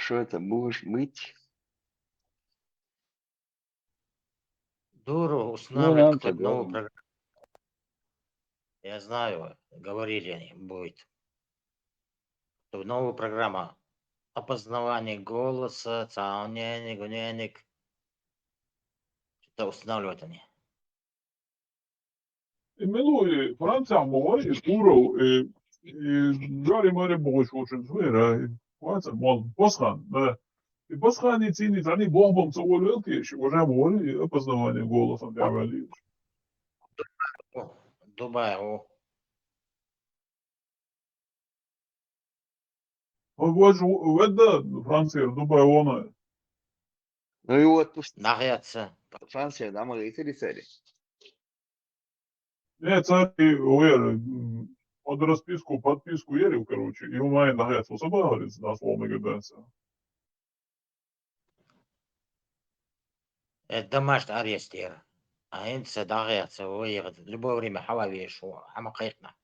что это будешь быть? Дуру Ну, устанавливать нам-то какую-то новую говорим. программу. Я знаю, говорили они, будет. Новая программа опознавания голоса, цауненик, гуненик. Что-то устанавливают они. Minuli Francijām arī kuru gari mare boşvoçun sonra varsa mal Pasхан, да. И Pasхан и ценит, они бомбом целую киш, уже были опознавание голосом говорили. Дубай, о. Вот это Франция, Дубай, он. Ну его отпустили. Нагреться. Франция, да, мы и цели. Нет, царь, уверен, под расписку, подписку ели, короче, и у меня нагреться собрались, на словно гадаться. Это домашний арест, Ира. А инца нагреться, уехать. В любое время حوالي شو حمقيقنا.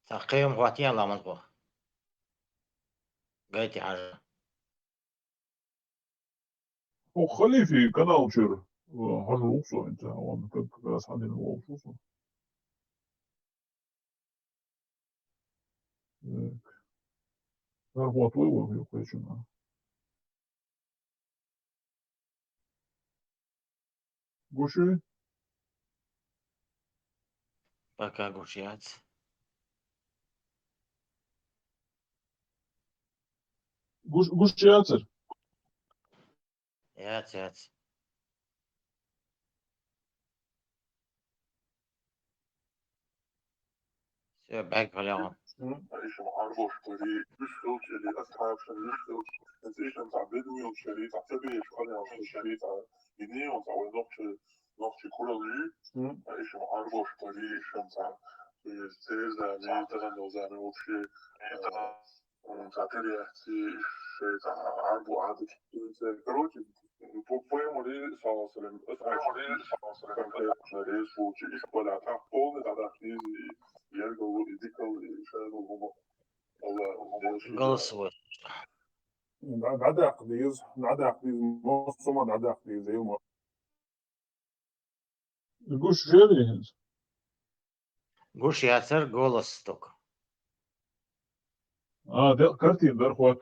تقييم غواتيان لا منطقة. قايتي حاجة. خليفي канал чер, хожу все, это он как раз один волшебство. Зарплату его я хочу на. Гуши, Пока гушьяц. гушчацер. Яц. Все, бэк غليان. معلش ما عارفوش ودي بشروط اللي أصحاب شريط نتيجة نتاع بدوي وشريط عتبي شغالي عشان شريط جنيه ونتاع نوختي كل ري معلش ما عارفوش ودي شمسا تيزا ميتنا نوزاني وشي نتاع تلي احتي شي تاع عارفو عادك كروتي Podemos صلى رئيس وشي ولا تعقول على خيزي يلقوا يذكروا يشاركوا هم Голосовой. نعدا قديز نص ما نعدا قديز يوم Guş şerihiniz. гушьяцер голос только. Да, картин, да, хватит,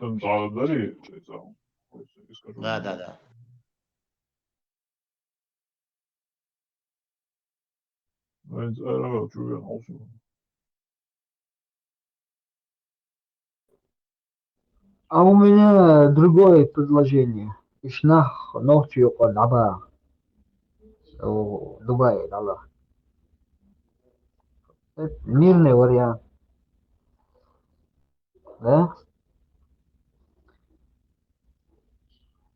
дари, скажу. Да. А у меня другое предложение. Ишнах ночью йоқол аба. Дубай, да. Это мирный вариант. Да?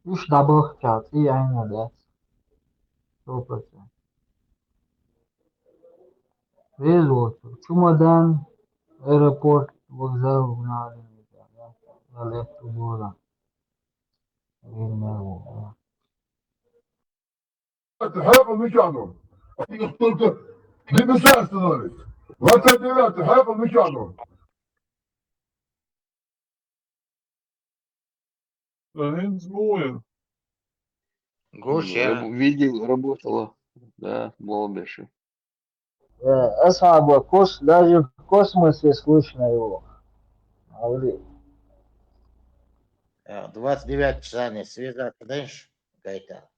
Иш дабах чат, и айна, да. 100%. Везут. Чемодан, аэропорт, вокзал, надо. Олег Тубула. هذا مكانه قلت بمساس ذلك وتديرات هذا مكانه Генсмуэр. Гушья. Видел, работала. Да, молодежь. Асаба, даже в космосе слышно его. Говорит. 29 часа не связаться, знаешь, какая-то.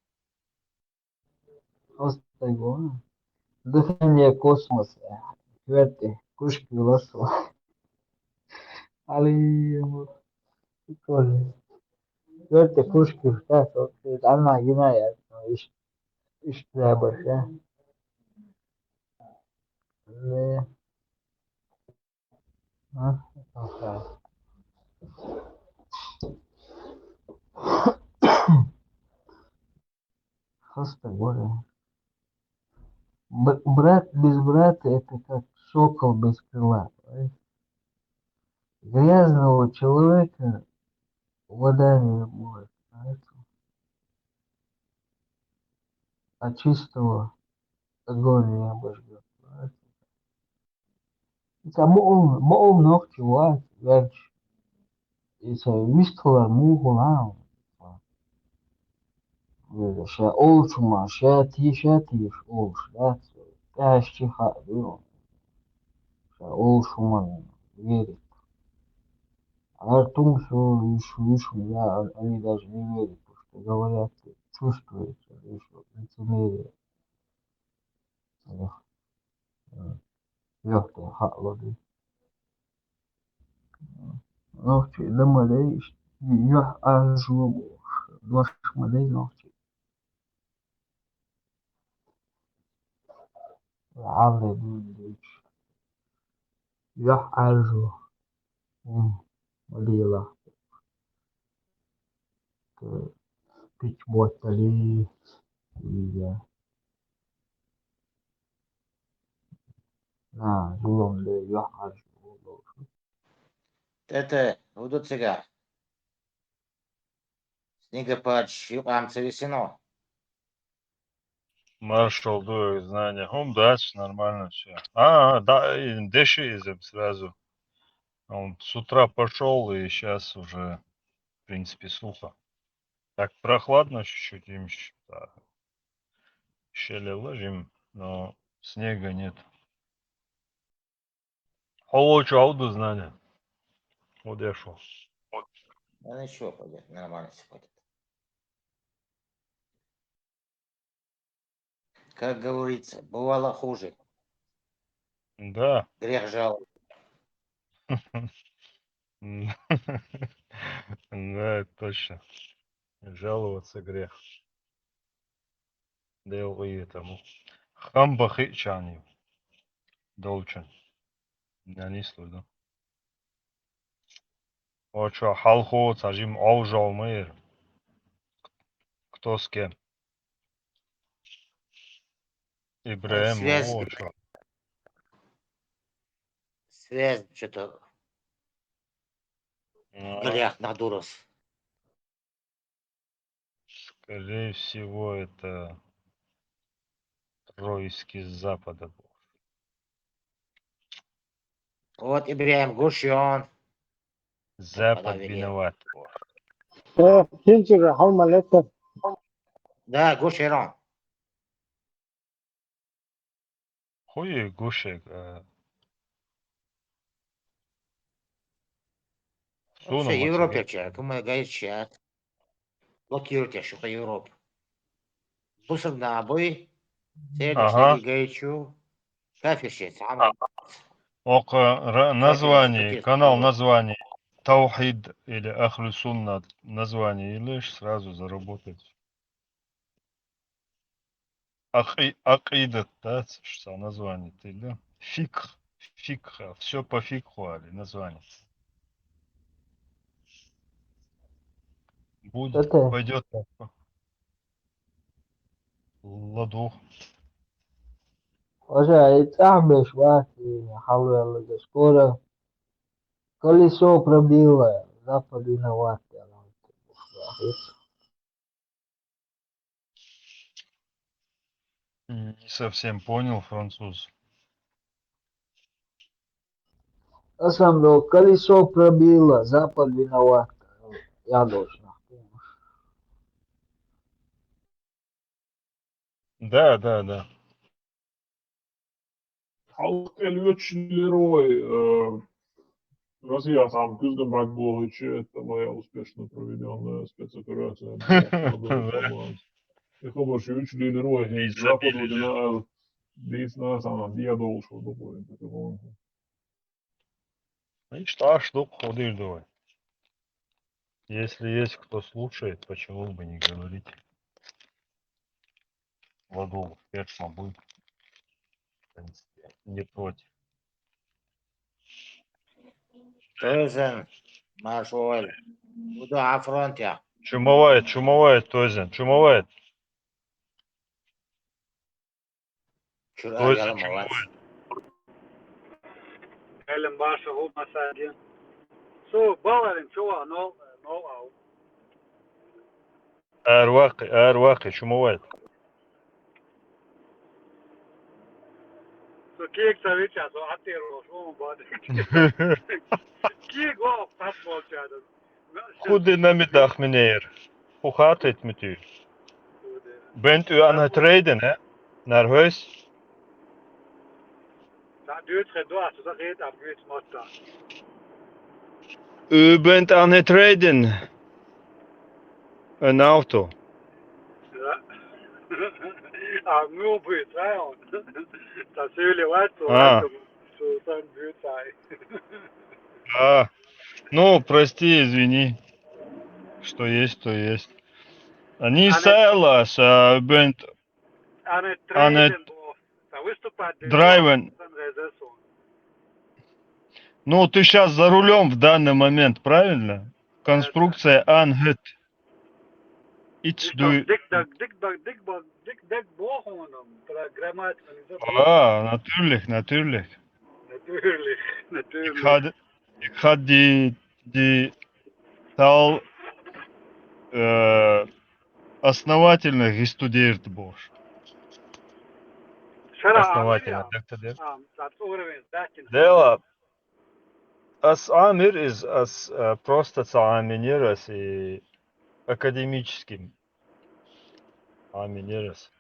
Просто дыхание космоса. Кверти, кушки лосо. Али, тоже. Кверти, кушки, так, она гиная, иш треба, да. Не. Ага. Господи боже. Брат без брата это как сокол без крыла. Понимаете? Грязного человека вода не может. Понимаете? А чистого огонь не обожгет. Это моум ногти вать, вяч. İşte vistolar muğulan. Böyle şey oluşma, şey oluş. Da. Değişti halı. Şey oluşman верит. Артум что я, они даже не верят, потому что говорят, чувствуется, что лицемерие. Легкая халады. Ногти да малей, я ажу, нож малей ногти. عامل ديش يح ажу. Малила. Пить ботали. И на, живем ли я ажу. Это будут цыгар. Снегопад, щупам весено. Маршал дует знания. Дальше нормально все. Да, и дешизм сразу. Он с утра пошел, и сейчас уже, в принципе, сухо. Так прохладно чуть-чуть, им да, щели ложим, но снега нет. Холочу ауду знания. Вот я шел. Ну ничего, пойдет, нормально все пойдет. Как говорится, бывало хуже. Да. Грех жалоб. Да, точно. Жаловаться грех. Делай этому. Хамбахи чани. Долчен. Не слыду. Очо халхо цажим аужал мэр. Кто с кем? Ибраим, Связь, очо. связь что-то в голях надурос. Скорее всего, это тройский с запада был. Вот Ибраим Гушьон. Запад виноват. Кинчик, халмалета. Да, Гушьон. Хуй гушек. Вообще Суну Европе мацаге. человек, мы говорит, блокируйте, что Европу. Бусов на обои, Ага. следующий гайчу, кафешец, а Название, канал название. Таухид или Ахлю Сунна название, и лишь сразу заработать. Акидат, да, что название ты, да? Фикха, все по фикху, али, название. Будет, Это, пойдет так. Ладу. уже и там шваки, халуя скоро. Колесо пробило, Запад виноват. Не совсем понял француз. На самом деле, колесо пробило, Запад виноват. Я должен. Да, да, да. Halk 53 лирой. Россия сам Кызгамбак Блогичи, это моя успешно проведенная спецоперация по городу информации. Я хотел, что 3 лирой, Запад виноват. Действительно, сам я должен добавить. И что, ходишь давай. Если есть кто слушает, почему бы не говорить? Ладу, першма будет. В принципе, не против. Тойзен, Машуэль, буду на фронте. Чумовает, Тойзен, чумовает. Чура, Тойзен, я молодец. Ellen Basha hold my side again. So Bauer and Choa no out. Арваки, чумовает. So Kiek Savicha so Atiro so bad. Kiek go fastball chat. Goede namiddag, meneer. Hoe gaat het met u? Bent u aan het rijden, hè? Naar huis? Dat duurt geen dwars, dat heet af, duurt motta. U bent aan het rijden. Een auto. Ja. Ah, mul buurt, hè, on. Dat is jullie wat, Ah. zo zijn buurt zijn. А, ну, прости, извини. Что есть, то есть. Они сайлас, бент Aan het aan het trainen, dat wist op het драйвен. Ну, ты сейчас за рулем в данный момент, правильно? Конструкция ангет. Iets doe... Dik bogen om, grammatica is dat. Natuurlijk, natuurlijk. Natuurlijk. Ik had die taal основательно gestudeerd, Bosch. Основательно, доктор. Dat oren we Дело, Амир is просто Аминерас и академическим Аминерас.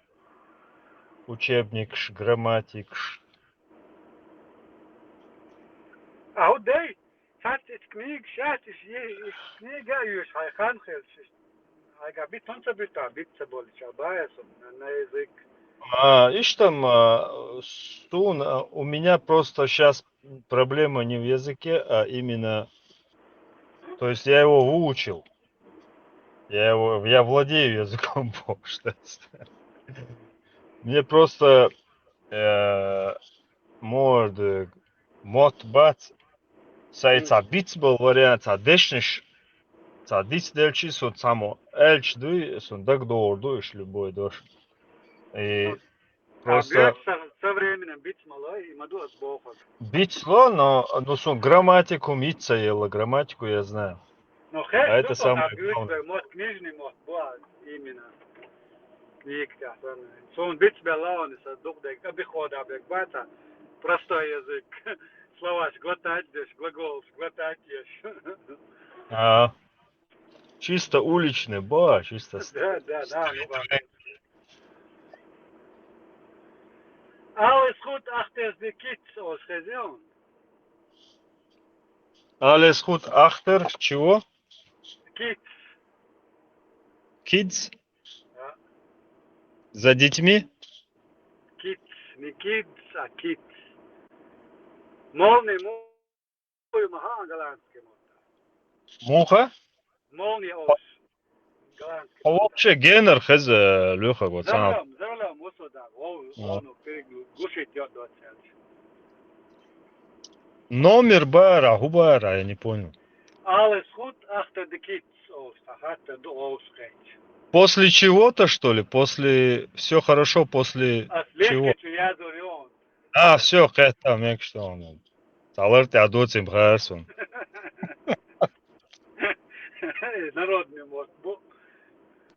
Учебник, грамматик. Oh, nee. Het is knieg, het is knieg, hij kan geld. Hij gaat bit van zijn bit te bollen, bij zo. Nee, ik. Ишь там, Сун, у меня просто сейчас проблема не в языке, а именно... То есть я его выучил. Я владею языком Bosch. Мне просто мод бац сайца бits был вариант, дешниш, дис дельчи сот само эльч дуй, сон так доордуешь любой дош. И просто... Современным бит малой, и маду от бога. Битсло, но сон грамматику митца ела, грамматику я знаю. Но А это самое главное. мод книжный мод, именно. Книгка. Сон бит белаун, это дух обихода, обекбата. Простой язык. Слова глотать здесь, глагол глотать есть. Чисто уличный, чисто... Да. Alles goed achter de kids, als gezien. Alles goed achter, чего? Kids. Kids? Ja. За детьми? Kids, не kids, а kids. Молния, маха голландский. Муха? Молния ос. Голландский. А вообще генер хз Леха вот сам. Зарлам, вот сюда. Он гушит идет до цели. Номер бара, губара, я не понял. Alles goed achter de kids, ос. Achter de ос, После чего-то, что ли? После... Все хорошо после чего? Все, это мек что он. Таларт адоцим харсон. Народный мод.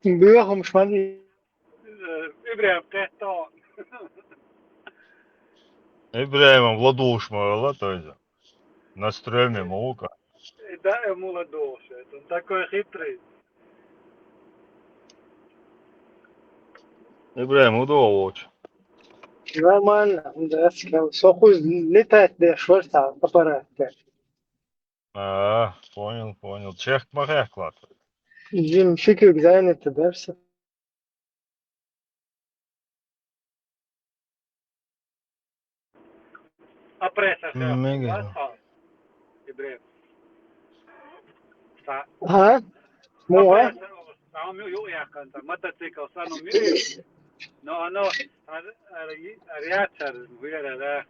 Бьехом шмали. Ибрahim Tehton. Ибраимом Владуш мала, то есть. Настроение мука. Да, ему Владуш. Он такой хитрый. Ибраим удовольствие. Нормально, да, сохуз летает, да, швырта, аппарат. Понял. Чех махах клад. Jim fikir güzel etti derse. Опрессор. Мега. Ибрahim. Ha? Moa? Samo ju jakanta, мотоцикл, samo mi. No, Ariatsar, вера,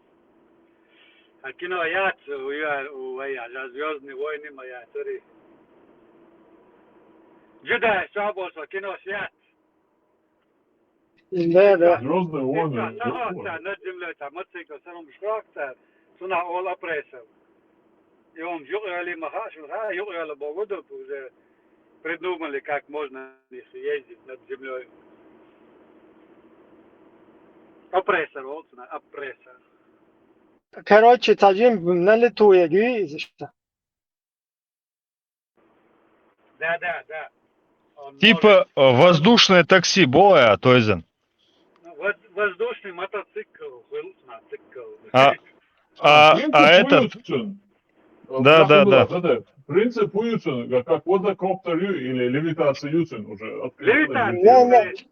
Кино Аяц, за Звездные войны моя, смотри. Джедай, Шабоса, кино Свят. Да. Звездные войны. Над землей, там, мотоцикл, самым шракта, суна ола прессов. И он юрали махаш, юрали богоду, уже придумали, как можно ездить над землей. Опрессор, вот, опрессор. Короче, Таджим налетует, видишь? Да. Он может, Типа воздушное такси, боя, Тойзен. воздушный мотоцикл, мотоцикл. А, Принцип этот, Уилсон. да. Принцип Уилсон, как квадрокоптер или левитация Уилсон уже открыто Левитация. левитировали.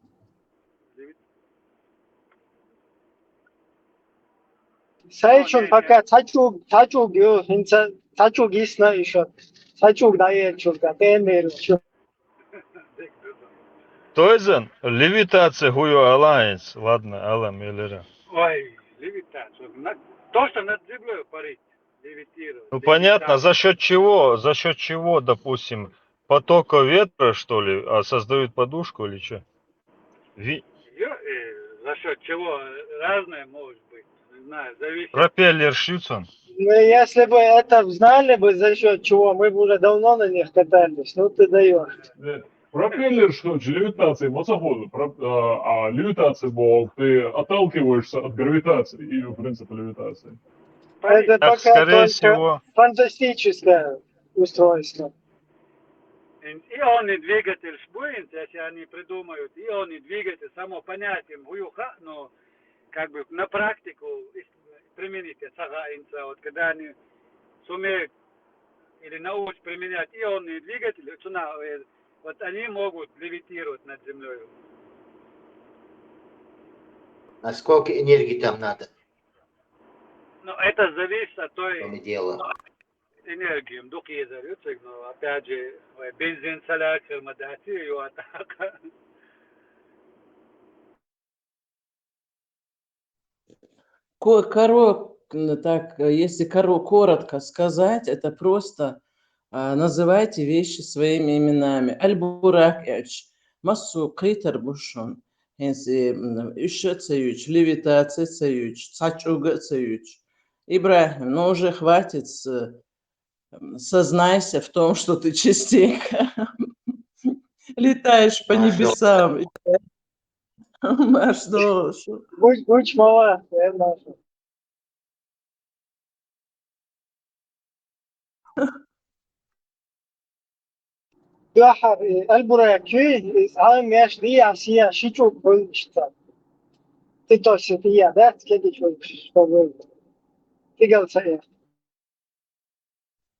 사회촌 바깥 사축이요. 진짜 사축 있나 еще. 사축 나의 주가 때문에 Тойзен, левитация Гуйо Alliance. Ладно, Алам Елера. Ой, левитация. То, что над землей парить, левитировать. Ну понятно, за счет чего? За счет чего, допустим, потока ветра, что ли, создают подушку или что? За счет чего разное может быть. Не знаю, зависит. Пропеллер Шюцен. Ну, если бы это знали бы за счет чего, мы бы уже давно на них катались. Ну ты даешь. Пропеллер, что левитация мотохода, а левитация был, ты отталкиваешься от гравитации и принципа левитации. Это Так, пока скорее только всего, фантастическое устройство. Ионный двигатель шбуинц, если они придумают ионный двигатель, само понятие гуюха, но как бы на практику применить сагаинца, вот когда они сумеют или научат применять ионные двигатели, вот они могут левитировать над землей. А сколько энергии там надо? Но это зависит от той Что мы делаем? энергии. Но опять же, бензин, соляр, термодатия, и атака. Так, если коротко сказать, это просто называйте вещи своими именами. Аль-Бурак эч, массу қитар бушон. Еще цеюч, левитация цеюч, цачуга цеюч. Ибрахим, ну уже хватит, сознайся в том, что ты частенько летаешь по небесам. Будь мала, я нашу. Бляха, البراكي عام яш дия сия шичу болишта. Ты то сия, да? Скеди что вы. Ты говоришь,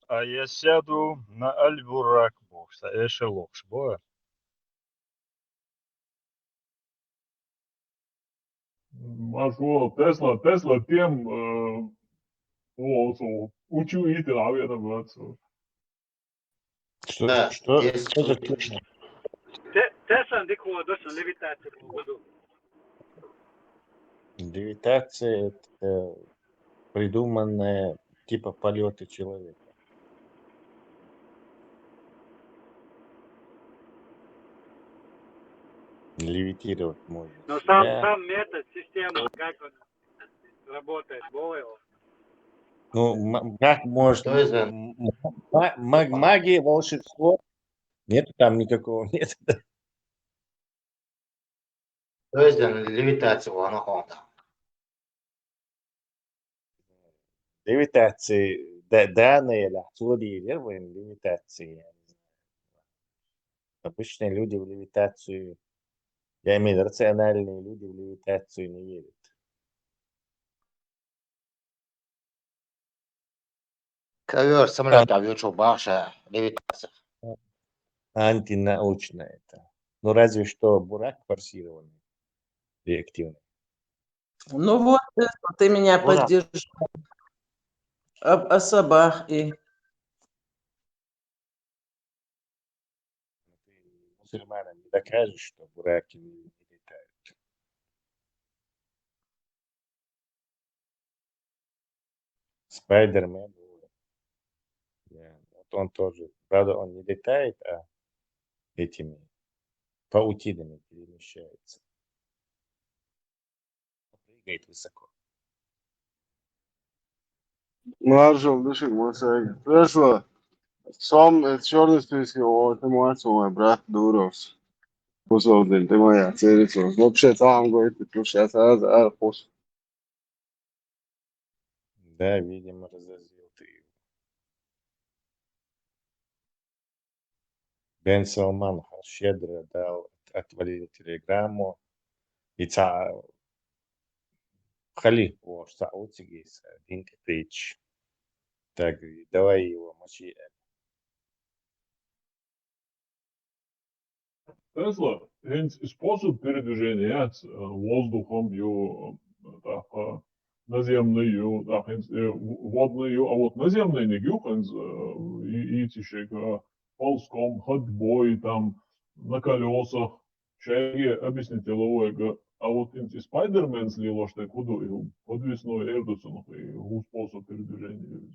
а я сяду на Аль-Бурак, бокса, эшелокш, боя. А что, Тесла тем, учуитель авианавигацию. Да, Что есть за тема? Тесла дикого дошла левитация по году. Левитация – это придуманная типа полета человека. Левитировать можно. Но себя. сам метод, система, как он работает, более. Ну, как может... Что это? Магия, волшебство. Нету там никакого метода. То есть левитация вон охота. Левитации, данные, лахтури, веруем левитации. Обычные люди в левитацию, я имею в виду рациональные люди в левитацию не верят. Ковер, самолет, авиачу, баша, левитация. Антинаучно это. Ну, разве что бурак форсированный, реактивный. Ну вот, ты меня Бурак. поддержишь. О собах и... Ты мусульманам не докажешь, что бураки не летают. Спайдермен, вот он тоже, правда, он не летает, а этими паутинами перемещается. Прыгает высоко. Маршал, дыши, мосаги. Хорошо. Сам черный список, о, ты мой брат Дуровс. Pusaudiņ, te mājā cīrīcos. Nu, šeit āmgoji, tu šeit ārpus. Да, видимо, разозлил ты его. Бен Салман щедро дал, отвалил телеграмму. И Хали, Саудигис, Динка Пейдж. Так, давай его мочи. Тесла, способ передвижения воздухом, наземный, водный, а вот наземный не гюхенс, и тишек, ползком, ходьбой, там, на колесах, шаги, объясните лового, а вот Спайдермен слило, что куда его подвесной эрдусонов и способ передвижения.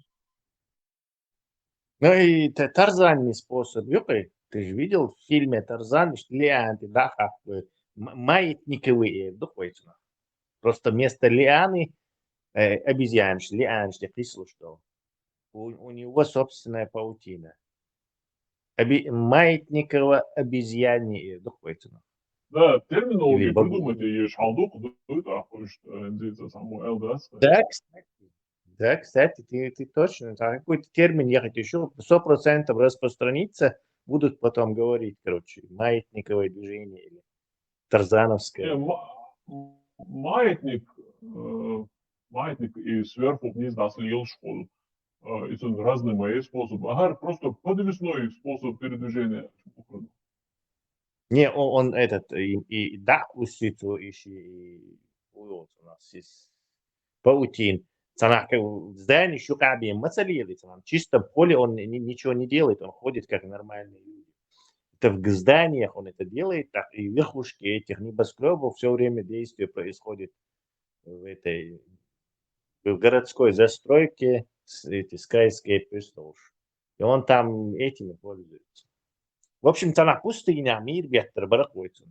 Ну и Тарзанный способ, ты же видел в фильме Тарзан, что лианы, да, как бы маятниковые, доходится. Просто вместо лианы обезьян, лиан, что прислушал. У него собственная паутина. Маятниково обезьяне, доходится. Да, терминологию придумайте, есть халдук, это что самое ЛДС. Да, кстати, ты точно, какой-то термин я хочу еще 100% распространиться, будут потом говорить, короче, маятниковое движение или тарзановское. Маятник и сверху вниз слил школу. Это разные мои способы. Ага, просто подвесной способ передвижения. Не, он этот, и дах уситу, и у нас есть паутин. В здании еще кабель мацалили, чисто в поле он ничего не делает, он ходит как нормальный люди. Это в зданиях он это делает, так и в верхушке этих небоскребов все время действие происходит в городской застройке, эти skyscrapers, и он там этими пользуется. В общем-то, на пустыне мир ветер барахуется.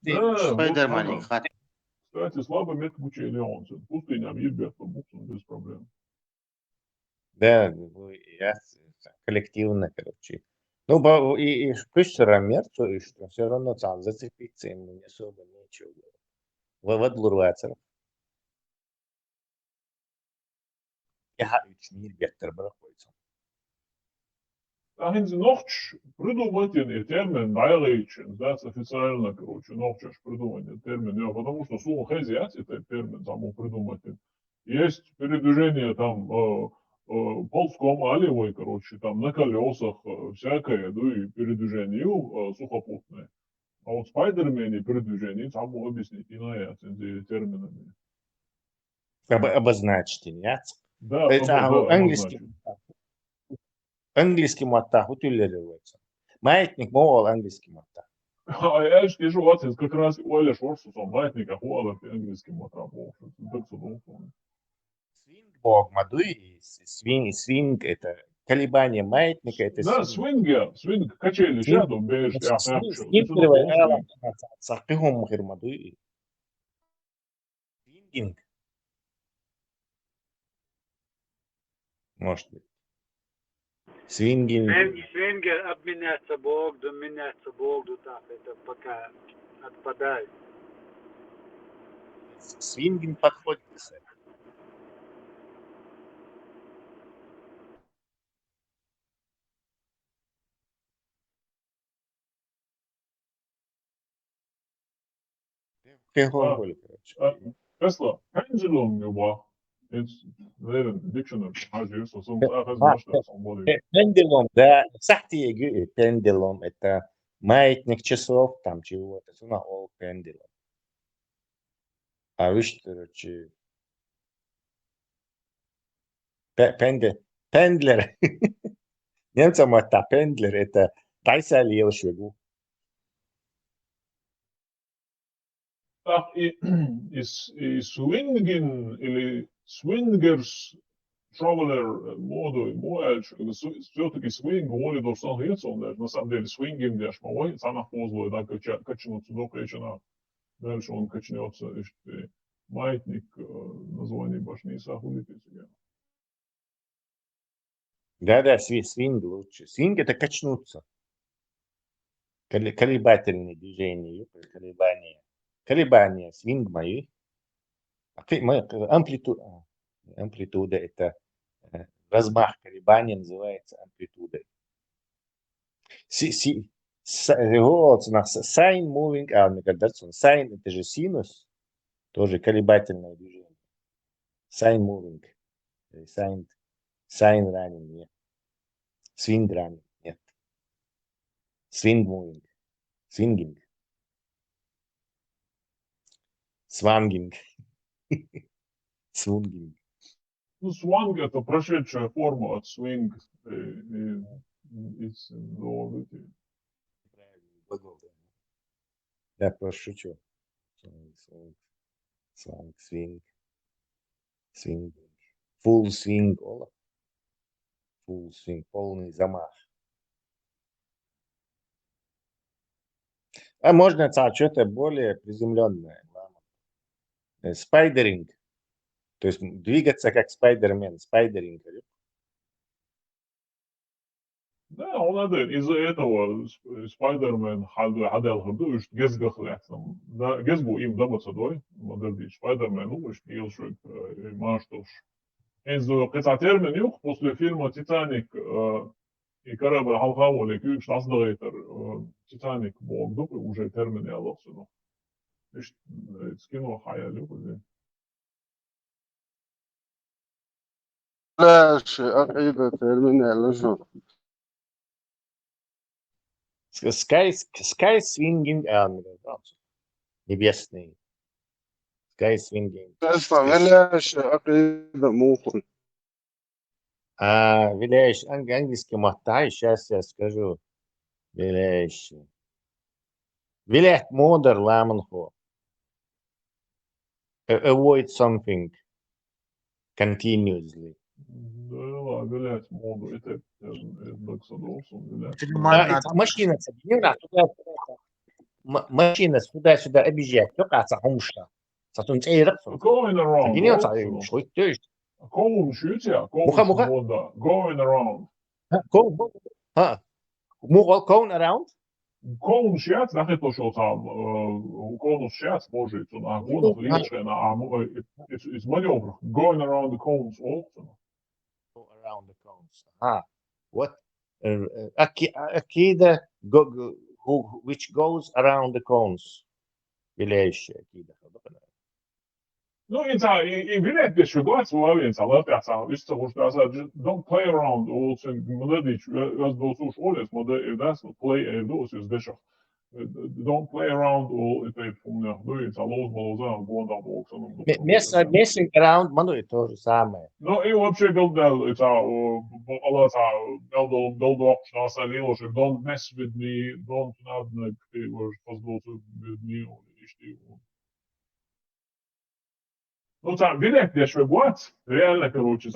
Спайдермен, кстати, слабо метод обучения он. Пустыня мир ветер без проблем. Да, я коллективно, короче. Ну, и плюс мерцу, что все равно там зацепиться ему не особо нечего. Вывод лурвацер. Я мир ветер барахуется. Ахинzi nohč придумайте термин annihilation, да, официально, короче, nohč придумайте термин, потому что слово хезиат, это термин саму придумайте. Есть передвижение там ползком, алевой, короче, там на колесах, всякое, ну и передвижение сухопутное. А вот в Спайдермене передвижение саму объяснить иная терминами. Обозначьте, нет? Да, это английский маттах утилируется. Маятник мол английский маттах. А я скажу, вот как раз Оля Шорсусом маятник, а Хуала английский маттах. Свинг мадуи, свинг это колебание маятника, это да, свинг, качели шаду, бежь, я свингинг. Может быть. Свингер обменяться Бог, так, это пока отпадает. Свингинг подходит, кстати. Tesla, pendulum juba, dictionary, Пендулум, да, кстати, пендулум это маятник часов, там чего-то, суна ол пендулум. А вы что, короче, пендлер, немцам это пендлер, это тайса лил швегу. Так, и свингин или свингерс traveler моду, все-таки свинг, воли должен греться, он на самом деле свингин, даже мой, сам позлой, да, качнуться до кречена, дальше он качнется, и маятник, название башни Сахулиты. Да, свинг лучше. Свинг это качнуться. Колебательные движения, колебания. Колебания, свинг мои. Амплитуда это размах колебаний называется амплитудой. Вот у нас sine moving arm, мне кажется, sine это же синус, тоже колебательное движение. Sine moving, sine running, нет. Swing running, нет. Swing moving, swinging, swanging, swunging. Ну, сванг это прошедшая форма от swing из эти. Глагол, да. Я просто шучу. Swang, swing, swinging. Full swing, Ола. Full swing, полный замах. А можно что-то более приземленное. Спайдеринг. То есть двигаться как спайдермен. Спайдеринг. Да, он один. Из-за этого Спайдермен hadel hırdı, gezgahlersam. Da gezbu im dabasa doy. Модерди Спайдермен уж илшик маштош. Enzo кыса термин yok. После фильма Титаник и корабль Халхаволик üks asdaliter Титаник болду уже термин алосуно. İşte кино hayal yok. لاش عقيدة ترمينال شو Sky swinging arm. Небесный. Sky swinging. اسمع لاش عقيدة موخن Виляющий. Английский махтай. Сейчас я скажу. Виляющий. Вилять модер ламанхо. Avoid something continuously. Да, вилять моду. Это Докса Долсон вилять. Машина машина сюда объезжает. Только умшла. Затем Going around. Что это? Kovun şütja, Muha. moda. Going around. Going around? Kovun şiyat, nachher to schon tam. Kovun şiyat может, на гонах личина, it's maneuver. Going around the cones also. Around the cones. What? Akida which goes around the cones. Виляющая акида. Ну, и вилять без шугать ловец, а лапяца, висца уж don't play around, also младич, раз был суш олес, that's play those is бешах. Don't play around, all это помню, дуется, лоз молоза, гонда боксом. Messing around, мanu то же самое. Ну, и вообще голдал, это, Allah голдал, что оставил, что don't mess with me, don't надо, ты можешь позволить with me, или что. Ну, там, видать, я швы год, реально, короче,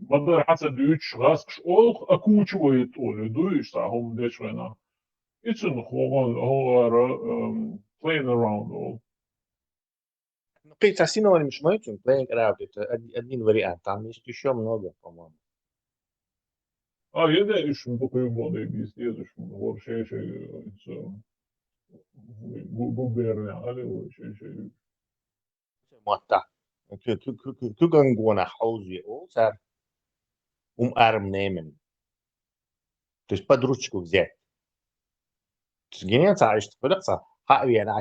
мадер хаса дюч, раз, олх окучивает, оли, дуешь, хом дешвена. It's in playing around, all. Ты синоним шмойчун, playing around, это один вариант, там есть еще много, по-моему. Я еще по-моему, объясню, что вообще, губерния, але вообще. Мота. Ты гангу на хаузе, сэр, арм немен. То есть под ручку взять. Генерация, что податься, я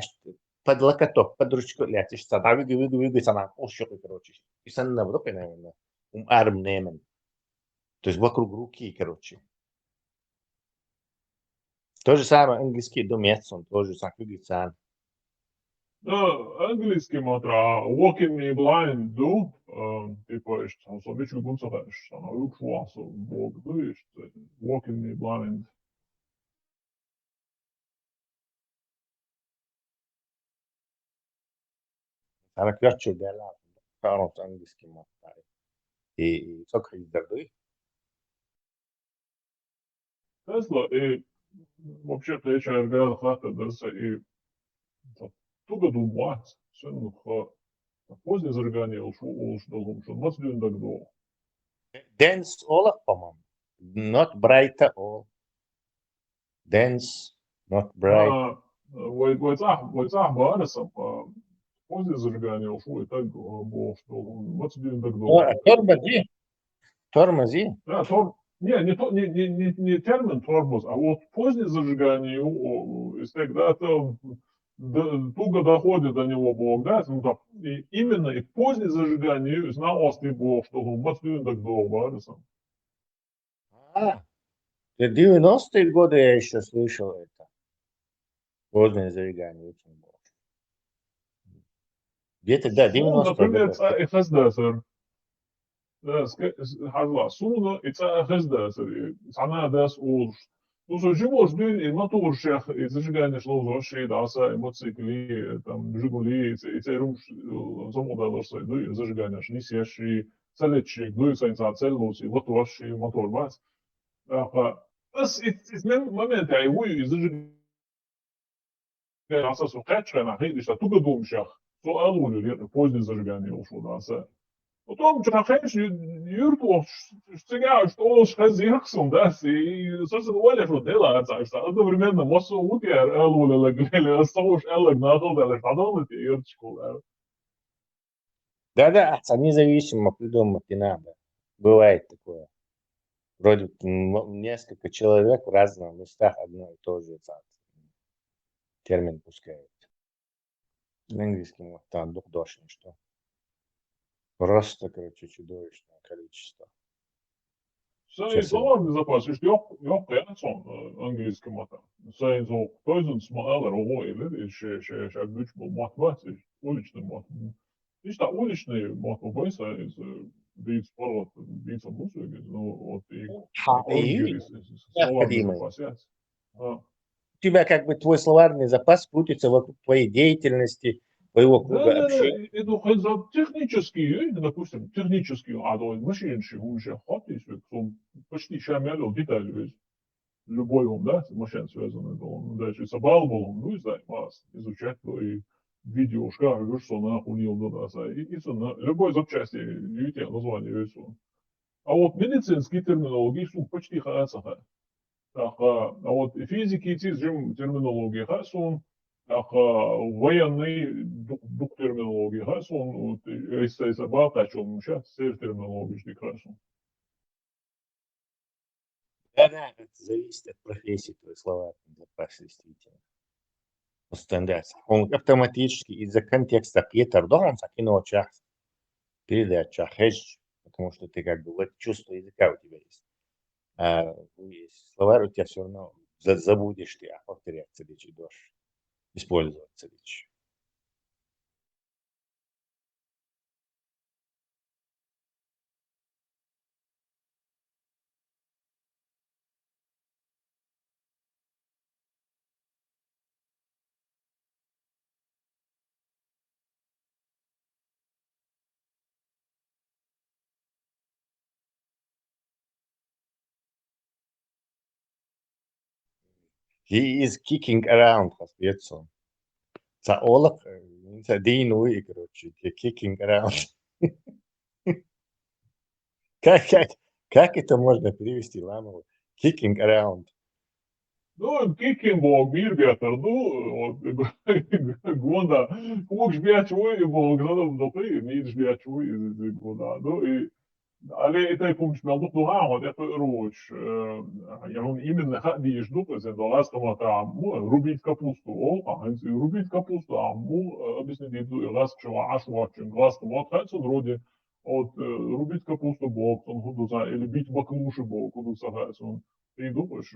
под локоток, под ручку летишь, выгы, сама, ощупай, короче. И сан на вдруг, наверное, арм немен. То есть вокруг руки, короче. То же самое английский домец, он тоже так выглядит сам. Английский матра, walking me blind, du, типа, что обычно гунцеваешь, что на юг швасу, бог, дуешь, walking me blind. Она кратче дала, пару английский матра. И сколько их дадут? Тесла, и вообще-то я говорил, хата, да, и туго думать, сын, позднее зажигание ушел, что нас дюн так долго. Dense all, по-моему. Not bright all. Dense, not bright. Войцах баресом, позднее зажигание ушел, и так было, что нас дюн так долго. Торбади. Тормози. Да, не термин тормоз, а вот позднее зажигание, когда-то туго доходит до него Бог, да, ну, так, и именно и позднее зажигание знал острый Бог, что он бацнул так долго, В 90-е годы я еще слышал это. Позднее зажигание очень было. Где-то, да, 90-е например, годы. Хаздасер. Hazla sunu это Хаздасер. Она даст улш. Ну, что живешь день, и мотор шех, и зажигание шло в рощи, да, мотоцикли, там, Жигули, и цей рум замодалось, да, и зажигание аж несешь, и целечек, да, и сайнца целнус, и вот ваш, и мотор бац. Бس момент, а его и зажигание асасу качкана, хейдиш, а туго думшах, то алулю, позднее зажигание ушло, да, Потом трахаешь юрту, что он шазирксом, да, и, собственно, Оля что делает, что одновременно массу утер, элуля, лаглели, осталось элэг надо, да, подумать, юрточку, да. Да-да, независимо придумать не надо. Бывает такое. Вроде несколько человек в разных местах одно и то же термин пускают. На английском вот там душни, что просто, короче, чудовищное количество. Sai словарный запас, что yok ясон английском это. Sai zo toizun smaller ой, или ще güç bu matematik, уличный мат. İşte уличный мат бойся из бит спорт, бит музыки, ну вот и словарный запас. У тебя как бы твой словарный запас крутится вокруг твоей деятельности, твоего круга общения. Это технический, допустим, технический, а то машинщик уже хватит, он почти шамело деталь любой он, да, машин связанный, он дальше собрал был, ну и занимался, изучать твои видео, что нахуй не удастся, и любой запчасти, видите, название есть он. А вот медицинские терминологии, почти хорошо. А вот физики терминологии хасон, военный дух терминологии хасон, если собак, о чем сейчас терминологии хасон. Да, это зависит от профессии твой словарный запас, действительно. Стандарт. Он автоматически из-за контекста Петр Дон закинул час передача хэш, потому что ты как бы вот чувство языка у тебя есть. А словарь у тебя все равно забудешь ты, а повторяться речь идешь, использоваться речь. He is kicking around, Хасбетсон. Саолок, Дину, короче, kicking around. Как это можно перевести, Ламову? Kicking around. Ну, кикинг-бог, мир-бетер, ну, года, кук-жбячуй, бог, задопы, мир-жбячуй, года, ну, и Але это помнишь, мел дух духа, вот это роч. Я он именно ходишь дух, это лас там рубить капусту, рубить капусту, объяснить лас чего аж очень, лас там вроде от рубить капусту бок, он худо или бить баклуши бок, худо сагается он. Ты думаешь,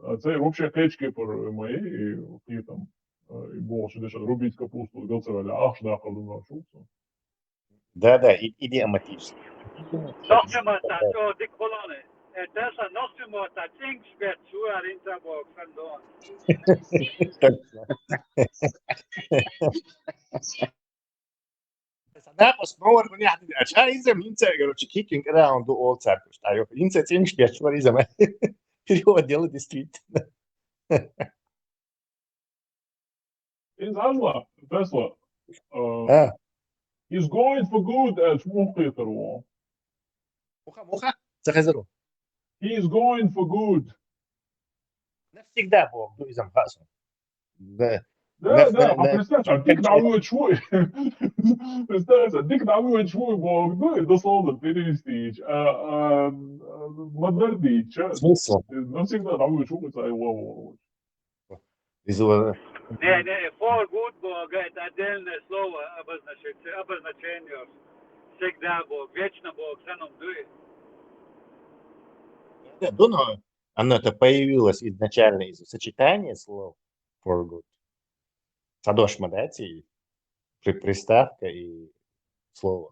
а це вообще кечки por моей и там и больше даже рубить капусту, голцевали, ах да, колдуна шутку. Да, идиоматически. Nog maar dat, zo dik kolonne. Dat is nog maar dat Kingsbed zo erin te boven vandaan. Да, посмотрим, у меня очаризм, инца, короче, kicking around the old circle. А я инца ценишь, я очаризм. Перевод дело действительно. In Tesla, he's going for good as Mukhtar. Муха, захазару. He is going for good. Навсегда Бог дуизм хасу. Да, представь, дик наводит швой. Представь, дик наводит швой, ну, и дословно перевести. Модердич, Смысл? навсегда наводит швой, а его. Не, for good Бог, это отдельное слово обозначение. Всегда Бог, вечно Бог, саном дует. Я думаю, оно-то появилось изначально из сочетания слов for good. Садошма, да, приставка и слово.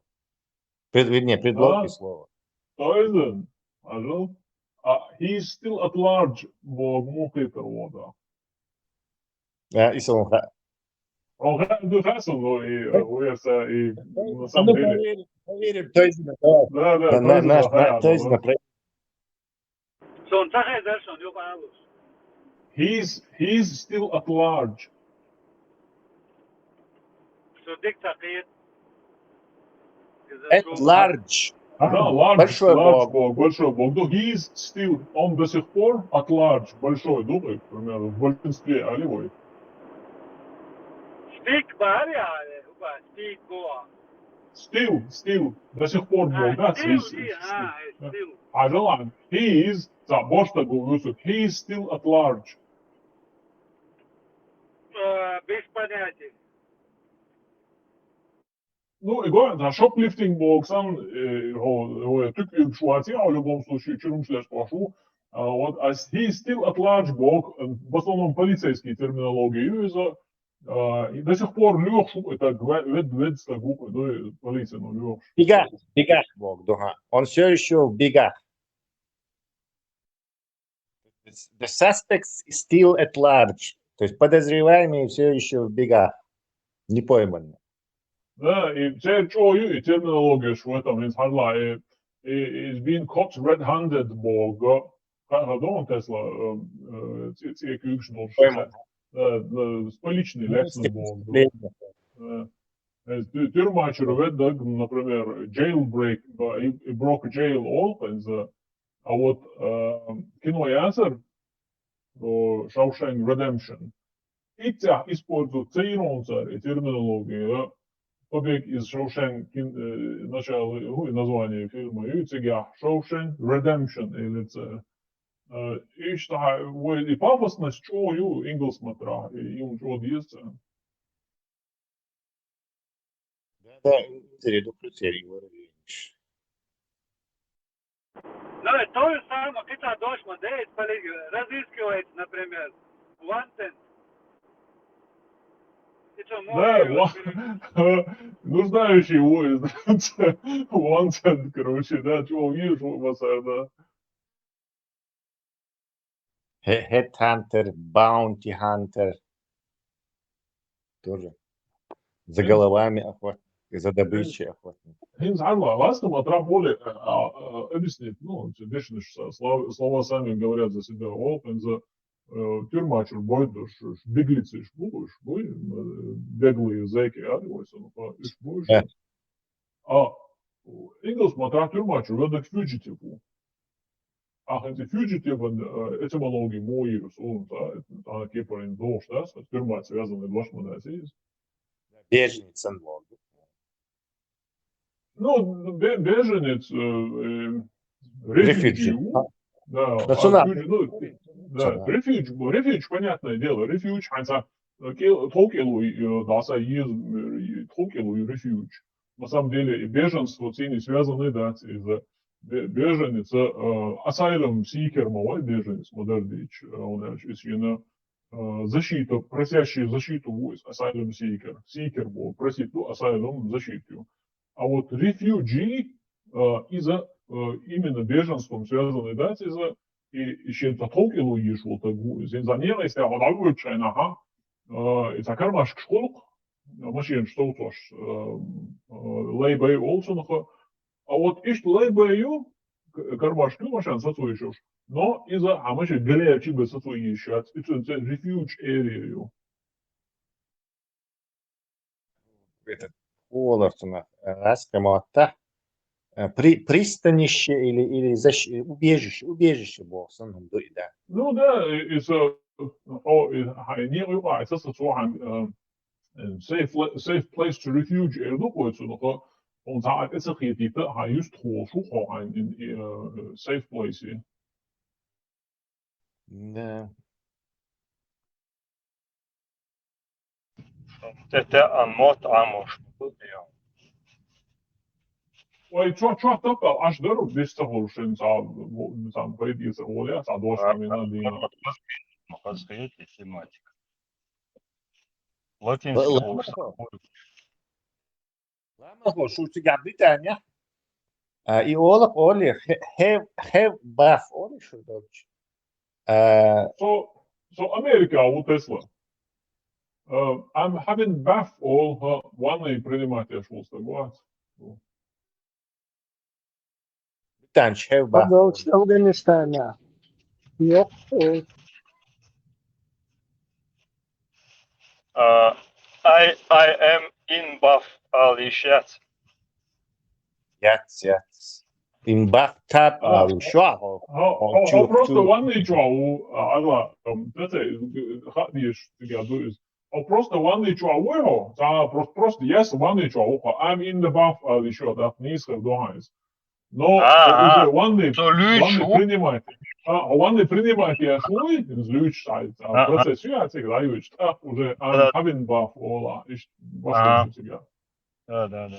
Предлог и слово. Toisen, also, he's still at large, Бог мухлитер вода. Если он... Он духасом, но и уверся, и на самом деле... Поверим, Тойзена, Да, Тойзена. So, Sache ist schon, über alles. He's still at large. So, Diktatur. At large. Большой Бог. Большой Бог. Но he's still, он до сих пор at large, большой, думаю, к примеру, в большинстве алевой. Speak Baria, speak Goa. Still, до сих пор Бог, да? Still. А желан, he is, за бошта говорю, he is still at large. Без понятия. Ну, и говорят, за shoplifting Бог сам, тыквик шуатия, в любом случае, черумшля спрошу, вот, а he is still at large Бог, в основном полицейские терминологии, и до сих пор лёгшу, это ведста губы, да, полиция, но лёгшу. Бегах Бог, да. Он все еще в бегах. The suspects is still at large. То есть подозреваемые все еще в бегах. Не пойманы. Да, и все чую, и терминология, что в этом из Харла, is being caught red-handed Бог, как он Тесла, с поличной лесной Бог. Тюрьмачер ведь, например, jailbreak, и broke jail opens, а вот кино Ясер, Shawshank Redemption, и тя используют цейронцар и терминологию, побег из Shawshank, начало, название фильма, и тя Shawshank Redemption, или це. И что, и пафосность, что Ингл смотря, и он что есть. Да, интересно, говоришь. Ну, то же самое, когда дошма, да, разыскивается, например, wanted. Да, нуждающий его, wanted, короче, да, чего видишь, да. Headhunter, bounty hunter. Тоже. За головами охотник, за добычей охотник. Ласком отработали, объяснить, ну, слова сами говорят за себя. За тюрьмачер бойдуш, беглицы будешь, беглые зэки, будешь. А Ингл смотря тюрьмачер, ведь фьюджитиву. Ach, en fugitive этимологии мои, это кипарин долж, да, тюрьма связана с вашим Беженец, ну, беженец, рефюджи, да, рефюдж, понятное дело, рефюдж, хотя толкилу, даса есть, толкилу и рефюдж. На самом деле, и беженство цены связаны, да, из-за беженец, asylum seeker, малой беженец, модердич, он еще защиту, просящий защиту войск, asylum seeker был, просить, ну, asylum защиту. А вот refugee из-за именно беженством связаны, да, из-за и еще это толкилу ешул, так за ненависть, а вот обычно, ага, и так армаш школ, машин что тоже, лейбей олсонха. А вот ишь лейбею, кармашки машин сотвоишь, но из-за, а мы же галеячи бы сотвоишь, это refuge area. Этот Олафсона, Раскамата, пристанище или убежище был, да. Ну да, из не UI，这是说safe place to refuge 都会做那个，我们查一次黑地的还有托出好safe place。Да. Это анмот амош. Ой, что такое? Аж дорог без того, что там появился Оля, а дождь на Подскажите тематика. Латинский голос. Lama şu Britannia. I Olaf Oli have buff Oli şu Deutsch. So America у Tesla. I'm having buff all one принимать я шел согласен. Britannia have buff. Pagaut Afganistan'a. Yok. I am in buff Alişat. Yats. In buff tab şu Просто one ничего, Агла, это хатниш я думаю. Просто one ничего, просто yes one ничего. I'm in the buff еще, да, не искал доганс. Но уже one принимает. One принимает я свой, злюч сайт. Процесс я всегда даешь, уже I'm having buff all, что тебя. Да.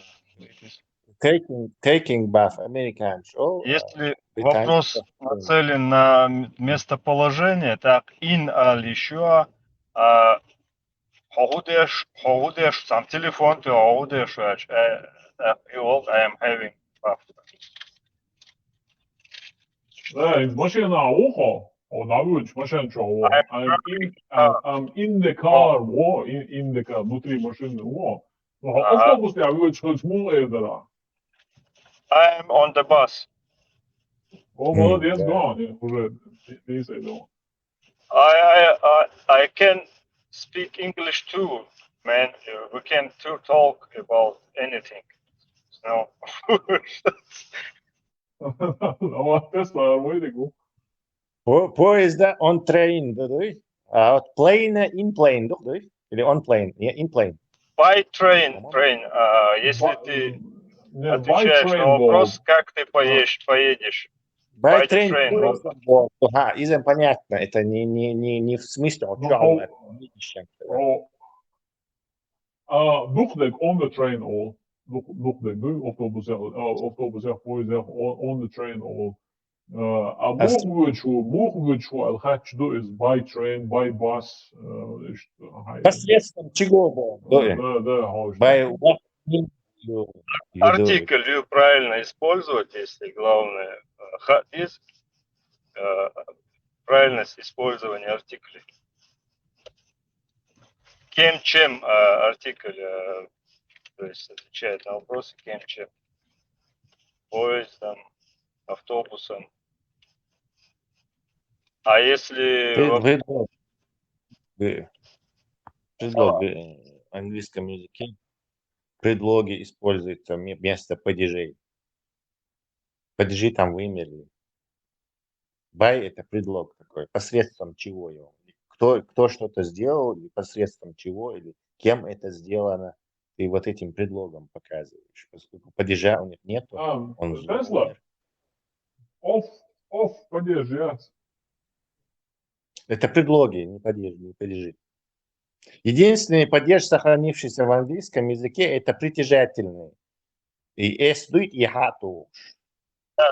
taking buff American show. Если вопрос нацелен на местоположение, так in Алишуа, хогудеш сам телефон, ты хогудеш, I am having buff. Да, машина ухо, навыч машина чего. I'm in the car, in the car, внутри машины, автобус я выч хоть это. I am on the bus. Молодец, да, уже не знаю. I can speak English too, man. We can talk about anything. No. Tesla, выйду. Поезда on train, да? А от plane in plane, да? Или on plane? Не, in plane. By train. Если ты отвечаешь на вопрос, как ты поедешь. By train. Ага, изем понятно. Это не в смысле отчал. Dugdek on the train all. Dugdek, nu? Oktober zeg, on the train all. А могу чего, алхач до is by train, by bus. Посредством чего? Да. By артикль правильно использовать, если главное is правильность использования артиклей. Чем артикль, то есть отвечает на вопросы чем. Поездом, автобусом. А если... Предлоги в английском языке. Предлоги используются вместо падежей. Падежи там вымерли. By – это предлог такой, посредством чего его. Кто что-то сделал, и посредством чего, или кем это сделано, ты вот этим предлогом показываешь. Поскольку падежа у них нет, он Tesla. Off падеж, yes. Это предлоги, не падежи. Единственный падеж, сохранившийся в английском языке, это притяжательный. И S дует, и хату.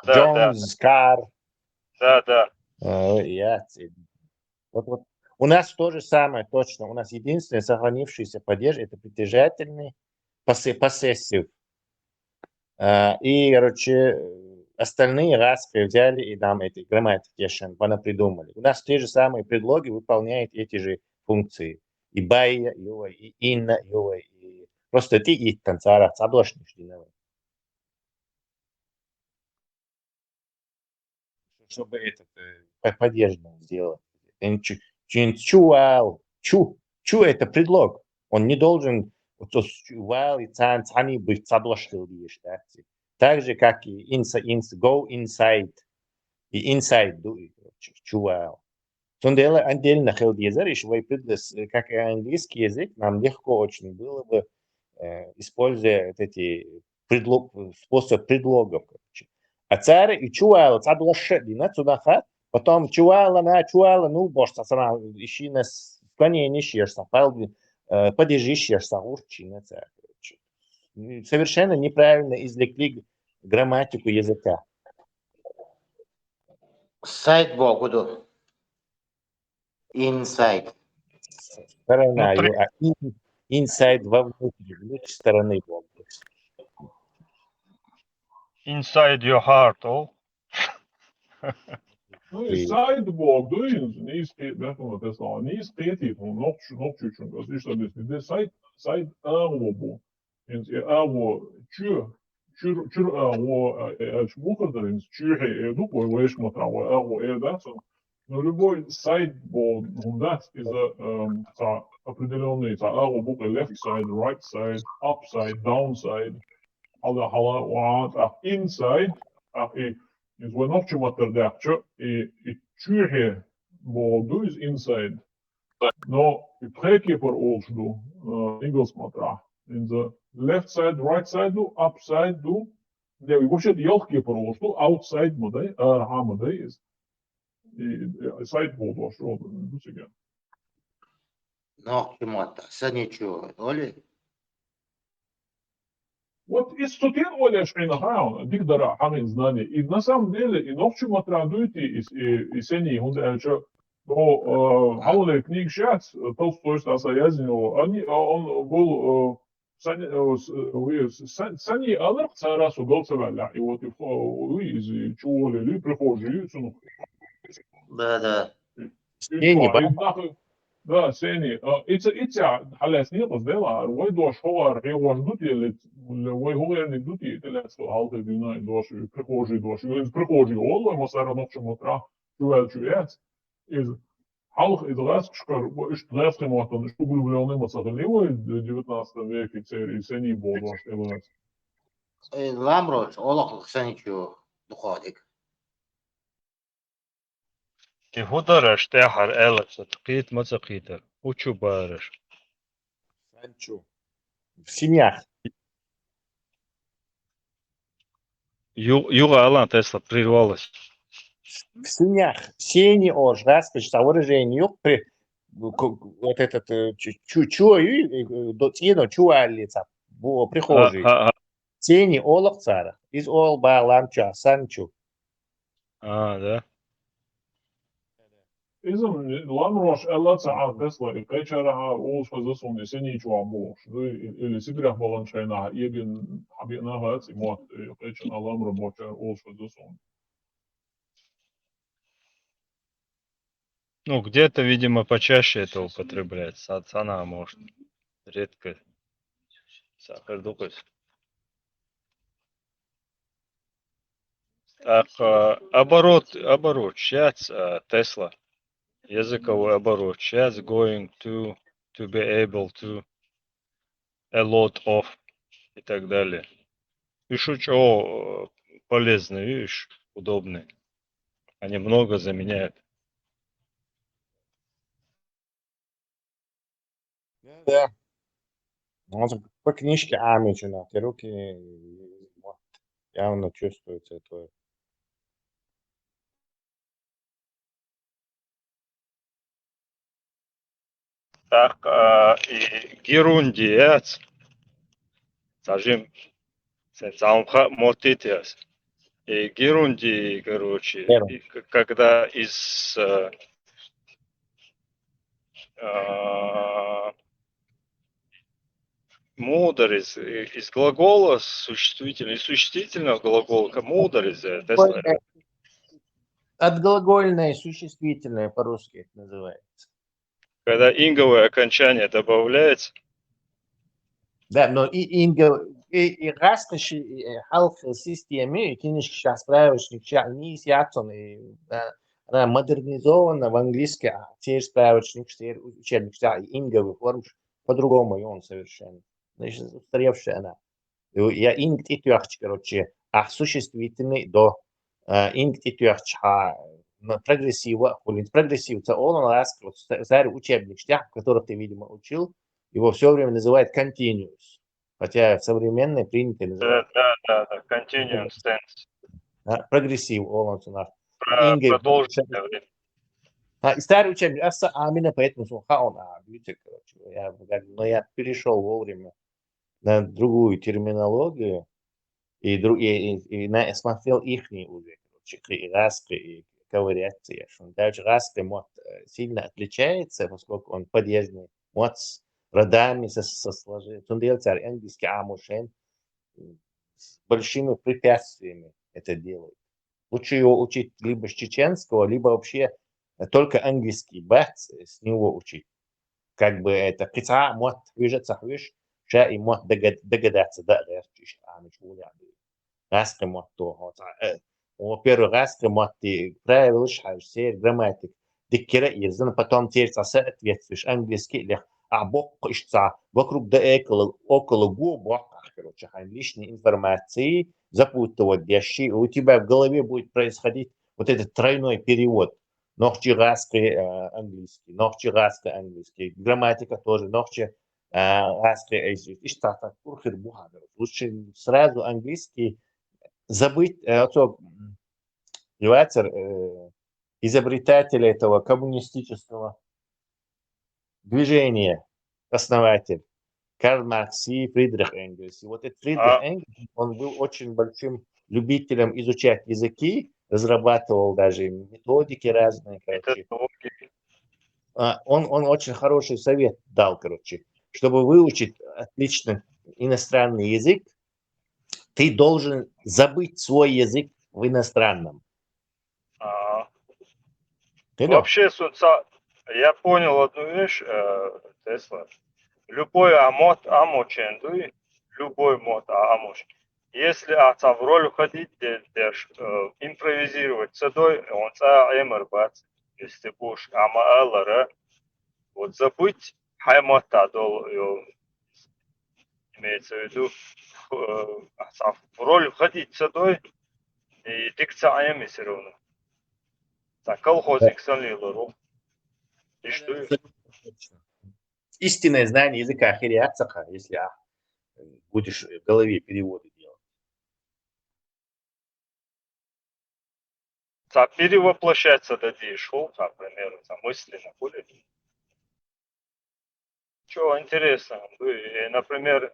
Jones, car. Да. Вот. У нас то же самое, точно. У нас единственный сохранившийся падеж – это притяжательный, possessive. И, остальные распри взяли и нам эти grammatication придумали. У нас те же самые предлоги выполняют эти же функции. И by, и in, и просто ты и танцара, соблашнешь диновый. Чтобы этот поддержку сделать. Чу это предлог. Он не должен while и цани быть соблашнил. Так же, как и go inside. И inside do it. Чувал. Дело отдельно хелдезериш, как и английский язык, нам легко очень было бы, используя эти способ предлогов. А царь и чуал, царь лошадина, цудаха, потом чуала, ну, бошта, сама, ищи нас, склонение шерста, подержи шерста, урчина, царь. Совершенно неправильно извлекли грамматику языка. Сайт Богуду. Inside. Сторона, Внутри. inside внутрь стороны Бога. Inside your heart, all. Nu, sidewalk doing niet met het is al niet steeds van nog tussen dat is dat is de side aanwobo en chuur als moeder erin chuur doe boy wees maar trouwen dat zo nou любой sidewalk dat is een определенный aanwobo left side right side upside downside alle wat inside is when nog wat er daar chuur bo is inside no preke por olsdu Engels matra in the left side right side do upside do de вообще елки por olsdu outside modai modai is side bo что do сега Но чему-то. Саничу, Оли? Вот из студент Оля Шейнахаун, дикдара, хамин знания. И на самом деле, и ночью матрадуйте, и сени, Хауле книг сейчас, Толстой Стаса Язинова, он был сани алар царасу голцеваля. И вот из чуоли прихожие, Да. Да, сени. It's حالات نيقص ديلا وي دوش هو ريوش دوتي وي هو يعني دوتي تلاتس هالت دينا دوش прихожие دوش из прихожие оло масара ночью утра чуэлчуэц из халх из раскшкар иш древский мотон что углубленный масахалево в 19 веке цери сени бодош элэс Ламроч, Олах, Саничу, Духадик. И худараш техар элэс, тқит мацақитер. Учу бараш. Санчо. В синях. Юга Алан Тесла прервалась. В синях. Сени ож, распочта выражение при вот этот чую до цена чуалица в прихожей. Сени олах цара. Из ол баланча санчо. Да. إذن لامروش ألا تعال تسلا إقيشارها أول فزسون سني جواموش اللي سبرح بلانشينها يبين حبيناها تيموت إقيشان لامرو موشا أول فزسون. Ну, где-то, видимо, почаще это употребляется. Цана, может, редко. Сахар дукас. Так, оборот, сейчас Тесла. Языковой оборот. Сейчас going to be able to, a lot of и так далее. Пишу, что полезный, видишь, удобный. Они много заменяют. Да. Он по книжке Амичина, те руки явно чувствуется это. Так, и Герундиец. Скажем, сенсаумха мотитиас. И Герунди, короче, когда из мудр из глагола существительного, из существительного глагола мудр из Отглагольное существительное по-русски это называется. Когда инговое окончание добавляется. Да, но и раз халк системе, кинешки сейчас справочник, не яцон, она модернизована в английский, а теперь справочник, учебник, инговый форм по-другому, и он совершенно. Значит, устаревшая она. Я инг титюахч, короче, а существительный до инг титюахч, прогрессива, прогрессив, он раз, старый учебник, который ты, видимо, учил, его все время называют continuous. Хотя современные принято называть. Да, continuous tense. Прогрессив, он у нас. Продолжительное время. И старый учебник, именно поэтому он короче, но я перешел вовремя на другую терминологию и смотрел их уже, короче, раски и ковыряться. Даже раски сильно отличается, поскольку он подъездный мод с родами, со сложением. Он делается английский амушен с большими препятствиями это делает. Лучше его учить либо с чеченского, либо вообще только английский с него учить. Как бы это кица мод движется, ша и мод догадаться, да, раски мод то. Во-первых, раски мод ты правила, шайсер, грамматик. Диккера издан, потом теперь соответствуешь английский или бок ищца вокруг да около губа, короче, лишней информации запутывающей, у тебя в голове будет происходить вот этот тройной перевод. Нохчи-раски английский, нохчи-раски английский, грамматика тоже, нохчи-раски ищца. Лучше сразу английский забыть, изобретатель этого коммунистического движения, основатель Карл Маркс и Фридрих Энгельс. И вот этот Фридрих Энгельс, он был очень большим любителем изучать языки, разрабатывал даже методики разные. Короче. Он очень хороший совет дал, короче. Чтобы выучить отлично иностранный язык, ты должен забыть свой язык в иностранном. Вообще, я понял одну вещь, Тесла. Любой амочен, любой мод амоч. Если в роль уходить, импровизировать цедой, он эмер бац. Если будешь амаэлара, вот забыть хаймата дол, имеется в виду, в роль уходить цедой, и дикция эми все равно. Так, колхозик санлилару. И что? Истинное знание языка хириацаха, если будешь в голове переводы делать. Перевоплощаться до шел, например, мысленно будет. Что интересно, например,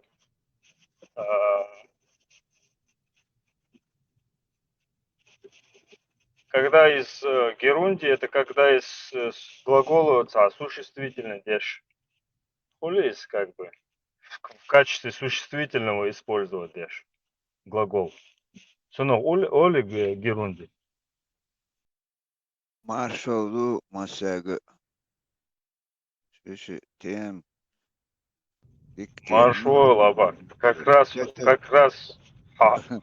когда из герунди, это когда из глагола существительное держишь. Улис как бы в качестве существительного использовать держишь глагол. Соно оли герунди. Маршалу масяга. Тем. Маршал лаба. Как раз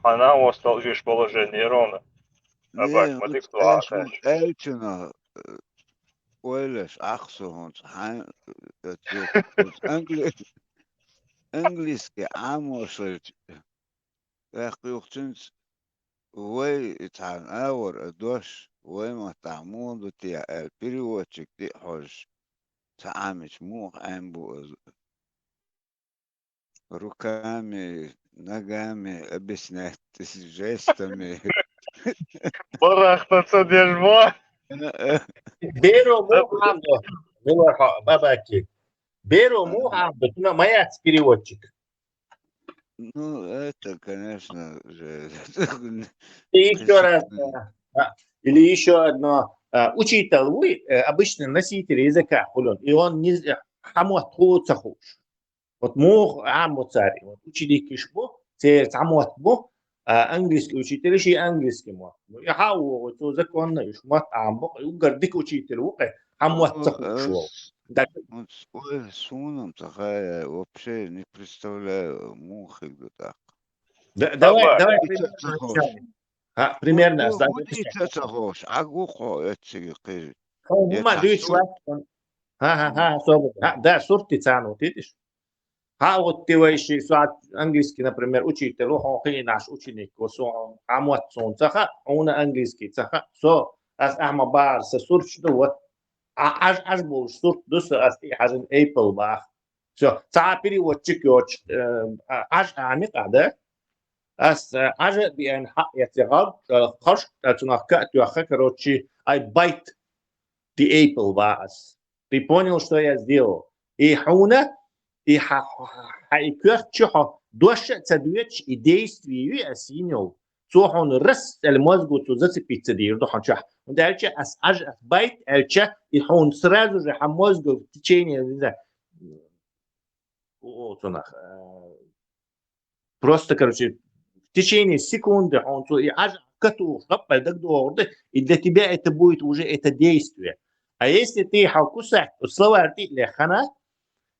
она осталось положение ровно. Не, эльчина. Ойлеш, ахсо, английский амошел. Яхтюхтинс. Ой, итан аур дош. Ой, матамун бутия переводчик ты хож. Таамич мух амбу. Руками, ногами объяснять жестами. Барахтаться держба. Беру мухамду, бабаки. Беру мухамду, моя переводчик. Ну, это, конечно же. И еще раз. Или еще одно. Учитель, вы обычный носитель языка, и он не хамот хуцахуш. Вот мух амуцари. Вот учили кишбу, те самот бу, английский учитель, и английский мух. Я хау, вот законно, и шмат амбу, и угардик учитель, хамот цахуш. Ой, суном такая, вообще не представляю, мухи где так. Давай примерно. Будете цахуш, агухо, это кир. Да, суртицану, видишь? Вот ты вообще английский, например, учитель, наш ученик, амуат сон цаха, он английский цаха, as ama bar se surch do wat аж бул сурт дус as и hazin apple ba so تعبيري وتشيكوش аж عميق هذا as аж بأن حق يتغاب خش تناك تأخذ I bite the apple баас. Ты понял, что я сделал? И хуна, и хайкёрчо, доша цадуеч и действие осинил. So он раз المозг то зацепиться дир, то он чах. Он дальше as аж bite, эльча, и он сразу же мозг в течение, не знаю, просто, короче, в течение секунды он и аж и для тебя это будет уже это действие. А если ты хакусах, словарь ты лехана,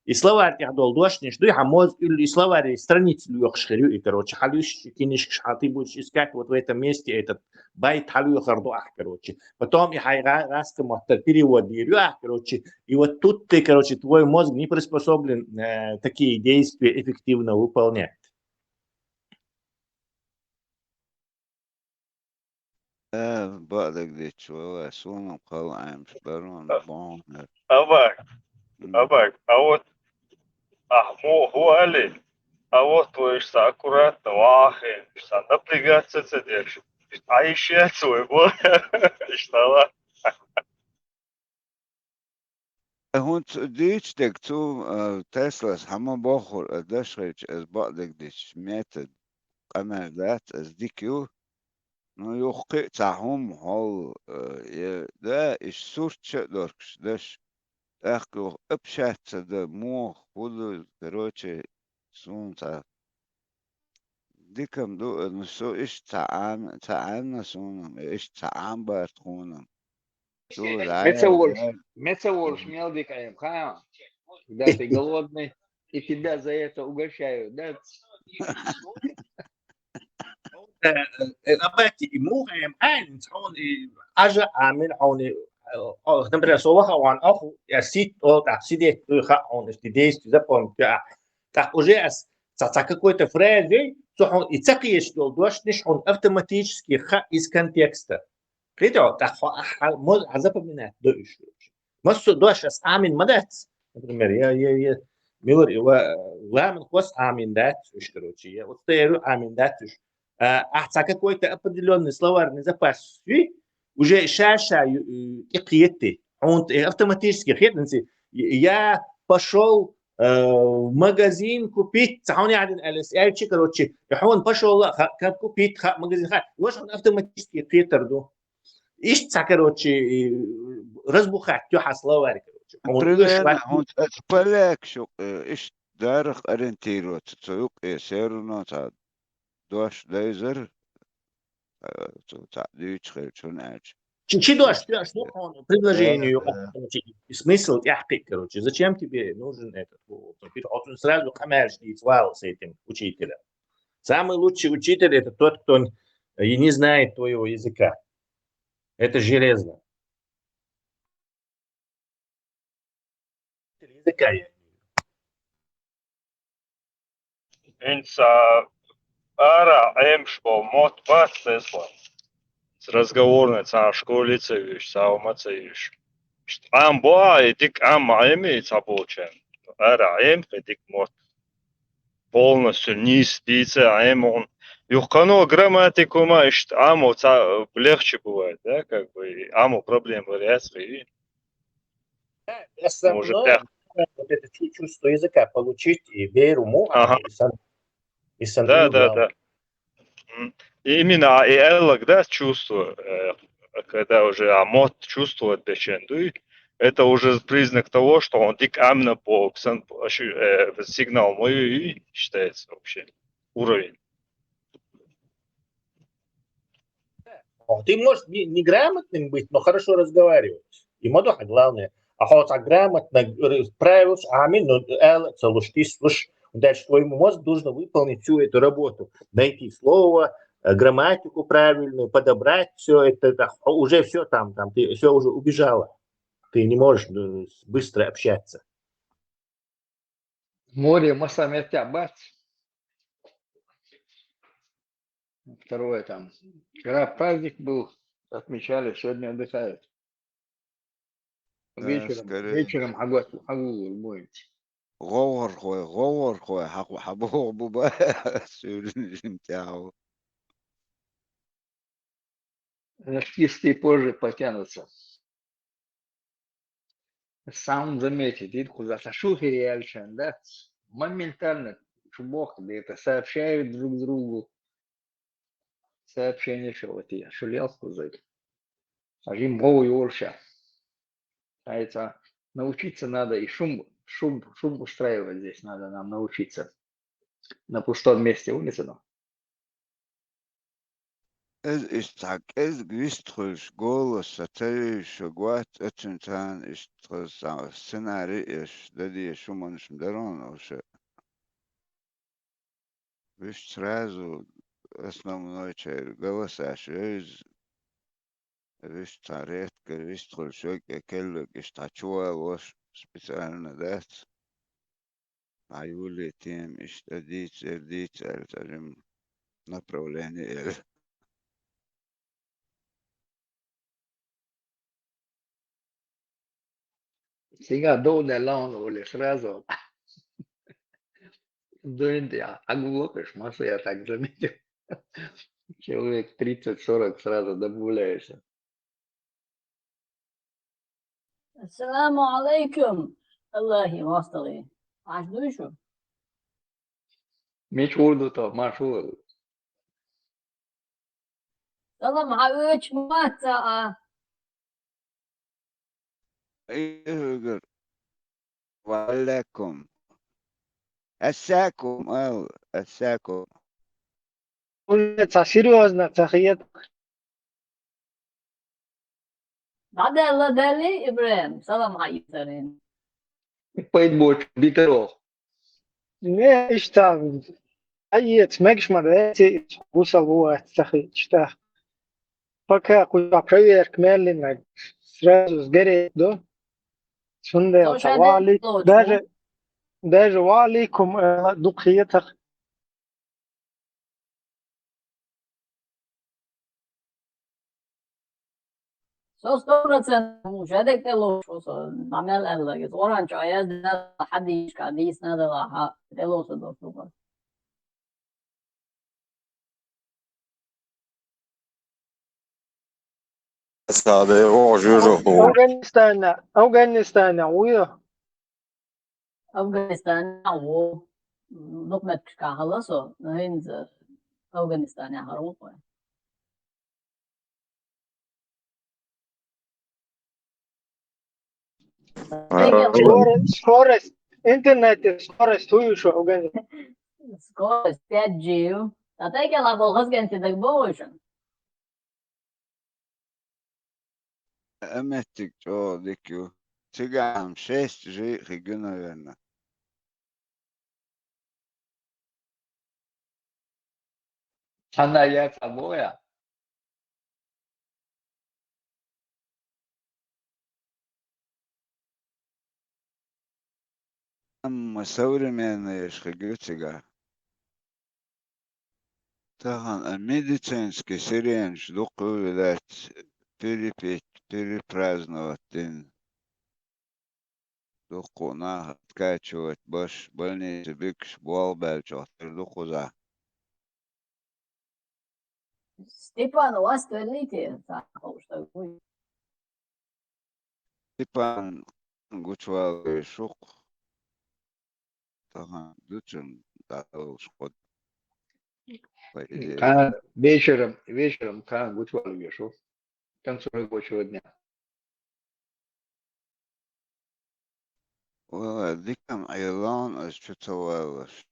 и словарь ты дол дошниш, ты хамоз или словарь страницы лёхшхерю, и короче, халюш киниш, ты будешь искать вот в этом месте этот байт халю хардуах, короче. Потом и хайраска мотор перевод дирюах, короче. И вот тут ты, короче, твой мозг не приспособлен такие действия эффективно выполнять. بعدك دي شوية سونا مقال مش برون بون أباك а вот هو قال لي вот твоишь аккуратно вахи что напрягаться цедешь عايشة своего что هون ديش دك تو تسلاس هما باخر دشريج از بعدك ديش ميتد قمردات از ديكيو نو يوقع تعهم هول ده إيش سورتش دوركش دش أخو أبشات ده مو خلو دروتش سون تا ديكم دو نسو إيش تعان سون إيش تعان بارتخونم تو Не целуешь, мелдикаем, ха? Когда ты голодный, и тебя за это угощают, да? أباتي مو هم عين تحون أجا عامل عوني نمبر سوها وان أخو يسيت أو تحسيد خا عون استديس تزبون تأخذ تا какой-то фразой تحون يتقيش دول دوش نشون автоматически خا из контекста. Видите, так мозг запоминает دوش. مصر دوش أس عامل مدات. Например, я ميلر لا من قوس عامل دات وش كروتشي وتطيرو عامل داتش. أحسن какой-то определенный словарный запас уже шаша قيتي он автоматически خيرنسي я пошел в магазин купить تعاوني عاد الأسئلة كروتشي يحون пошел как купить магазин وش он автоматически قيتر دو إيش تكروتشي разбухать تحس словарь كروتشي هون تبلك شو إيش دارخ أرنتيرو تسوق سيرنا تا دوش ليزر تعديش خير شون أج Чи дождь, он предложению смысл тяжкий, короче. Зачем тебе нужен этот? Он сразу хамерш и свал с этим учителем. Самый лучший учитель это тот, кто и не знает твоего языка. Это железно. Языка я. Инца ара эмшбо мот пацесло с разговорной ца школице виш са умацеюш ам боа этик ам эми цаболчен ара эм этик мот полностью низ дице ам он юхкано грамматикума ишт амо ца легче бывает, да, как бы амо проблемы решить. Может, вот это чувство языка получить и веру му, да. Именно и эллок, да, чувство, когда уже амот чувствует бешендуй, это уже признак того, что он дик амна по сигнал мой считается вообще уровень. Ты можешь неграмотным быть, но хорошо разговаривать. И мадуха главное. А хоть грамотно справился, амин, слушай, дальше твоему мозгу нужно выполнить всю эту работу. Найти слово, грамматику правильную, подобрать все это. Уже все там, ты все уже убежала. Ты не можешь быстро общаться. Море Масамертя, бац. Второе там. Когда праздник был, Отмечали, сегодня отдыхают. Да, Вечером, скорее. вечером хагур будете. غور خوي حبوه بوبا سوري نتاعو. Анархисты позже потянутся. Сам заметит, и куда сошухи реальшен, да? Моментально чубок, да это сообщают друг другу. Сообщение, что вот я шулел сказать. А им бой орша. А это научиться надо и шум устраивать здесь надо нам научиться. На пустом месте улица, но. Ez gwistchuls golos atari shogwat etintan istros scenari ish dadi shumanish mdaron osh вишь сразу основной чай голос ашез вишь редко вишь трушок келло гештачуа лош специально дат аюли тем иштадить сердить альтарим направление. Сега долго лаунули сразу. Дуэнди, оглохаешь, Маша, я так заметил. Человек 30-40 сразу добавляешься. السلام عليكم. الله يوصلي. عاش دوشو. Меч урду-то, Машу. سلام عليك ماتا. ايه وعليكم الساكم او الساكم Улица серьезно, تخيل. بعد الله دالي إبراهيم. سلام عليكم. Пойд больше, битеров. Не, إيش تعمل؟ أي تسمعش مراتي وصل هو تخيل شتا. Пока куда проверк медленно сразу сгорит, да? Сунде Слушай, вали, да, даже валикум духиетах. سو 100% مش هذاك تلوش وصل عمل الله يصورن شايز ده حد يشكى ديس نادر راح تلوش ده سوبر هذا هو جوجو أفغانستان ويا أفغانستان هو لقمة كهلسو هينز أفغانستان هروب скорость интернет скорость ويشو أفغانستان скорость 5G تتاكل على الغزة أنت دقبوشن امتك او ديكيو تيجام 6G خيجو наверное. Она яйца боя. اما современные خيجو تيجا طبعا الميديцинский сиренж духу видать перепеть перепраздновать день духу на откачивать баш больницы бикш буалбелчо духу за Степан, у вас туалете? Что Степан гучвал шук طبعا دوتشن дал шкод по идее. Вечером, как гучвал вешу. К концу рабочего дня. والله ديكم ايضان اشتوالش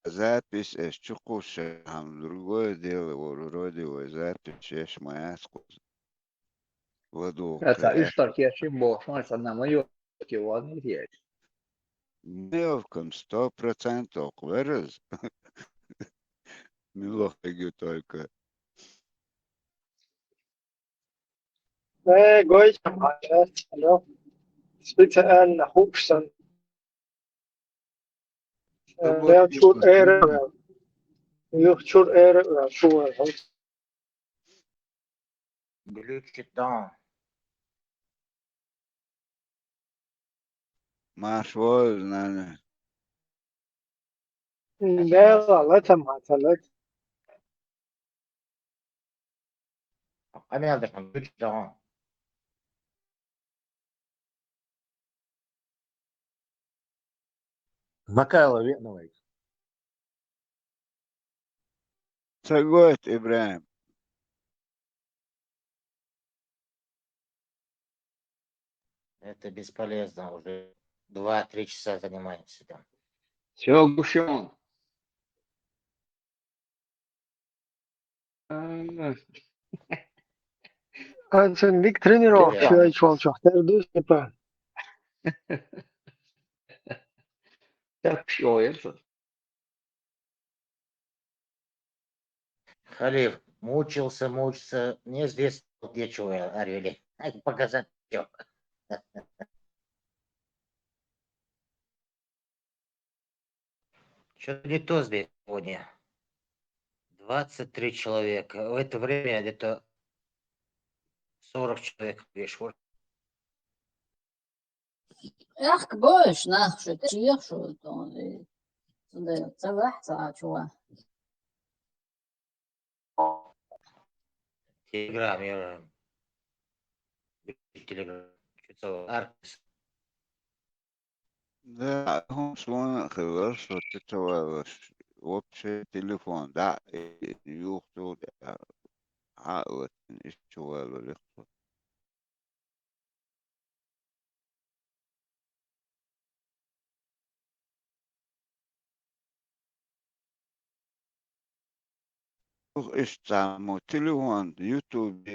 запись ещё там другое дело вроде запись ещё моя воду Это история чего? Смотри, на мою его есть. мелком 100% вырос. Милофиги только. Гой, специально хупсан. Ja, tur är jag tur är tur. Глючит, да. Marshall, nane. لا غلطة ما غلط. أنا هذا глючит, да. Макайло Веновой. Сагот, Ибраим. Это бесполезно, уже 2-3 часа занимаемся там. Все, Гушон. Sen lik treniruar Ja. för jag tror jag det är bara. Так, все, это. Халиф мучился, неизвестно, где чего орели. Показать все. Что-то не то здесь сегодня. 23 человека. В это время где-то 40 человек пришло. Ach, boys, nou, zo zie je zo dan. De tewacht aan jou. Телеграм, я Телеграм. Что-то Аркс. Да, هم شلون خبرش رو تتوالش وبشي تليفون دا يوختو عقوة اشتوال واليخطو استعمو تليفون يوتيوب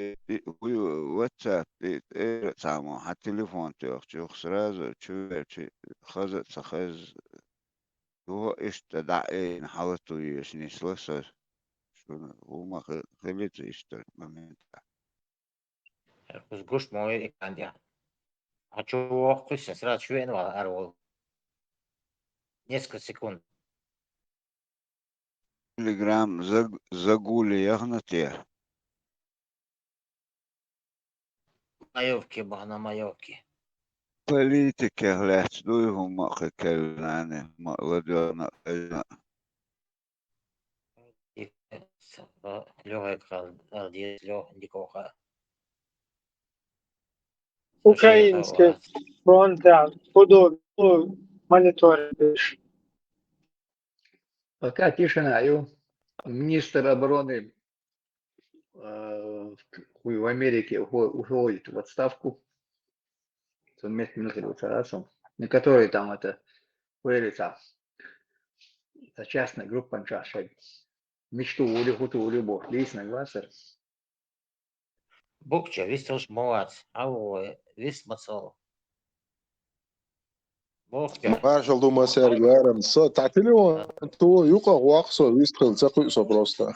واتساب استعمو حتى تليفون تيوخ سرازو تشوي خزت سخز هو اشتدعي نحاولتو يشني سلسل هو ما خليت يشتري момент. Гуш мой кандя. А чего хочешь, сразу чувенова орвал. Несколько секунд. Телеграм загули ягнатия. Маевки, на маевки. Политика, глядь, дуйгу маха келлани, ладьона, И Лёга Алдис, Лёга Никоха. Украинский фронт, да, буду мониторить. Пока тишина, министр обороны в Америке уходит в отставку. Совместно министр, на который там это говорится, это частная группа чаша. Мечту у любовь, лично глазер. Букча, вистос молодц, вис мацол. Букча. Marshall думаю, Сергей, تعطيلي تو يوقع واقصو ويستخل تقيسو просто.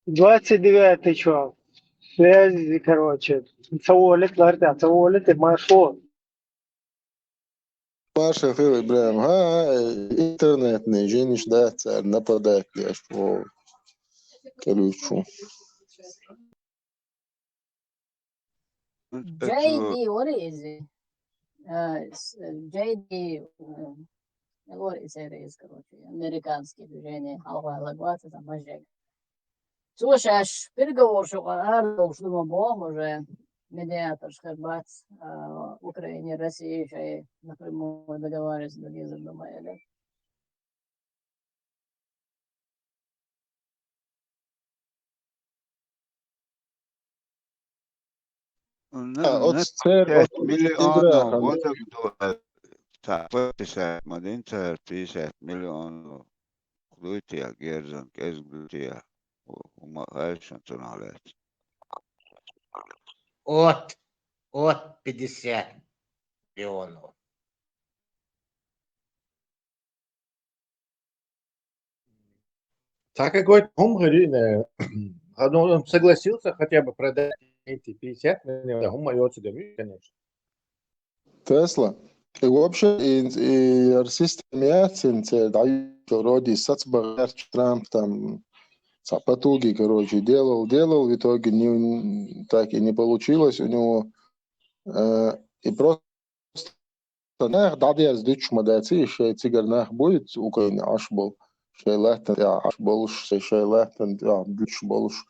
29 чувак. Связи, короче. Цаолет, ларда, цаолет, и маршрут. Маршал Фил Ибраим, интернет не женишь, да, царь нападает, я что колючу. JD, what is it? JD, what is it, короче, американские движения, Алва-Лагвата, там, Мажек. Слушай, переговор, что мы Бог уже медиатор, Шхербат, в Украине, России, еще и напрямую договариваться с другим, думаю, да? От 5 Игра, миллионов водок долларов. 50 مدينة 50 مليون خلوتي جيرزن كيس قلتي وما هايش انتونالات От 50 миллионов. Так какой-то он согласился хотя бы продать эти 50 миллионов, он моется домой, конечно. Тесла. И вообще, и система вроде соцбагаж Трамп там потуги, короче, делал, в итоге так и не получилось у него. И просто дадя сдючь мадаци, шей цигар нах будет, Украине аш был, шей лехтен, аш болуш, шей лехтен, дючь болуш,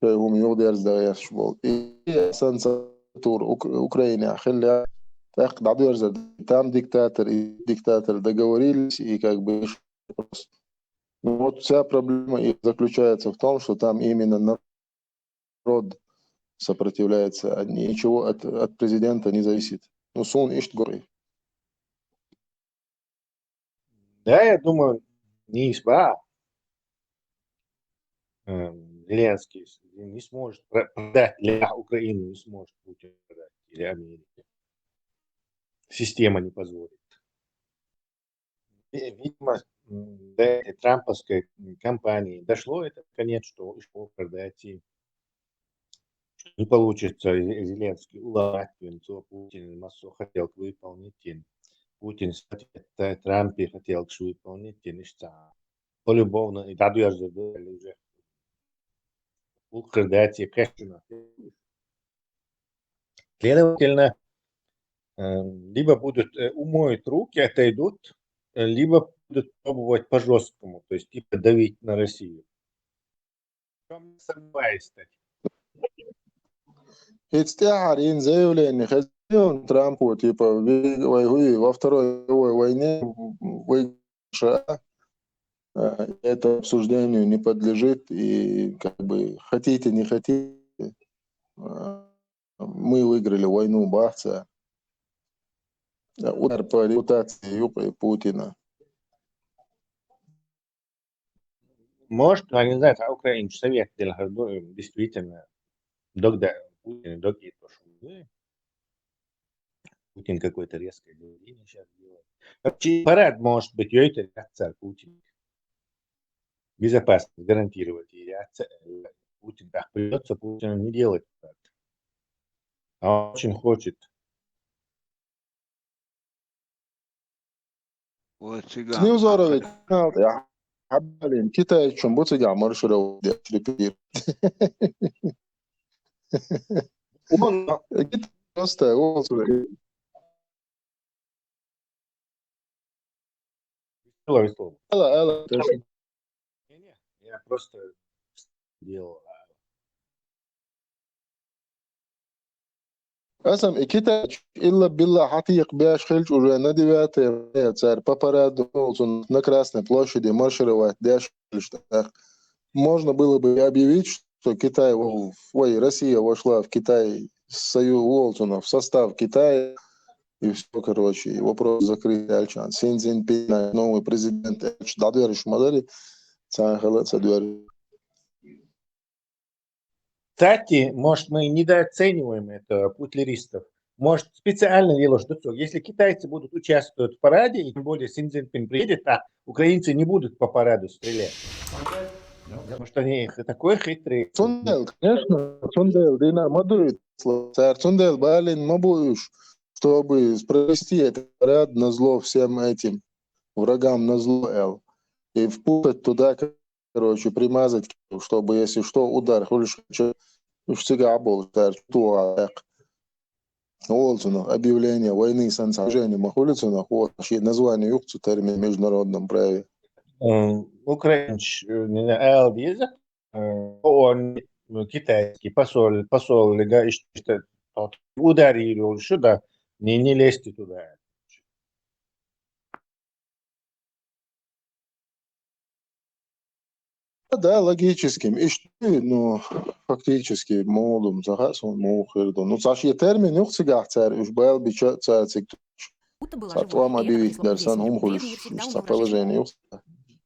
шей юдерс да яш был. И сенсатур Украине, хелля, так дадя там диктатор и диктатор договорились, и как бы просто. Ну, вот вся проблема и заключается в том, что там именно народ сопротивляется, а ничего от президента не зависит. Ну, сон ишт горы. Да, я думаю, не ИСБА, Зеленский не сможет продать для Украины, не сможет Путин продать или Америки. Система не позволит. Видимо, до этой трамповской кампании дошло это наконец, что продать и не получится. Зеленский уловать Путин массу хотел выполнить. Путин Трампе хотел выполнить. Полюбовно и дадуяжда уже продать и кэшина. Следовательно, либо будут умоют руки, отойдут, либо будут пробовать по-жесткому, то есть типа давить на Россию. Не сомневаюсь, кстати. Хитстяхарин заявление хозяин Трампу, типа, во Второй мировой войне США это обсуждению не подлежит, и как бы хотите, не хотите, мы выиграли войну Бахца. Удар по репутации Путина. Может, организация Украины совет действительно когда Путин докит пошел. Путин какой-то резкое движение сейчас делает. Вообще парад может быть, это реакция Путина. Безопасность гарантировать. И реакция Путин так придется Путину не делать парад. А он очень хочет. Снизорович, я حبالين كيتا شون بوتو جا مرشرو ريبير كيتا просто Ела, Я просто делал. Asam ikita illa billah hatiq бяш хельч уже на 9 царь по параду на Красной площади маршировать дяш. Можно было бы объявить, что Китай, Россия вошла в Китай, Союз Уолтона в состав Китая, и все, короче, и вопрос закрыт. Альчан. Син Цзиньпин, новый президент, дадвериш модели, Кстати, может, мы недооцениваем это путлеристов. Может, специально делают, что если китайцы будут участвовать в параде, и тем более Син Цзиньпин приедет, а украинцы не будут по параду стрелять. Потому что они такой хитрый. Цундел, конечно, Цундел, Дина, Мадуит, Цундел, Балин, Мабуюш, чтобы провести этот парад на зло всем этим врагам, на зло Эл. И впутать туда, короче, примазать, чтобы, если что, удар. Всегда был, объявление войны с сожжением Ахулицына, название юхцу термин в международном праве. Украинч, Эл язык, он китайский посол ударили сюда, не лезьте туда. Да, логическим. И что, ну, фактически, молодым, загасом, мухердом. Ну, цашье термин, юх цигах царь, уж был бы царь цик. Сатвам объявить, дарсан умхулиш, положение.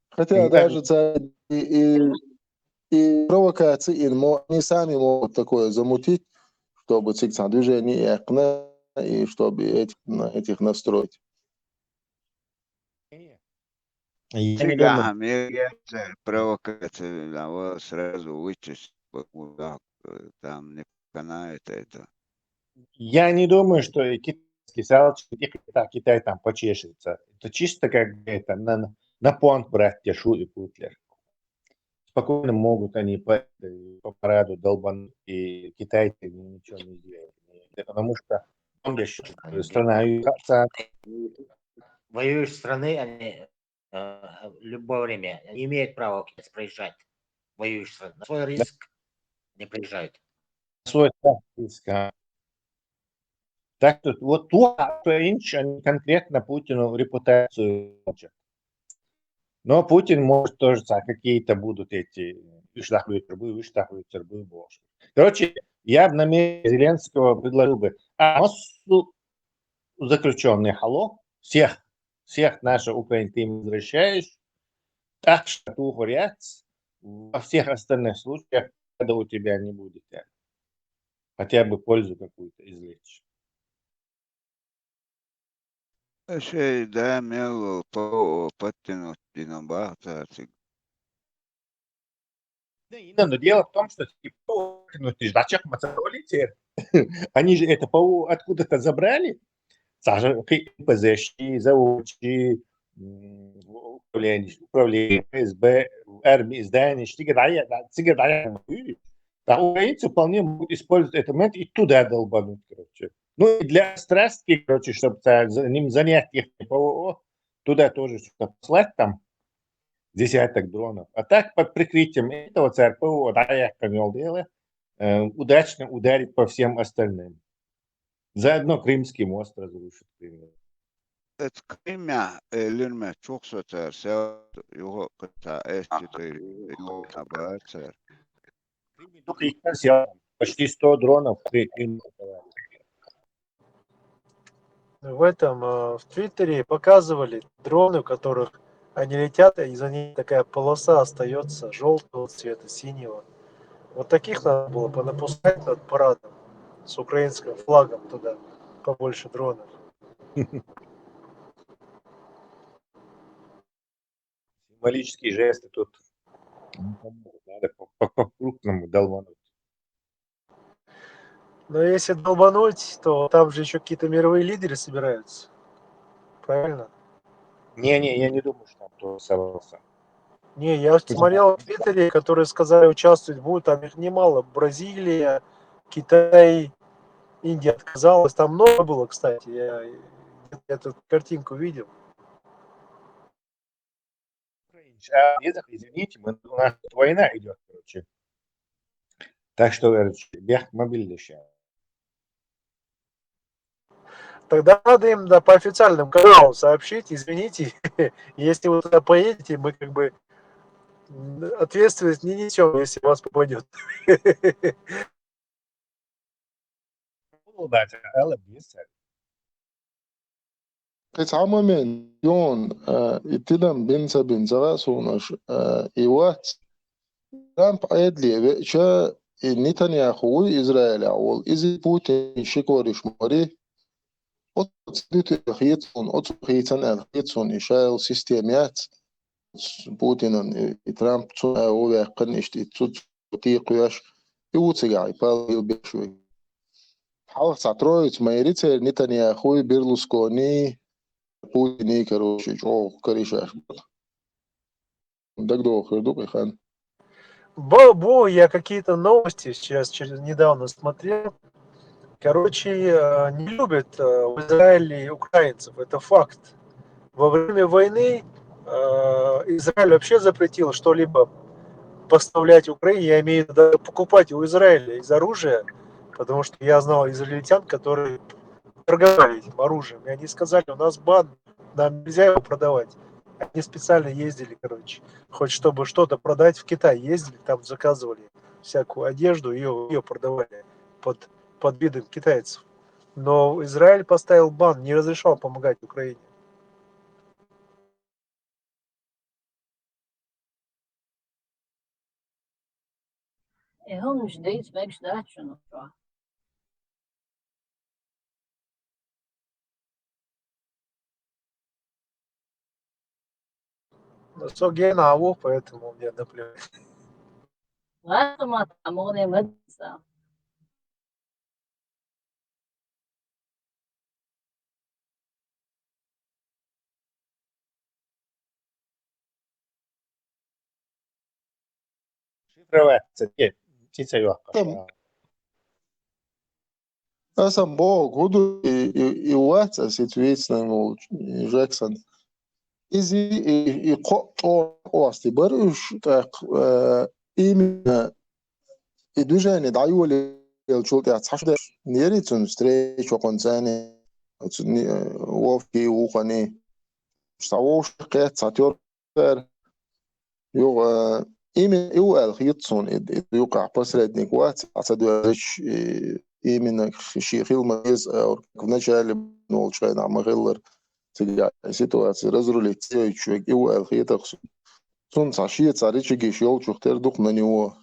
Хотя даже царь и провокации, они сами могут такое замутить, чтобы цик движение и чтобы этих настроить. Всегда меряется провокация, сразу вычесть, там не канает это. Я не думаю, что Китай там почешется. Это чисто как это на понт брать те шу и путлер. Спокойно могут они по параду долбануть, и китайцы ничего не сделают. Потому что страна Воюющие страны, они в любое время не имеют права проезжать. Воюющие страны. На свой риск не приезжают. свой риск. Так что вот они конкретно Путину репутацию хочет. Но Путин может тоже какие-то будут эти выштахуют больше. Короче, я бы на месте Зеленского предложил бы массу заключенных всех наших украинцев ты им возвращаешь, так что говорят, во всех остальных случаях, когда у тебя не будет хотя бы пользу какую-то извлечь. شيء دائم يلو طو بطنو ديناباتا. Но дело в том, что зачем они же это откуда-то забрали, заучи, управление, ФСБ, армии, здания, а украинцы вполне могут использовать этот момент и туда долбануть, короче. Ну и для страстки, короче, чтобы ним занять их ПВО, туда тоже что-то послать там, десяток дронов. А так под прикрытием этого ЦРПО удачно ударить по всем остальным. Заодно Крымский мост разрушит, к примеру. Это Крымя, Лирме, Чуксотер, его ката эститый, его набацер. Только их почти 100 дронов Крым. В этом, в Твиттере показывали дроны, в которых они летят, и за ними такая полоса остается желтого цвета, синего. Вот таких надо было понапускать над парадом с украинским флагом туда, побольше дронов. Символические жесты тут надо по-крупному долбануть. Но если долбануть, то там же еще какие-то мировые лидеры собираются. Правильно? Не, я не думаю, что там кто собрался. Не, я смотрел в Твиттере, которые сказали, участвовать будут, там их немало. Бразилия, Китай, Индия отказалась. Там много было, кстати. Я эту картинку видел. Извините, у нас тут война идет, короче. Так что, бег мобильный сейчас. Тогда надо им по официальным каналам сообщить, извините, если вы туда поедете, мы как бы ответственность не несем, если вас попадет. Tamamen yon itidan binsa sonash iwat Trump ayadli sha Netanyahu Israel awol izi Putin shikorish mari otsdit khitson otskhitsan khitson ishal sistemiat Putin Trump o yaqin ishti tiqiyash iwtsigai pal bishwi حاول تعترض ما يريد نتنياهو بيرلوسكوني Путин, короче, чего корешаешь? Так долго, хан. Я какие-то новости сейчас недавно смотрел. Короче, не любят в Израиле украинцев, это факт. Во время войны Израиль вообще запретил что-либо поставлять Украине, я имею в виду покупать у Израиля из оружия, потому что я знал израильтян, которые торговали этим оружием, и они сказали, у нас бан, нам нельзя его продавать. Они специально ездили, короче, хоть чтобы что-то продать в Китай, ездили, там заказывали всякую одежду, ее продавали под видом китайцев. Но Израиль поставил бан, не разрешал помогать Украине. Но Согена Аву, поэтому мне наплевать. Шифроваться. Нет, птица ёхка. Esam Bogu i Uecas i Tvīcnemu i Žeksan. I osti барыш так именно и движение даю ли чулт я цашда нерицун встречу концане وفي وقني штавош قيت ساتور يو إيمن الخيطون يوقع посредник وات أصدقش именно شيء خيل أو كنا شايل نقول شيء نعم غير تجاه سيتواتي разрулить человек الخيط сон цаши царичи шел чухтер дух на него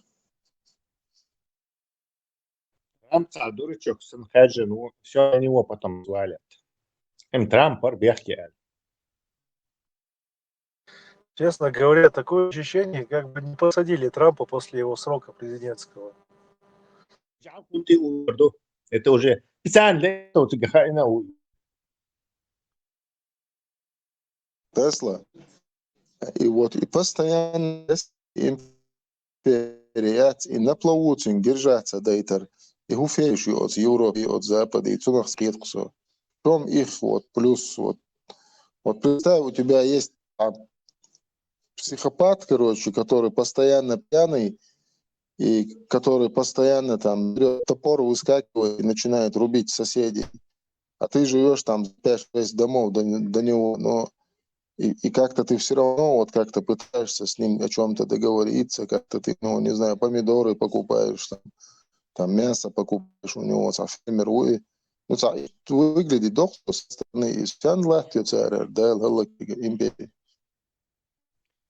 Трамп дурачок сын хаджи, ну все на него потом звалят. Трамп бехки. Честно говоря, такое ощущение, как бы не посадили Трампа после его срока президентского. Это уже специально Тесла. И вот и постоянно империят и на плавучим держаться дейтер. И хуфеешь от Европы, от Запада, и цунах скидкусо. В чем их вот плюс вот. Вот представь, у тебя есть психопат, короче, который постоянно пьяный, и который постоянно там берет топор, выскакивает и начинает рубить соседей. А ты живешь там 5-6 домов до него, но и как-то ты все равно вот как-то пытаешься с ним о чем-то договориться, как-то ты, ну, не знаю, помидоры покупаешь, там мясо покупаешь у него, фермер, ну, выглядит доктор со стороны из Фянлахтию царя, да, империи.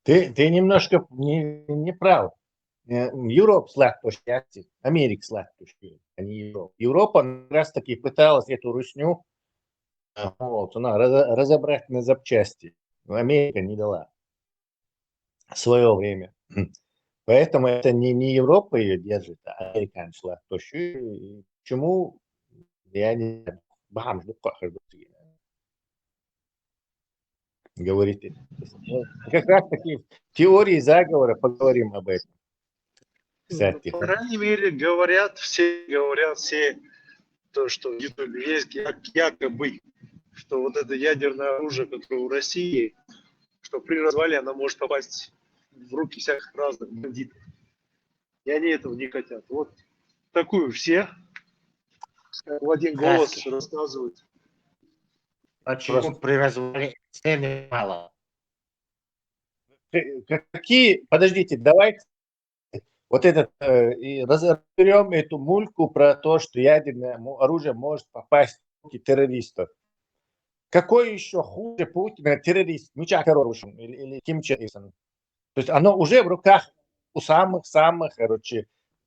Ты немножко не прав. Европа слахтощи, Америка слахтощи, а не Европа. Европа как раз таки пыталась эту русню вот, разобрать на запчасти. Но Америка не дала в свое время. Поэтому это не Европа ее держит, а Америка слахтощи. Почему? Я не знаю. Говорите. Как раз таки в теории заговора поговорим об этом. Кстати. По крайней мере, говорят все, то, что в Ютубе есть якобы, что вот это ядерное оружие, которое у России, что при развале она может попасть в руки всяких разных бандитов. И они этого не хотят. Вот такую все в один голос рассказывают. Почему при развале цены мало? Какие, подождите, давайте вот разберем эту мульку про то, что ядерное оружие может попасть в руки террористов. Какой еще хуже Путина террорист, Мича Коробушин или Ким Чен Ын? То есть оно уже в руках у самых-самых,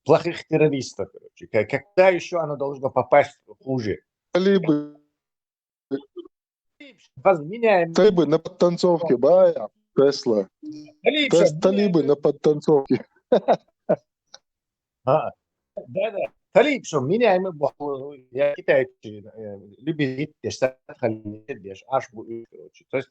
плохих террористов. Когда еще оно должно попасть хуже? Талибы. Меняем. Талибы на подтанцовке, бая, Тесла. Талибы на подтанцовке. Да. Талиб, что меняем, я китайцы любит, то есть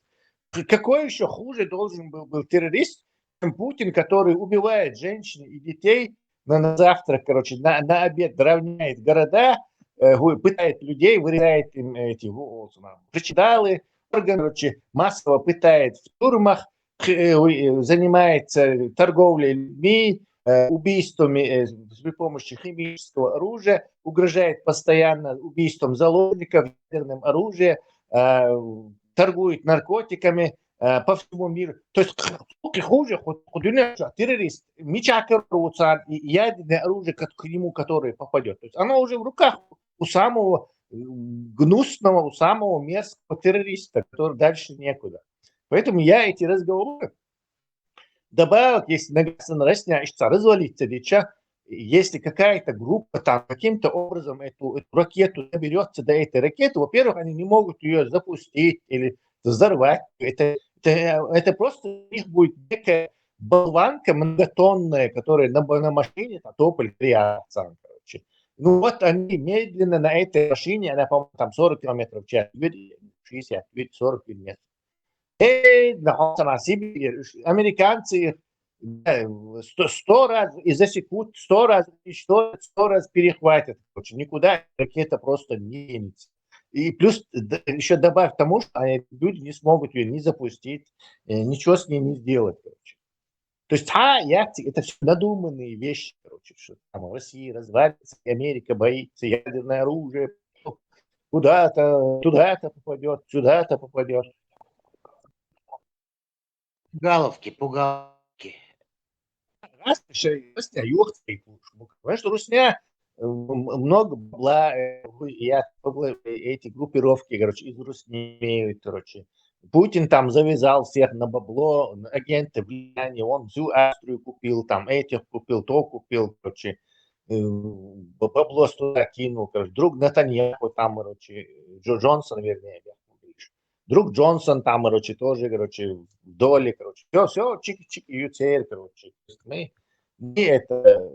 какой еще хуже должен был террорист, чем Путин, который убивает женщин и детей на завтрак, на обед, равняет города, пытает людей, вырезает им эти причиндалы, органы, массово пытает в тюрьмах, занимается торговлей людьми, убийствами при помощи химического оружия, угрожает постоянно убийством заложников, ядерным оружием, торгует наркотиками по всему миру. То есть хуже, террорист, Мича Коробушин и ядерное оружие к нему, которое попадет. То есть оно уже в руках у самого гнусного, у самого мерзкого террориста, который дальше некуда. Поэтому я эти разговоры добавок, если нарастящийся, развалится реча, если какая-то группа там каким-то образом эту ракету доберется до этой ракеты, во-первых, они не могут ее запустить или взорвать. Это просто у них будет некая болванка многотонная, которая на машине тополь реакция. Ну вот они медленно на этой машине, она, по-моему, там 40 км в час, 60-40 км. Американцы 100 раз и засекут, 100 раз, и 100 раз перехватят. Короче, никуда ракета просто не денется. И плюс еще добавь к тому, что люди не смогут ее ни запустить, ничего с ней не сделать. Короче. То есть это все надуманные вещи. Короче, что там Россия развалится, Америка боится, ядерное оружие куда-то, туда-то попадет, сюда-то попадет. Пугаловки. Понимаешь, Русня много бабла, эти группировки, короче, из Русни имеют, короче. Путин там завязал всех на бабло, агенты влияния, он всю Австрию купил, там этих купил, то купил, короче. Бабло туда кинул, короче. Друг Нетаньяху там, короче, Джонсон, вернее, друг Джонсон там, короче, тоже, короче, в доле, короче. Все, чики-чики, ЮЦР, короче. Мы это,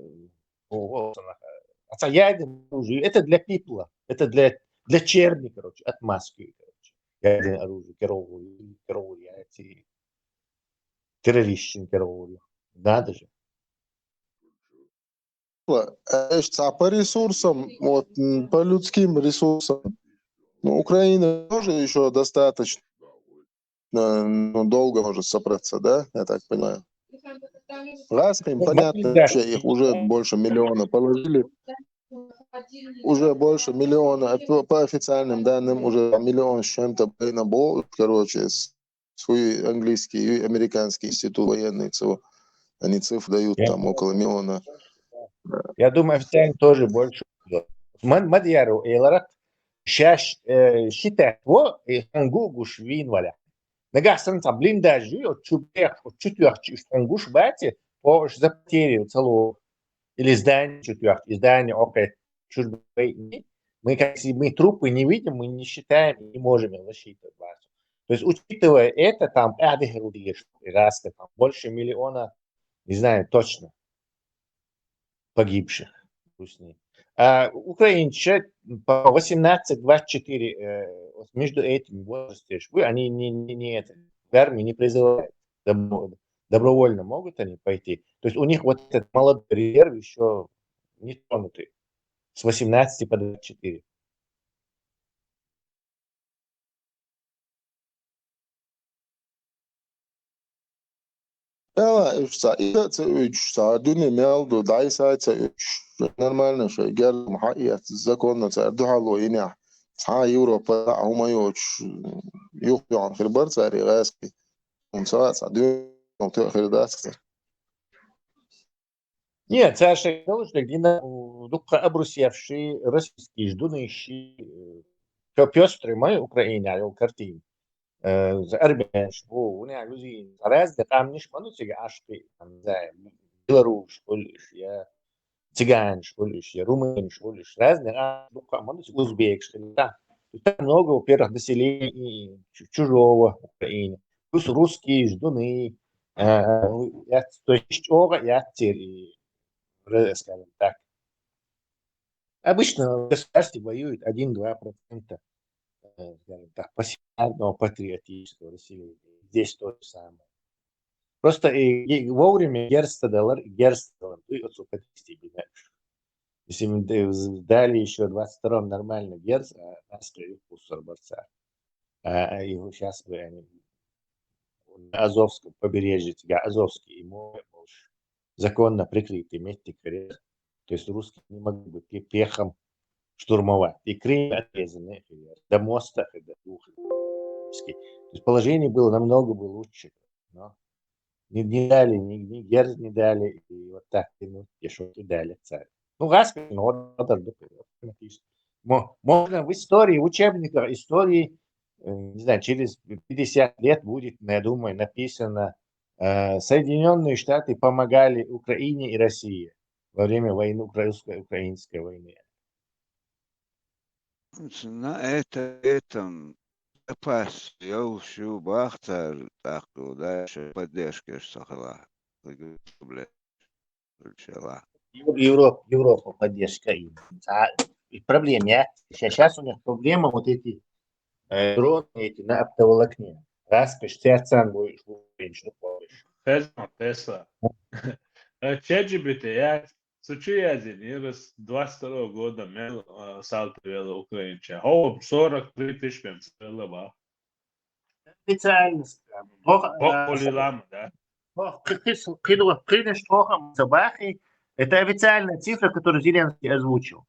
это для пипла, это для черни, короче, от маски, короче. Ядерное оружие, керовые, эти террористы, керовые. Надо же. А по ресурсам, вот, по людским ресурсам, Украина тоже еще достаточно долго может собраться, да, я так понимаю. Ласка им понятно, вообще их уже больше миллиона положили. Уже больше миллиона, по официальным данным, уже миллион с чем-то набор, короче, свой английский и американский институт военный, они цифры дают там около миллиона. Я думаю, официально тоже больше. Мадьяру Эйларат сейчас считает, вот, и Хангугуш Винваля. Нагасан там блиндажи, от четырех Хангуш бати, по запотери целого, или здание четырех, здание, окей, мы трупы не видим, мы не считаем, не можем засчитывать. То есть, учитывая это, там, больше миллиона, не знаю точно, погибших. Украинцы по 18-24 между этими возрастами, они не в армии не призывают, добровольно могут они пойти. То есть у них вот этот молодой резерв еще не тронутый, с 18 по 24. Да, нормально, что герм حقيقة الزكون تعرضها له يعني Европа, а у моёч юхян хребар цари гаски. Он садю, он то хребарский. Нет, Саша, что где-то обрусевшие российские ждуны, пестрые мои Украине, а картин. Армяш, у них люди разные, там не шманутся, ашки, там, да, белорус, я цыган, я румын, разные, узбек, да. Там много, во-первых, населения чужого Украины, плюс русские ждуны, то есть я скажем так. Обычно в государстве воюет 1-2%. Скажем так, пассивного патриотического населения. Здесь то же самое. Просто и вовремя герстадалар, если мы дали еще в 22-м нормально герц, нас кусор борца. А его сейчас они на Азовском побережье, Азовский и море законно прикрытый метикорез. То есть русские не могли бы пехом штурмовать. И Крым отрезаны до моста, до двух. То есть положение было намного лучше. Но не дали, ни герз не дали, и вот так, и дали царь. Гаска, можно в истории, в учебниках истории, не знаю, через 50 лет будет, я думаю, написано, Соединенные Штаты помогали Украине и России во время войны, украинской войны. На этом пас я ушел бахтар, так дальше поддержки сахала. Европа поддержка им. И проблема, сейчас у них проблема вот эти дроны эти на оптоволокне. Раз, 60 цен будешь, Tesla. ChatGPT, ja sačujazin, ir 22 года mel saltuvela Ukrainča. Ovo 43 labā. Официально. Поли лама, да? Это официальная цифра, которую Зеленский озвучил.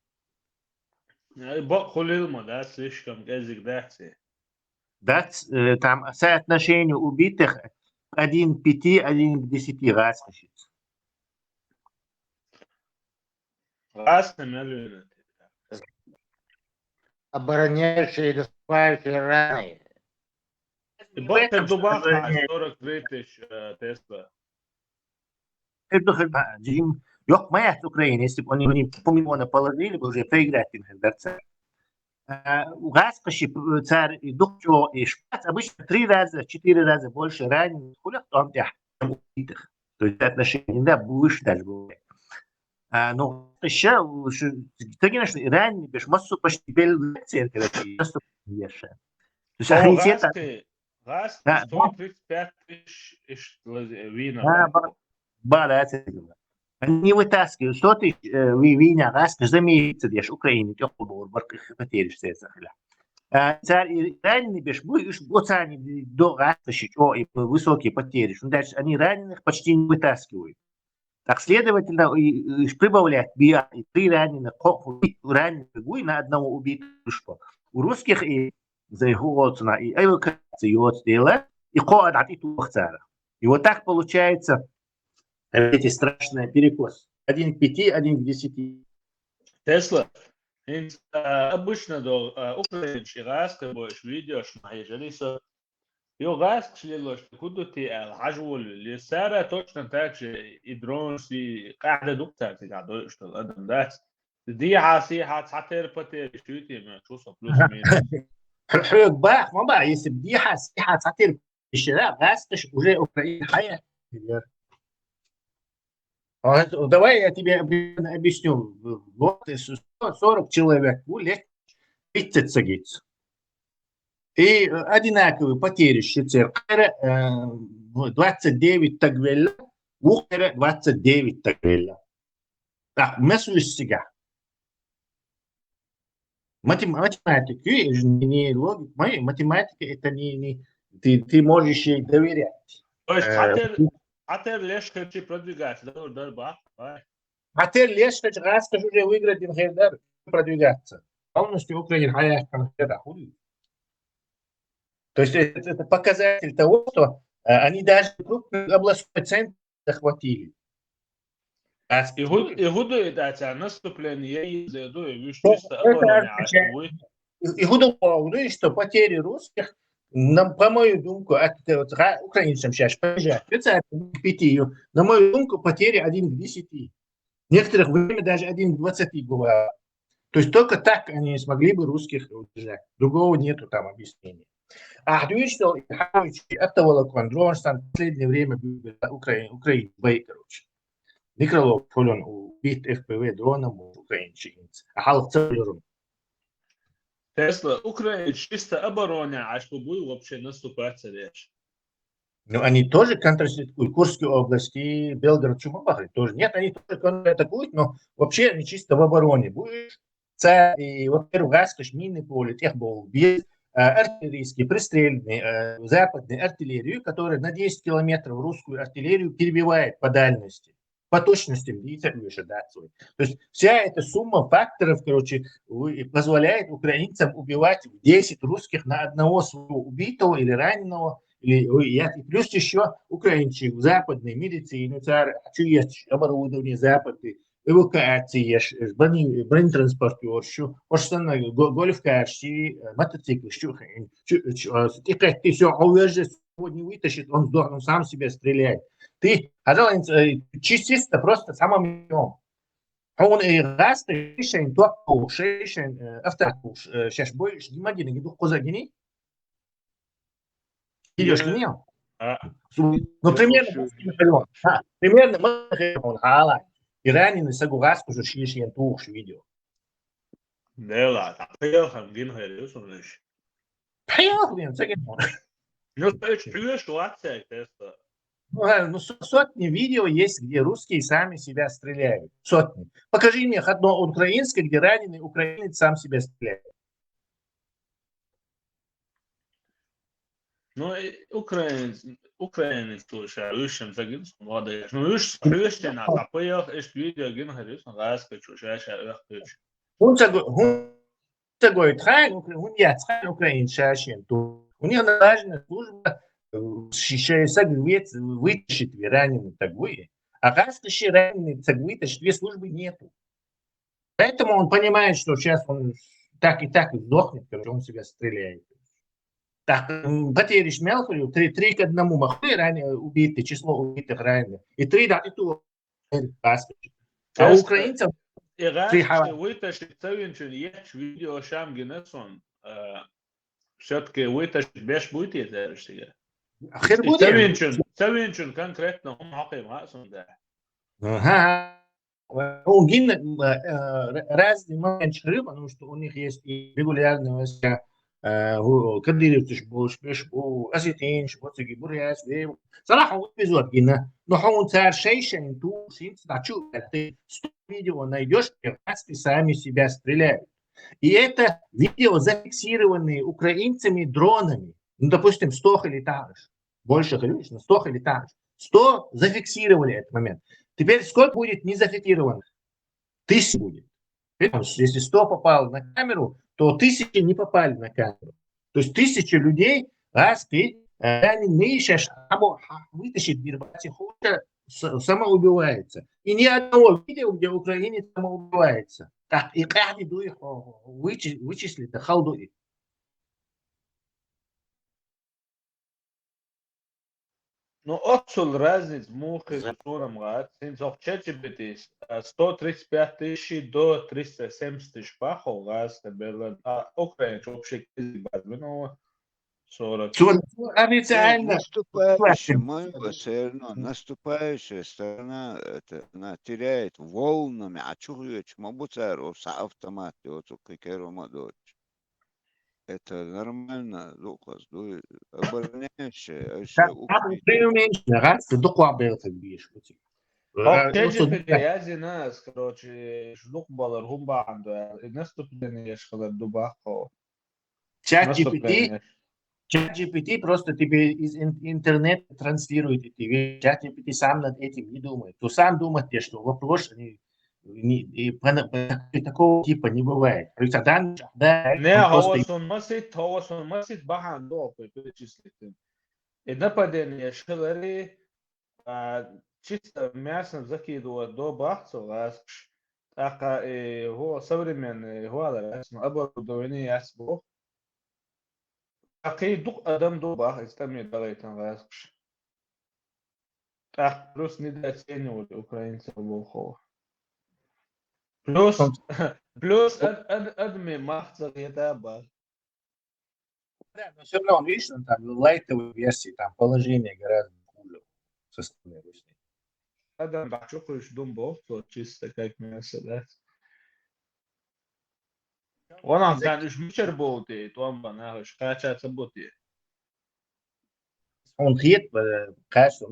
Холилма, да, слишком язык дати. Да, там соотношение убитых 1 к 5, 1 к 10 раз. Раз на миллион. Обороняющие и наступающие раны. Ты дубах 43 тысяч Тесла. Yok, моя Украина, если бы они полмиллиона положили, бы уже проиграть им дворца. Гаспаши царь и Духчо и Шпац обычно 3 раза, 4 раза больше раненых, там убитых. То есть отношение, да, выше даже бывает. Но еще, конечно, ранее без массу почти белые короче, просто веша. То есть Гаски 135 тысяч вина. Они вытаскивают 100 тысяч вина, Гаски за месяц, дешь, Украине, тёплый барк, потеряешь царь. Царь раненый без, вот они до Гаски, и высокие потери. Дальше они раненых почти не вытаскивают. Так, следовательно, прибавлять биа и 3 раненых на одного убитого. У русских и за его и эвакуацию сделать, и коад от их царя. И вот так получается эти страшные перекос. 1 к 5, 1 к 10. Тесла. Обычно до украинских раз, как будешь видео, что наезжались. Йо газ шлило, что куда ты الحجول اللي سارة точно так же и дрон في قاعدة دكتور تقعد что الأدم ده دي عاصي حتى ربطة شو تيم شو صفلوس مين حلو بقى ما بقى يسبديها سيحة ساتير الشراء غاز تش уже Украина حياة. Давай я тебе объясню. Вот 40 человек, 30 сагиц. И одинаковые потери считают. 29 тагвеля, Ухера 29 тагвеля. Так, мысль себя. Математика, не логика, математика это не ты можешь ей доверять. То есть Атер лишь хочу продвигаться, да, бах. Атер лишь раз скажу, уже выиграть Димхейдар, продвигаться. Полностью Украина, а я хули. То есть это показатель того, что они даже крупный областной центр захватили. И худу это наступление, чисто обороняющие. И худу, что потери русских, нам, по мою думку, от украинцам сейчас приезжают, 5, на мою думку, потери 1 к 10. В некоторых время даже 1 к 20 бывало. То есть только так они смогли бы русских удержать. Другого нету там объяснения. А что это волокон, Дронштадт в последнее время был Украине, бои, короче. Микролог, он убит ФПВ дроном украинчинец. А халк целый. Тесла, Украина чисто обороня, а что будет вообще наступать речь? Ну, они тоже контратакуют. Курской области, Белгород, Чумабахри тоже. Нет, они тоже контратакуют, но вообще они чисто в обороне. Будешь и, во-первых, Гаскаш, минный поле, тех был без артиллерийские, пристрельные, западные артиллерию, которая на 10 километров русскую артиллерию перебивает по дальности, по точности. То есть вся эта сумма факторов, короче, позволяет украинцам убивать 10 русских на одного своего убитого или раненого. И плюс еще украинцы в западной медицине, есть оборудование западной, эвакуации, бронетранспортершу, гольф-карши, мотоциклы, и как ты все увезешь, сегодня вытащит, он сам себя стреляет. Ты, чисто просто самым днем. Он и раз, шейн, туапу, шейн, автокуш, сейчас боишь, не могу, не козагини. Идешь к ним? Ну, примерно мы и раненый согласен, что шишьен тух видео. Да ладно, приехал, гинхер, услышь. Приехал, блин, загинул. Ну, ты что, Теста? Ну, сотни видео есть, где русские сами себя стреляют. Сотни. Покажи мне одно украинское, где раненый украинец сам себя стреляет. Ну, Ukrainas to šajā tagad vadījies. Nu, Hristianā tāpēc es video gan Hristianā raskaču šajā öhküč. Он такой трайн, он я трайн Украин шашен. У них важная служба шишаяса вытащить раненый такой. А раскоши раненый такой, две службы нету. Поэтому он понимает, что сейчас он так и сдохнет, когда он себя стреляет. Так, потери Шмелхарю 3 к 1 махли ранее убиты, число убитых ранее. И 3 даты ту раскоши. А у украинцев Раскоши вытащить цевинчун есть видео шам генесон. Все-таки вытащить без будет это. Цевинчун конкретно он хаким расон да. Ага. Он разные моменты, потому что у них есть и регулярные كديرتش بوش أسيتينش بوتسي بورياس وي صراحة بيزود جينا نحن صار شيء تو синц начу это видео найдешь и сами себя стреляют. И это видео зафиксированные украинцами дронами. Ну, допустим, 100 летаешь. Больше, конечно, 100 летаешь. 100 зафиксировали этот момент. Теперь сколько будет не зафиксированных? 1000 будет. Если 100 попало на камеру, то 1000 не попали на камеру. То есть 1000 людей, раз ты не ищешь, вытащить бирбати, самоубивается. И ни одного видео, где украинец самоубивается. Так, и каждый дух вычислит, халдует. Ну, отсюда разница мухи с туром рад. Синцов чечебетис 135 тысяч до 370 тысяч пахов раз табелен. А Украина вообще базменного 40. Официально. Наступающая сторона, это, она теряет волнами, а чуешь, мабуцаров с автомата, вот у это нормально, Лукас, обороняющая. Я знаю, короче, жлук балар гумба عنده наступление школа дубахо. Чат GPT просто тебе из интернета транслирует эти вещи. Чат GPT сам над этим не думает. То сам думает, что вопрос такого типа не бывает. Не, он масит бахан доп, перечислить. И нападение школари чисто мясно закидывают до бахцу, так его современный гвалер, оборудование ясбо. Такие дух адам до бах, истами далейтан раскш. Так просто недооценивают украинцев волхов. Плюс адми махт загедаба. Но все равно, видишь, там лайтовые версии, там положение гораздо хуже со стороны Руси. Адам бахчухуш думбо, то чисто как мясо, да. Он там уж мучер болты, то он банахуш качаться боти. Он хит, кажется,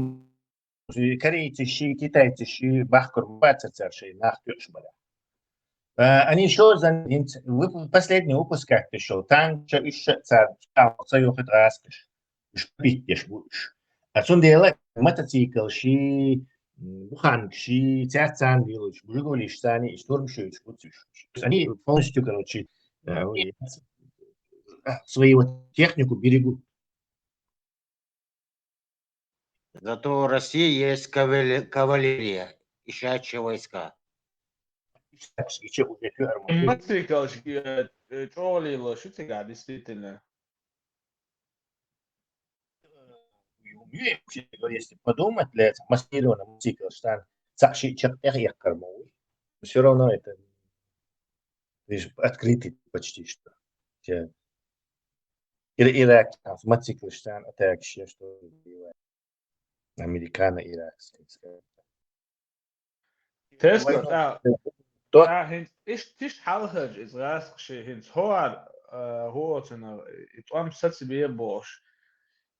корейцы, китайцы, бахкор, бацацарши, нахтёш, бля. Они еще последний выпуск как пришел, там еще царь раскиш, шпитешь будешь. А сон делать мотоцикл, буханг, царцан делаешь, бужиголиш, сани, штормшуешь, они полностью, короче, свою технику берегут. Зато у России есть кавалерия, ищачьи войска. Мотоцикл, троллило, что ты действительно. Если подумать, для маскированного мотоцикла, что все равно это открытый почти что. Ирак, мотоцикл, что атак, что американо-иракский. Тесла, да. Ist halhaj is rask hins hoar hootena it am sats be bosh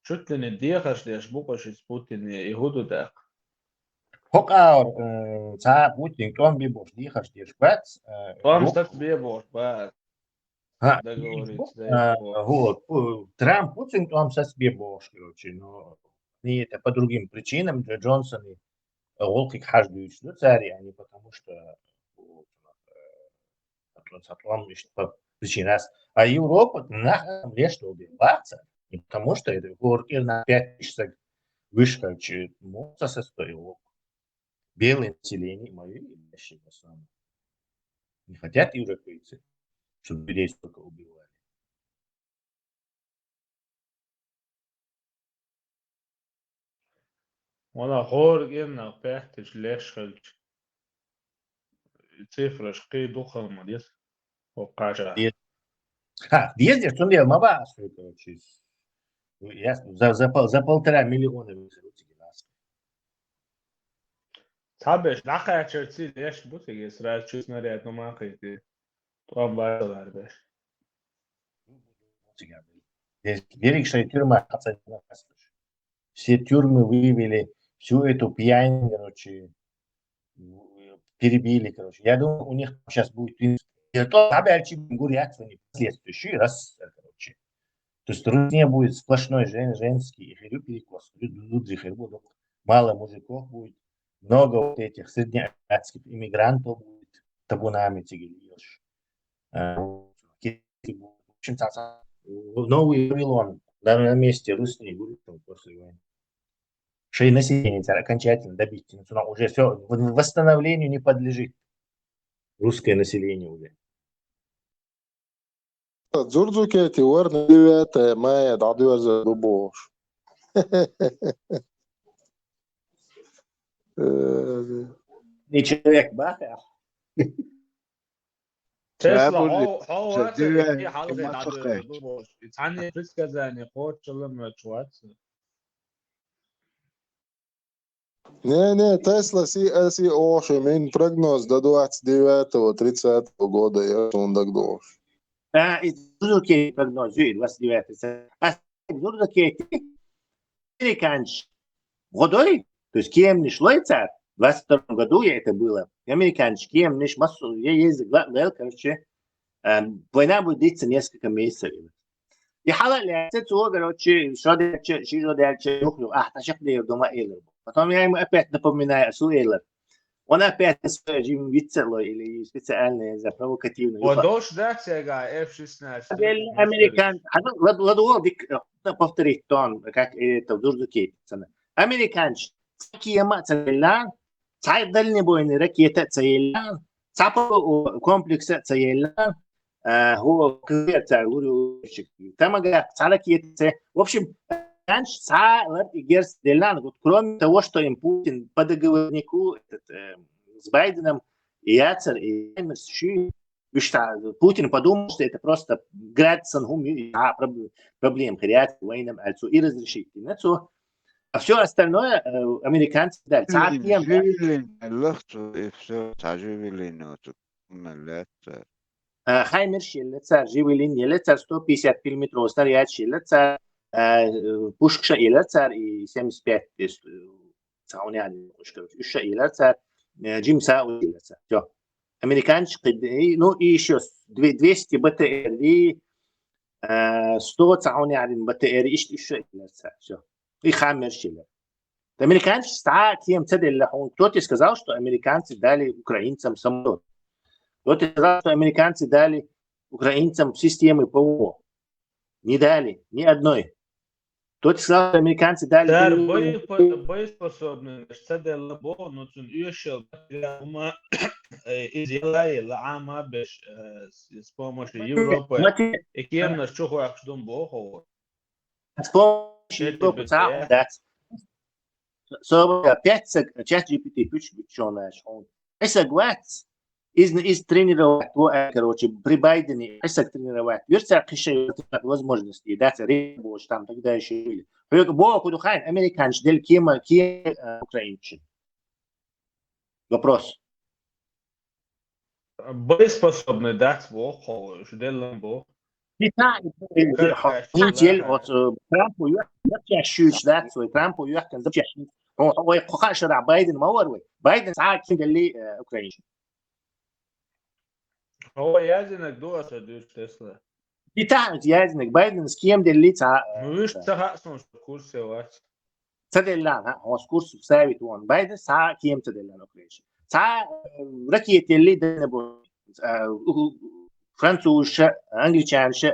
чуть ли не дехаш деш букаш из Путин и гуду так. Hockar ta Putin kan bli bort di har styrt spät. Там стать бебор, ба, Ha, договориться, да, его. вот, Трамп, Путин там сейчас бебош, короче, но не это по другим причинам, Джонсон и Волки каждую ну, цари, а не потому что Атлант лишь по причине раз. А Европа нахрен лишь убиваться, не потому что это квартира на 5 тысяч вышка, ну, состоит белое население, мои вещи в основном. Не хотят европейцы, чтобы людей столько убивали. وانا خورج إن بحتش ليش خلج цифра шкей духал молодец покажа. Ездишь, что делал, мабас, короче. Ясно, за 1,5 миллиона вызовут нас. Sabes, nachher черти лишь бутыги сразу чуть наряд но махайте. Там базар беш. Великая тюрьма, все тюрьмы вывели, всю эту пьянь, короче, перебили, короче. Я думаю, у них сейчас будет следующий раз, короче. То есть не будет сплошной женский перекос. Мало мужиков будет, много вот этих среднеазиатских иммигрантов будет, табунами тягелишь. В общем, новый Вавилон, даже на месте Русни будет после войны. Шеи населения окончательно добить. Уже все, восстановлению не подлежит русское население уже. Дзурдзукети уарна дивята мая дадуаза дубош. Не человек баха. Tesla هو في حلقة عدو تعني предсказание хочешь чуваться. Не, Тесла си оше, мен прогноз до 29-30 года, я он так думаю. И Дзурдзукети прогнозирует 29. А Дзурдзукети американец водой, то есть кем не шло царь. В 22 году это было. Американский, кем не массу, я ездил, короче, война будет длиться несколько месяцев. И حالا لحظه تو короче, شده شيء дальше يخلو احتشق لي дома Эйлер. Потом я ему опять напоминаю о Эйлер. Он опять Джим Вицело или специально за провокативную. ودوش ذاك يا F-16. Американ, ладуал повторить тон, как это в Дзурдзукете. Американцы, кема целян, цай дальнобойные ракеты целян, цапа комплекса целян. هو كبير تقولوا تمام ракеты. В общем, раньше сам Герц Делан, кроме того, что им Путин по договорнику с Байденом и Яцер и Путин подумал, что это просто градсон проблем, хряд, военным, и разрешить. А все остальное американцы дали. Хаймер шиллица, Живелин елица, 150 мм снаряд шиллица, пушка елица и 75 сауняли пушка, еще елица, Джимса елица. Все. Американцы, ну и еще 200 БТР и 100 сауняли БТР еще елица. Все. И Хаммер шиллица. Американцы стали тем целью. Кто-то сказал, что американцы дали украинцам самолет. Вот сказал, что американцы дали украинцам системы ПВО. Не дали ни одной. Тот сказал, что американцы дали... боеспособны. Цеделла бо, но он уешил, мы изъявляли лама без с помощью Европы. И кем нас чуху ахшдум бо. С помощью Европы, да. Опять часть GPT пученая. Это глаз. Из тренировать, короче, при Байдене, тренировать. Версия решает возможности, дать рыбу, там тогда еще были. Бог удухайн, американцы, дель кем украинцы. Вопрос. Боеспособный дать Бог, что делаем Бог. Китай недель от Трампа يحكي ذات سوي ترامب يحكي ذا يحكي هو يقع شرع بايدن ما هو بايدن ساعات كده اللي اوكرانيا هو يازنك دوسة دوش تسلا كيتا يازنك بايدن سكيم اللي تاع مش تحسن كورسي وات تدلان هو كورس ثابت وان بايدن ساعة كيم تدلان اوكرانيا ساعة ركية اللي دنبو فرانسوش انجليزي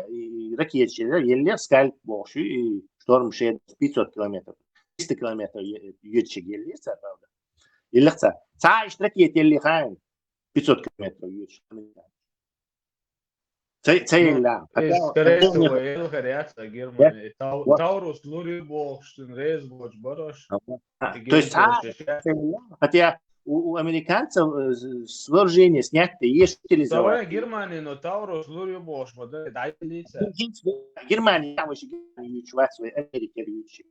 ركية يلي سكال بوشي شتورم شيء 500 كيلومتر 300 كيلومتر يتشي يلي سافر يلي ساعة اشتركية يلي خاين 500 كيلومتر يتشي لا скорее всего ехать Германия Таурус Лури Бохштин Рейс Боч Борош то есть хотя у американцев сложение снять есть Савая Германия, но Таурус Лури Бош модель дай лица Германия مش شوية أمريكا يوتشي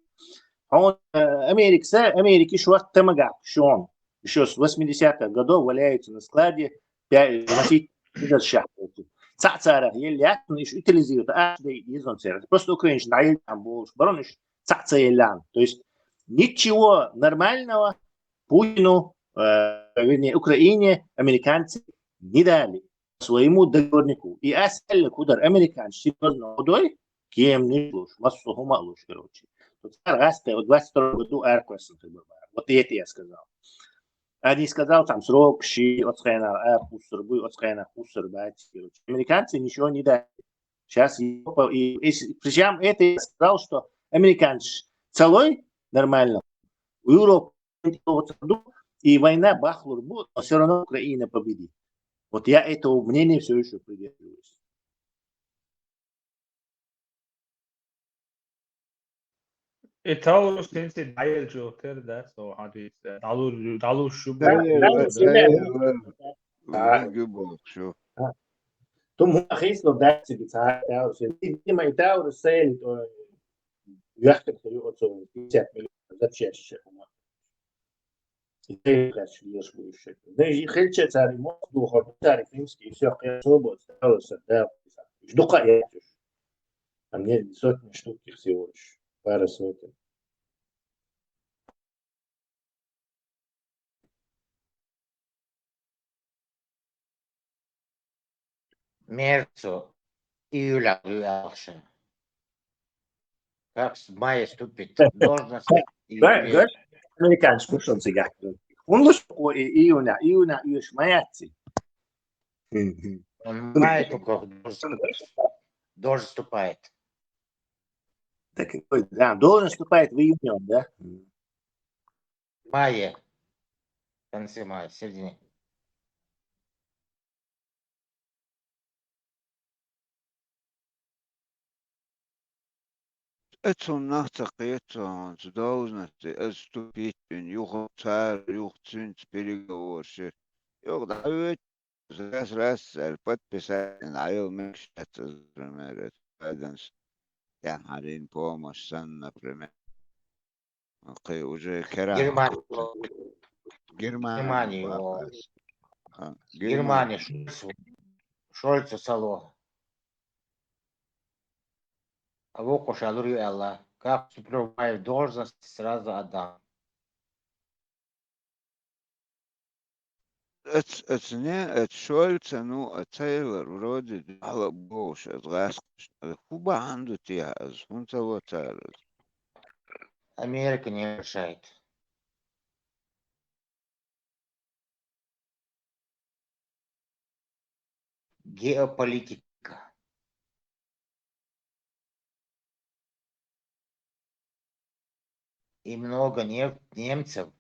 هون أمريكا شو وقت تمجع شون شو 80-х годов валяются на складе носить الشحن ساعة يلي عشان يوتيليزيرت أشدي يزون سير просто украинцы наедут там больше барониш саца елан то есть ничего нормального Путину вернее Украине американцы не дали своему договорнику и أسأل куда американцы серьезно водой кем не слушай массу малыш короче вот расты в 22 году Арквесен вот это я сказал Они сказал там срок, от схена, от схена, американцы ничего не дали. Сейчас причем это я сказал, что американцы целой нормально, в Европе и война бахлур будет, но все равно Украина победит. Вот я этого мнения все еще придерживаюсь. Taurus تنسي دايل جوكر ده سو حديث دالو شو شو ثم أخيس لو ده بتاع Taurus دي ما Taurus سيل يحكي في أوتو بيتات ده شيء يتغش ليش بيش ده يجي خلش تاري مو خد تاري فيمسكي يسوق يصوب Taurus ده دقائق أمني سوت مشتوك يخسيورش пара сотен. Мерцу июля дальше. Как с мая ступит должность. Американцы кушал себя. Он лучше июня июш маяци. Он мая только должен ступает. Так, да, должен вступать в июне, да? В мае. В конце мая, в середине. اتهم نهتقيتهم تداوزنا استوبيت ان يوخ تار يوخ تسنت بيريغورش يوخ دعوت راس البت بسان عيو مش هتزرمرت بعدنس يعني حالين بومش سنة برمي اوكي وجه كرا Германия Шольца Сало. А Лукаш Алури Элла. Как вступил в должность, сразу отдам. ات شولتس انو تايلر ورودي على بوش اتغاسقش كوبا عنده تياز وانت هو تايلر Америка не решает. Геополитика. И много немцев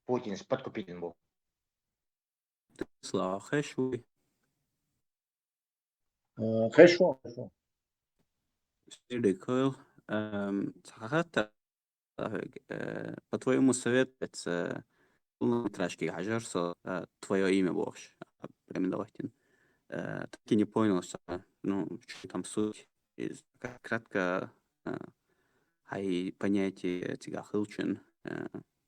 Путин подкупителен был. خشوي خشوا Дикойл. Сахата по-твоему советуется полнометражки Гажерсо твое имя Богш рекомендовать. Так и не понял, что что там суть. Кратко понятие тебя Хилчин.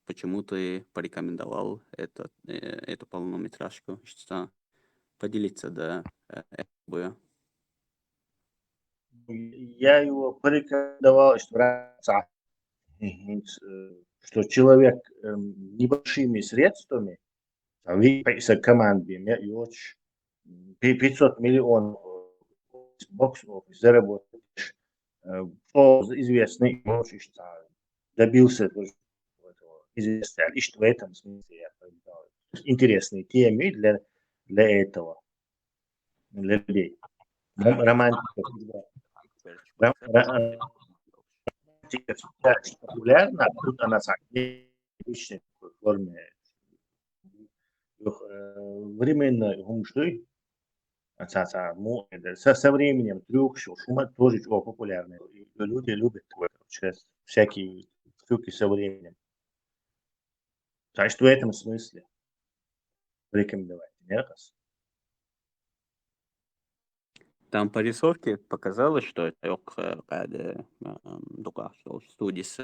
Почему ты порекомендовал эту полнометражку? Что поделиться, да, это. я его порекомендовал, что что человек небольшими средствами, с командами, и очень 500 миллионов бокс-офис заработаешь, известный, очень добился известия. И что в этом смысле я понимаю. Интересные темы для этого, для людей. Романтика всегда популярна, а тут она в обычной форме. Временно гумштой, со временем трюк, шума тоже популярный. Люди любят сейчас всякие трюки со временем. Так что в этом смысле рекомендовать. Нет? Там по рисовке показалось, что это какая-то студис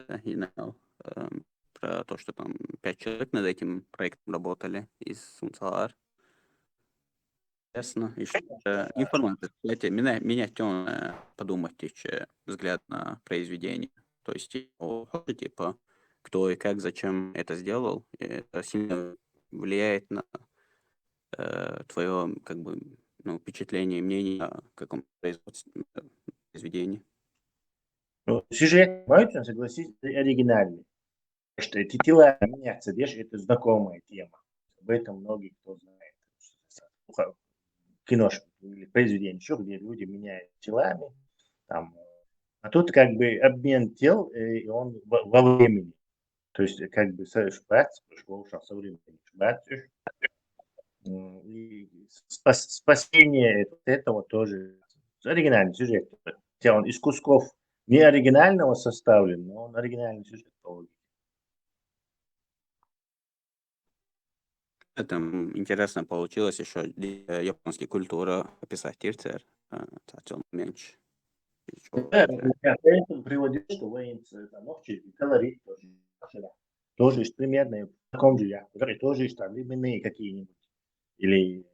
про то, что там 5 человек над этим проектом работали из Сунцалар. Ясно. И что информация, кстати, меня подумать, взгляд на произведение. То есть, типа, кто и как, зачем это сделал, и это сильно влияет на твое, как бы, впечатление и мнение о каком произведении. Сюжет, можно согласиться, оригинальный. Что эти тела меняются, это знакомая тема. Об этом многие кто знает. Киношки или произведения, еще где люди меняют телами. Там. А тут как бы обмен тел, и он во времени. То есть как бы со временем. И спасение этого тоже оригинальный сюжет. Хотя он из кусков не оригинального составлен, но он оригинальный сюжет. Это интересно получилось еще японская культура описать Тирцер, меньше. Да, это приводит, что воинцы колорит тоже примерно в таком же тоже там временные какие-нибудь или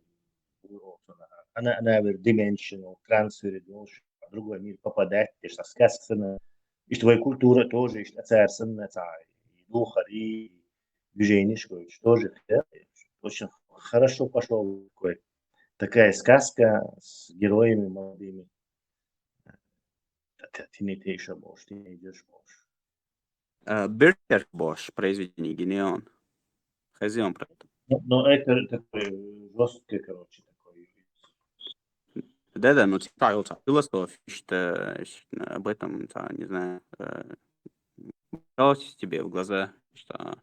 она dimensional transfer, в другой мир попадать, что сказано, и твоя культура тоже, и царственная, и духа, и движение, тоже очень хорошо пошел такая сказка с героями молодыми. Ты не идешь больше. Беркер Бош, произведение Генеон. Хозяин про это. Но это такой жесткий, короче, такой. Да, ну цитаются философии, что об этом, не знаю, бралось тебе в глаза, что...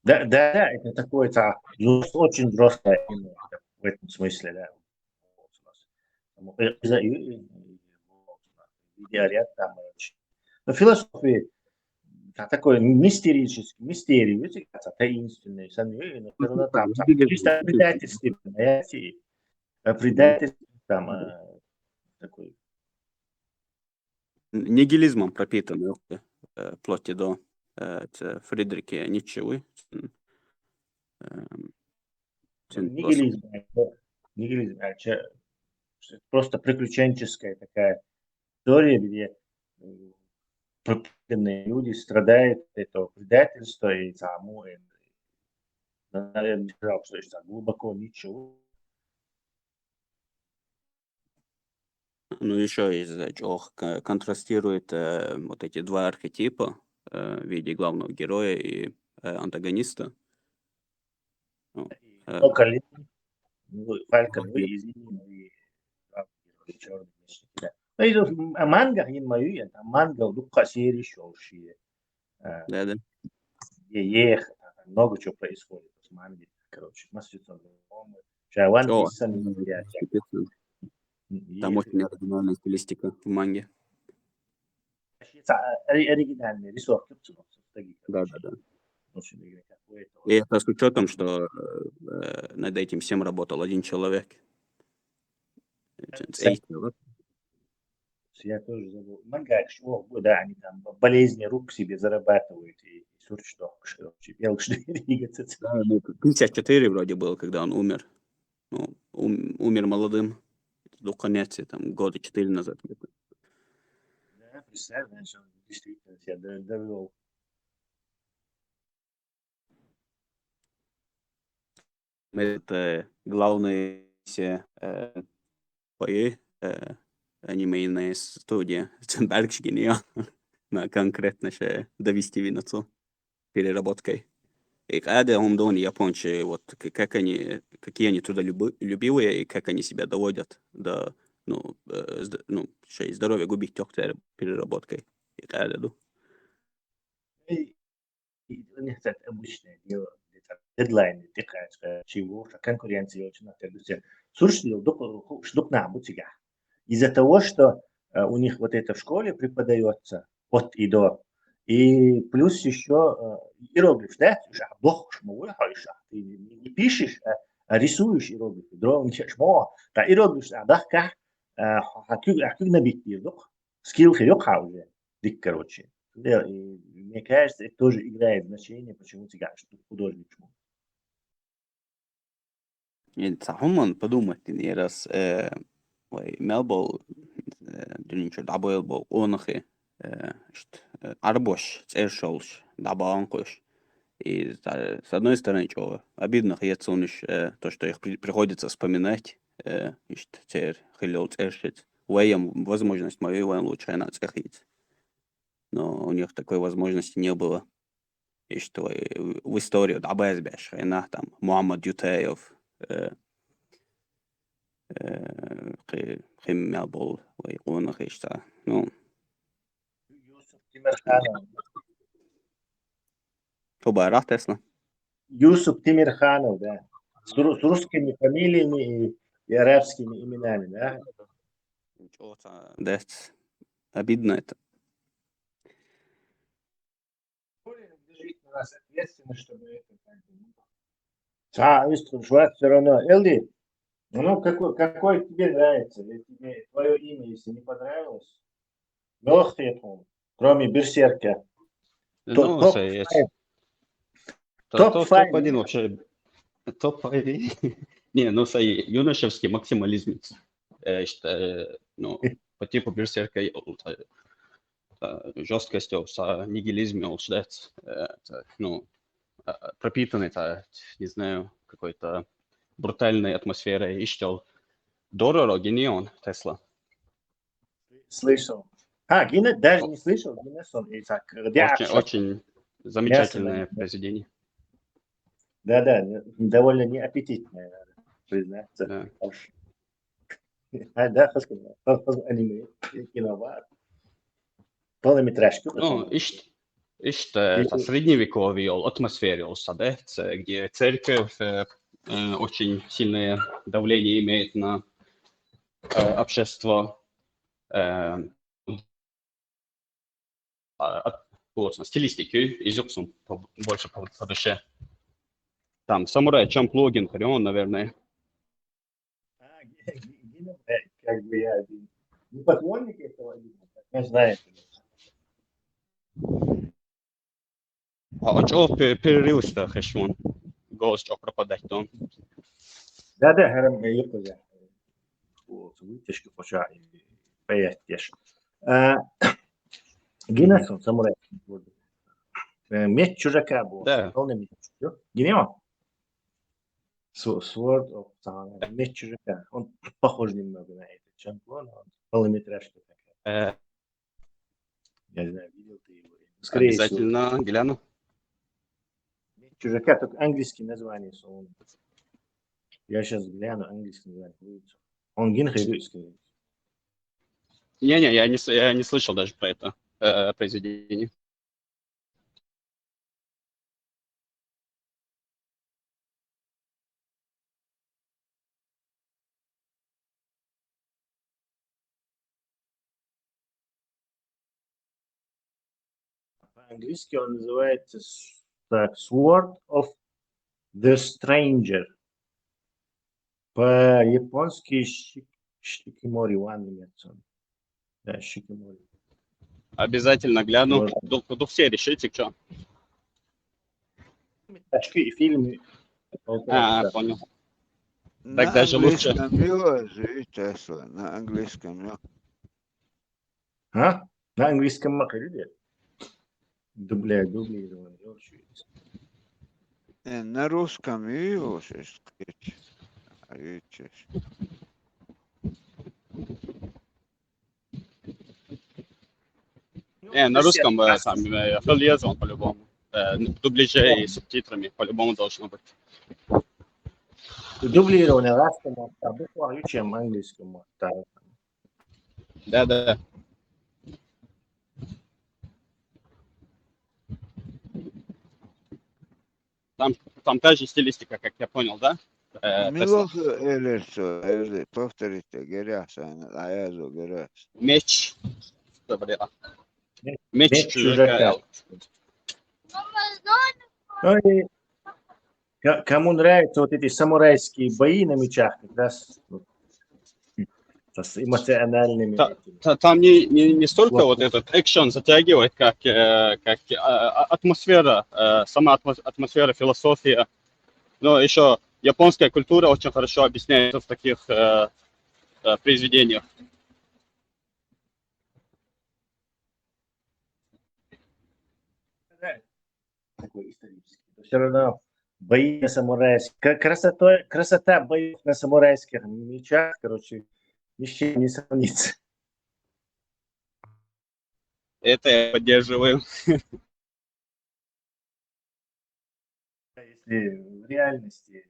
Да, это такое, очень взрослое кино в этом смысле, да. Видеоряд там. Но философия такой мистерий, таинственный, предательство там такой. Нигилизмом пропитан, вплоть до Фридрихе Ницше. Нигилизм, просто приключенческая такая история, где пропитанные люди страдают от этого предательства и саму, наверное, не сказал, что это глубоко ничего. Ну, еще из-за чего контрастирует вот эти два архетипа в виде главного героя и антагониста. Фалькон, манга, манга, дукха серии шоуши. Да. Много чего происходит с манги, короче, там очень оригинальная стилистика в манге. Оригинальный рисовки. Да. И это с учетом, что над этим всем работал один человек. Я тоже забыл. Манга, да, они там болезни рук себе зарабатывают и что, двигаться. 54 вроде был, когда он умер. Умер молодым. До конца, там, года 4 назад. Представляешь, он действительно себя довел. Это главные все бои анимейные студии. Бергшки не на конкретно ще довести винцу переработкой. И когда он думает, японцы, вот какие они трудолюбивые и как они себя доводят до, здоровья губить тёхтер переработкой. И когда И у них это обычное дело. Дедлайны, чего, конкуренция очень напрягается. Слушайте, штук на бутига. Из-за того, что у них вот это в школе преподается от и до, и плюс еще иероглиф, да, ты не пишешь, а рисуешь иероглиф, да иероглиф, как набить язык, скилл уже, дик, короче. Мне кажется, это тоже играет значение, почему ты говоришь, что художник. هم подумать, не раз Melbourne дюнчер дабл бол онхи арбош цершолш дабанкош. И с одной стороны, что обидно, то, что их приходится вспоминать, теперь хотел цершить, воем возможность мою воем лучше на церхить. Но у них такой возможности не было. И что в историю дабэзбеш, там Мухаммад Ютеев, خم بول ويقون خيشتا ну Юсуф Тимирханов. Тубарах Тесла. Юсуф Тимирханов, да. С русскими фамилиями и арабскими именами, да. Да, обидно это. Лежит на нас ответственность, чтобы это все равно. Элди, ну какой тебе нравится? Или тебе твое имя, если не понравилось? Кроме Берсерка. Ну, топ-1 вообще. Топ-1. Не, ну, юношевский максимализм. Ну, по типу Берсерка жесткостью, с нигилизмом, ну, пропитанный, не знаю, какой-то брутальной атмосферой. И что? Дороро, Генион, Тесла. Слышал. Гиннес даже не слышал. Гиннес он и так. Очень замечательное произведение. Да, довольно неаппетитное, надо признаться. Да. Да, аниме, киновар. Полнометражки. Ну, это средневековье, атмосфера, где церковь очень сильное давление имеет на общество. Стилистики, изюксум больше по душе. Там самурай Чамплу, Харион, наверное. Как бы я не поклонник этого, не знаю. А что перерылся, Хэшмон? Голос что пропадать там? Да, харам yapacak. Вытяжки хоча пояснишь. Гинесон, самурай. Меч чужака был. Да. Полный меч. Гинеон. Sword of Time. Меч чужака. Он похож немного на этот чемпион. Полнометражка такая. Я знаю, видел ты его. Скорее Обязательно всего. гляну. Меч чужака, только английское название. Я сейчас гляну английское название. Он гинхайрийский. Не, я не слышал даже про это произведение. По-английски он называется Sword of the Stranger. По-японски Шикимори Ван немецкий. Да, Шикимори. Обязательно гляну. Буду все решите, что. Очки и фильмы. Понял. На Так даже лучше. английском его Тесла, на английском. А? На английском макаре дублирование очень. На русском его сказать. На русском там филиазон по-любому. Дубляже и субтитрами по-любому должно быть. Дублирование русскому буквально, чем английскому. Да. Там та же стилистика, как я понял, да? Милох Элерсо, повторите, Герясана, Аязо Геряс. Меч. Добре. Меч чужака. Кому нравятся вот эти самурайские бои на мечах, как раз с эмоциональными. Там не столько вот этот экшен затягивает, как атмосфера, сама атмосфера, философия. Но еще японская культура очень хорошо объясняется в таких произведениях. Такой исторический. Все равно бои на самурайских. Красота боев на самурайских мечах, короче, ни с чем не сравнится. Это я поддерживаю. Если в реальности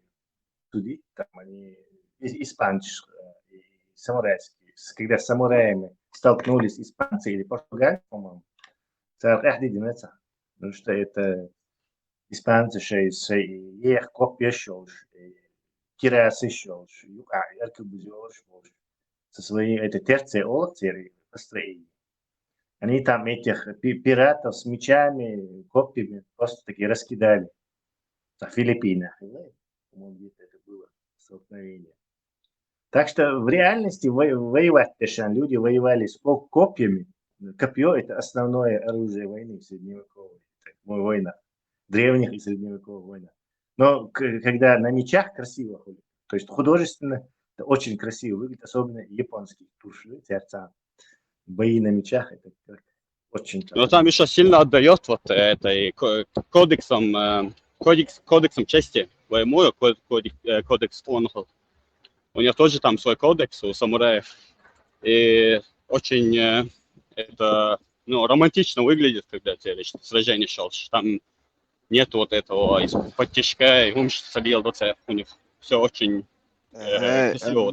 судить, там они испанские и самурайские, когда с самураями столкнулись испанцы или португальцы, по-моему, потому что это испанцы ех копья шелш, кирасы шелш, со своей это терция олцери построили. Они там этих пиратов с мечами, копьями просто таки раскидали. На Филиппинах. По-моему, где-то это было столкновение. Так что в реальности воевать люди воевали с копьями. Копье – это основное оружие войны в средневековой войнах. Древних и средневековых войнах. Но когда на мечах красиво ходят, то есть художественно это очень красиво выглядит, особенно японские туши, сердца. Бои на мечах – это очень... Но там еще сильно отдает вот этой кодексом чести, кодекс Honor. У них тоже там свой кодекс у самураев. И очень это романтично выглядит, когда тебе сражение шел. Там нет вот этого из-под тяжка, и солил у них все очень красиво.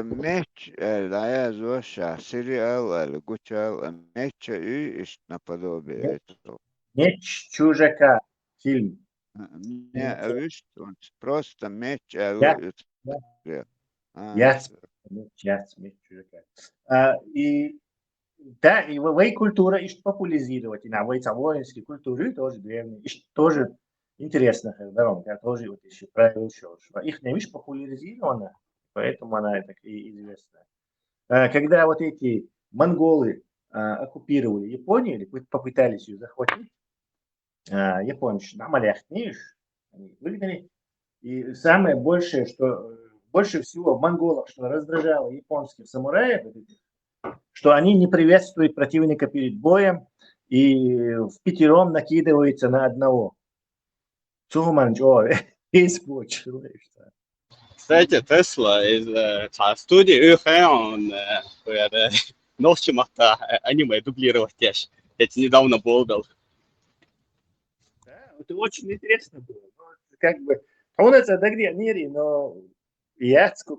Меч, я зоша, сериал, гучал, меч и наподобие этого. Меч чужака, фильм. Не, видишь, просто меч. Меч чужака. И да, и воей культура ищет популяризировать, и на воинской культуры тоже древние, тоже интересно, я тоже вот еще правил что их не видишь популяризировано, поэтому она так и известна. Когда вот эти монголы оккупировали Японию, или попытались ее захватить, японцы на морях, видишь, они выгнали, и самое большее, что больше всего монголов, что раздражало японских самураев, что они не приветствуют противника перед боем и впятером накидываются на одного. Кстати, Тесла из студии он ночью аниме дублировать теж. Это недавно был. Да, это очень интересно было. Как бы, он это догрел, но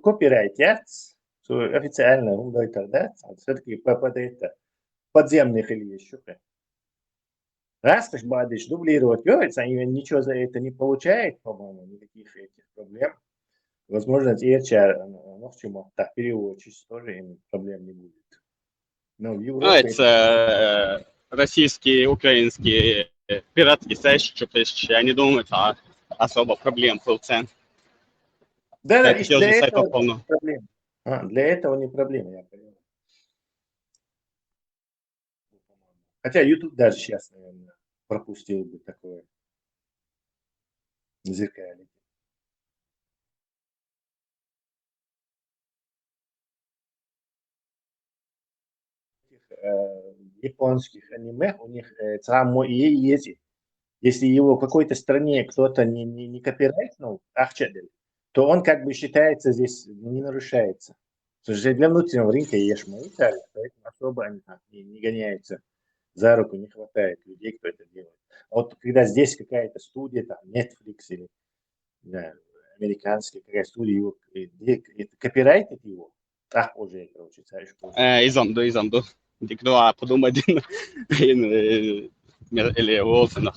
копирайт, официально он дает, да, все-таки подземных или еще. Раз ты будешь дублировать, ничего за это не получает, по-моему, никаких этих проблем. Возможно, так переводчик тоже проблем не будет. Но в Европе... Это российские, украинские пиратские сайты, я не думаю, это особо проблем был цен. Да, для этого не проблема. Для этого не проблема, я понимаю. Хотя YouTube даже сейчас, наверное, пропустил бы такое зеркалье. японских аниме, у них само и есть. Если его в какой-то стране кто-то не копирайтнул, то он как бы считается здесь, не нарушается. Потому что для внутреннего рынка есть Италия, поэтому особо они там не гоняются за руку, не хватает людей, кто это делает. А вот когда здесь какая-то студия, там Netflix или да, американская какая студия, его, копирайтит его, уже, короче, знаешь, izamdu. Tik doa подумать или Уолтона.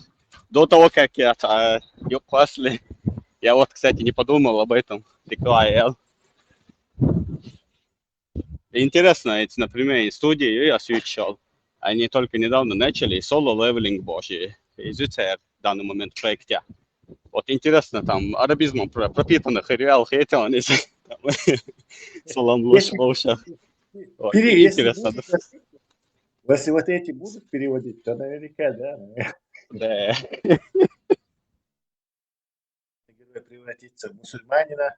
До того, как я после, я вот, кстати, не подумал об этом. Интересно, эти, например, студии я освещал. Они только недавно начали соло-левелинг божий изучать в данный момент в проекте. Вот интересно, там арабизмом пропитанных реалах эти они салам лошах. Интересно. Если вот эти будут переводить, то наверняка, да. Да. Превратиться в мусульманина.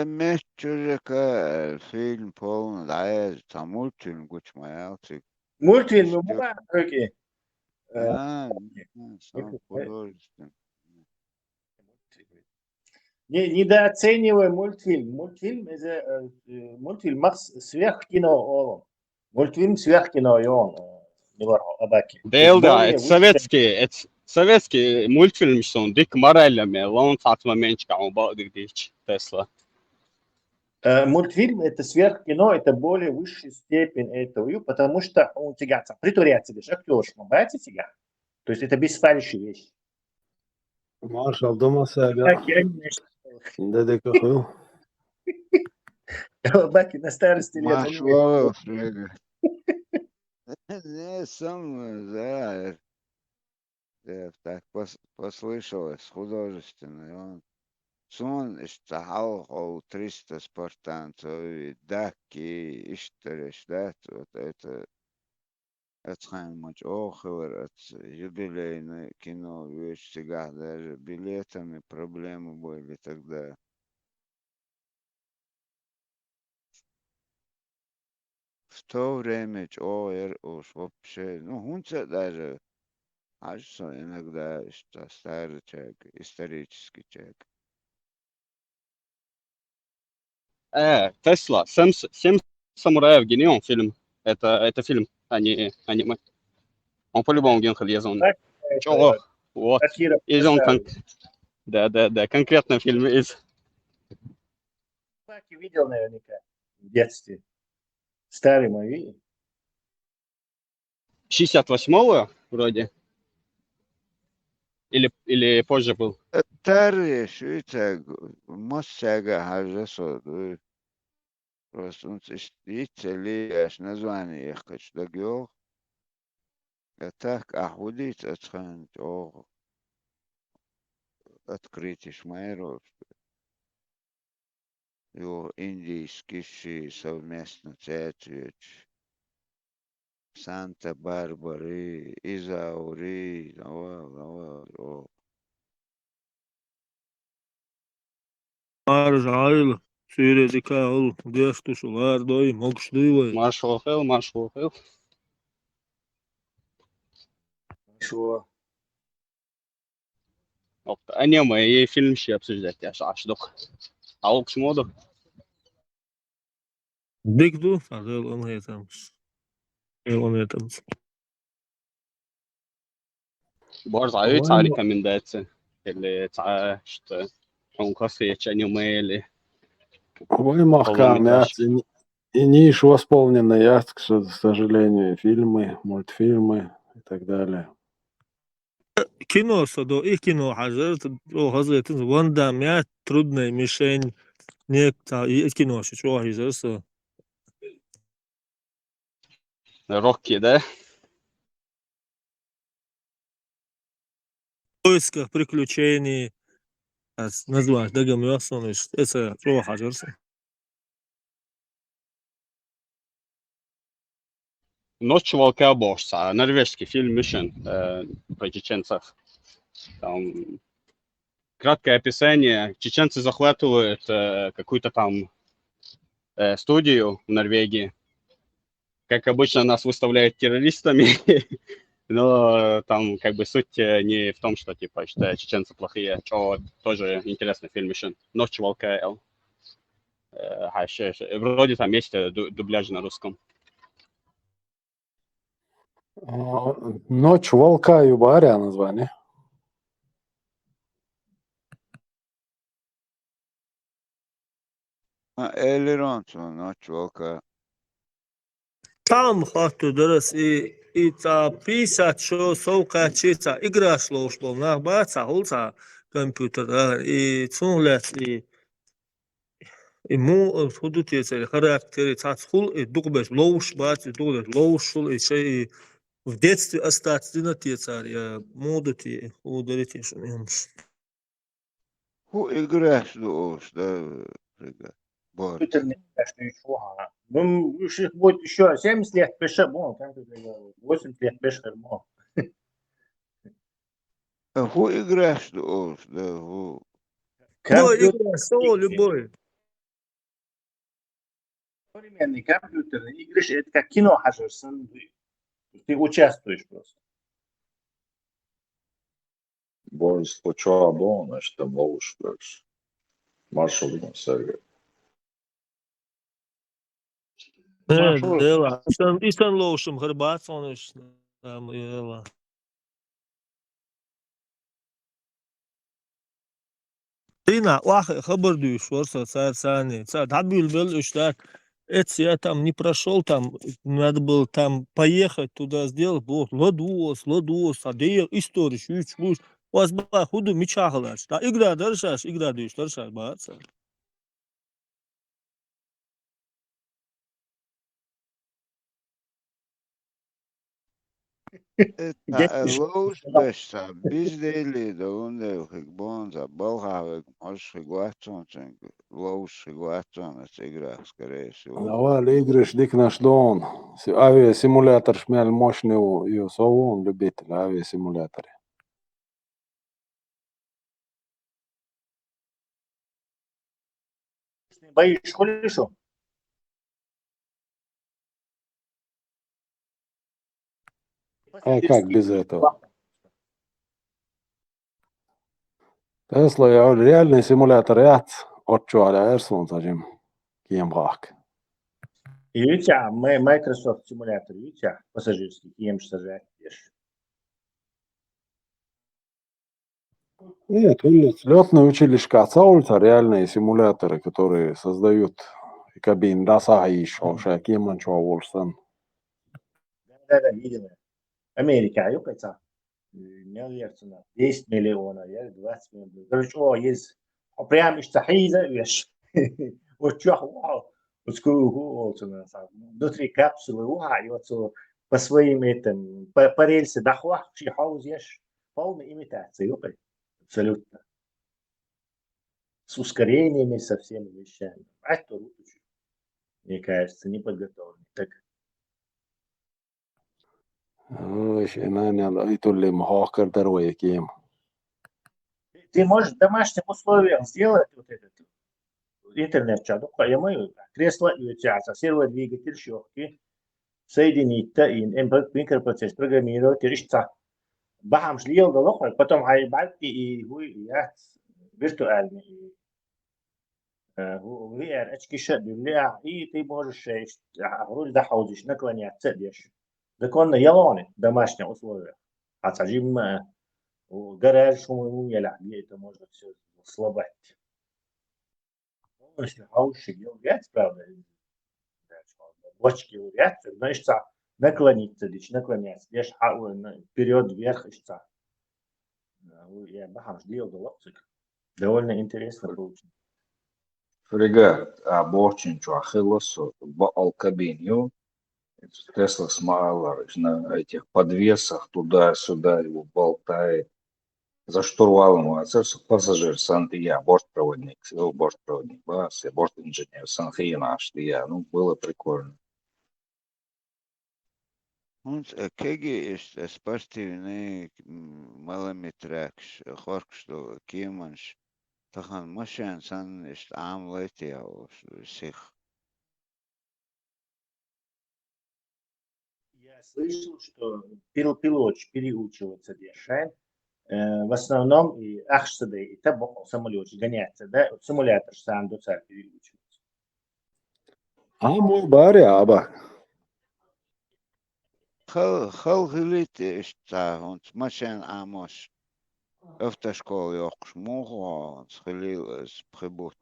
Мечурика фильм полный, да, там мультфильм Гучмаялчик. Мультфильм, окей. Да, сам художественный. Недооценивай мультфильм. Мультфильм это мультфильм сверхкино. Мультфильм сверхкино он. Да, это советский мультфильм, что он дик моральными, он фат момент, как он был дик Тесла. Мультфильм это сверхкино, это более высшая степень этого, потому что он тебя притворяется, актершным, братья тебя. То есть это беспалящая вещь. Маршал дома сага. Дede кахыл. Баки на старости лет. Машвала, Фрега. Не, сам, да, так послышалось, художественный. Он اشتغل 300 спартанцев, даки, иштереш, да, вот это خيمج أخر юбилейное кино, вещь всегда даже билетами проблемы были тогда. В то время ОР уж вообще, ну, Хунца даже, что иногда, что старый человек, исторический человек. Тесла, «Семь самураев» генион фильм. Это фильм, а не аниме. Он по-любому генхал езон. Чего? Вот. Из он да, конкретно фильм из. Баки видел наверняка в детстве. Старый мой. 68-го вроде. Или позже был. Старый, что это, Моссага, Хажасо, просто он истили, аж название их хочу догел. А так, охудить, отханить, открыть Ишмаэров. Его индийский совместно церковь. Санта-Барбары, Изаури, давай. Marjal, Sürezikal, Deštušular, Doj, Mokšdivai. Маршал. Что? Аниме и фильм ще обсуждать, я аж дух. А лукс моду. Dikdu, Adel Onhetams. Onhetams. Борза, это рекомендация. Или это что он косвеч аниме или. Ой, махкам, и не ишь восполнены, к сожалению, фильмы, мультфильмы и так далее. Кино садо, и кино хажар, hazretin Вандам, я трудная мишень, некто, и кино, что хажар, Рокки, да? в поисках приключений, назвать, догомёрсон, это что хажар. Ночь волка божца, норвежский фильм Mission про чеченцев. Там краткое описание. Чеченцы захватывают какую-то там студию в Норвегии. как обычно, нас выставляют террористами, но там как бы суть не в том, что типа что чеченцы плохие, что тоже интересный фильм еще. «Ночь волка Л». Вроде там есть дубляж на русском. Ночь волка Юбаря название. Элерон, ночь волка. Там хату дырыс и та 50 шо совка чица игра шло на баца улца компьютер и цунлес и му худут яцели характер цацхул и дугбеш лоуш бац дугбеш лоушул и шей в детстве остаться на те царь я модути ударите что юмш. Ху играешь дуош, да, бор. Компьютерный, что еще, ну, их будет еще 70 лет пише, 80 лет пише, Ху играешь дуош, да, ху. Кто игра, что любой. Современные компьютерные игры, это как кино хажерсон, ты участвуешь просто. Boris počeo abona, işte moguš priekš maršrutu sevi. Dela, istan lošam Hrbaconiš, tam jela. Ина, хабар дуешь, ворса, царь, Дабил был, что я там не прошел, там надо было там поехать туда сделать, вот, ладос, а где история, чуть, у вас была худу мечахалаш, да, игра дуешь, баца. Лоуш бешса, биздели, да унде хикбонза, балхавек, можешь хигуатсон, лоуш хигуатсон, это игра, скорее всего. Давай игры дик наш дон. Авиасимулятор шмель мощный и совон любитель авиасимуляторы. Боишь, хорошо? А как без этого? Tesla ja реальный симулятор ряд от чуаля Эрсон зажим кемрак. И у тебя Microsoft симулятор, и у тебя пассажирский, кем же сажаешь? Нет, летные училища Цаульта реальные симуляторы, которые создают кабин дасаиш, кем Волстон. Да, видимо. Америка, юкается. Миллиардов, 10 миллионов, 20 миллионов. Короче, есть прям istahиza, вещь. Вот что, вау. Вот внутри капсулы, и вот по своим этим, по рельсе дохвах, ешь, полная имитация, абсолютно. С ускорениями, со всеми вещами. А это мне кажется, не подготовлен. Так. Ты можешь в домашних условиях сделать вот этот интернет-чат. Кресло и у тебя серводвигатель, щетки, соединить и микропроцесс программировать, решиться. Бахам шлил головой, потом айбальки и виртуальный. VR очки шедевля, и ты можешь руль доходишь, наклоняться, цедишь. Так он ялоны в домашних условиях. А сажим гараж, шуму яля, это можно все слабать. Если хауши делать, правда, бочки урят, знаешь, наклониться, наклоняться, лишь вперед, вверх, я бахам сделал лапцик. Довольно интересно получилось. Фрегат, борчинчу, ахиллосу, алкабинью, Тесла Смайлар на этих подвесах туда-сюда его болтает. За штурвалом пассажир Сан-Тия, бортпроводник, бас, борт-инженер Сан-Тия наш, ну, было прикольно. Mums kegi спортивный малометраж, хорк что кеманш, тахан машин сан амлети сих. слышал, что пилот переучиваться дешевле. В основном и ахшсада и табо самолет гоняется, да, симулятор сам до царь переучивается. Мой баря, аба. خلغليت اشتاهون مشان عموش افتشكول يوقش موغو خليل بخبوت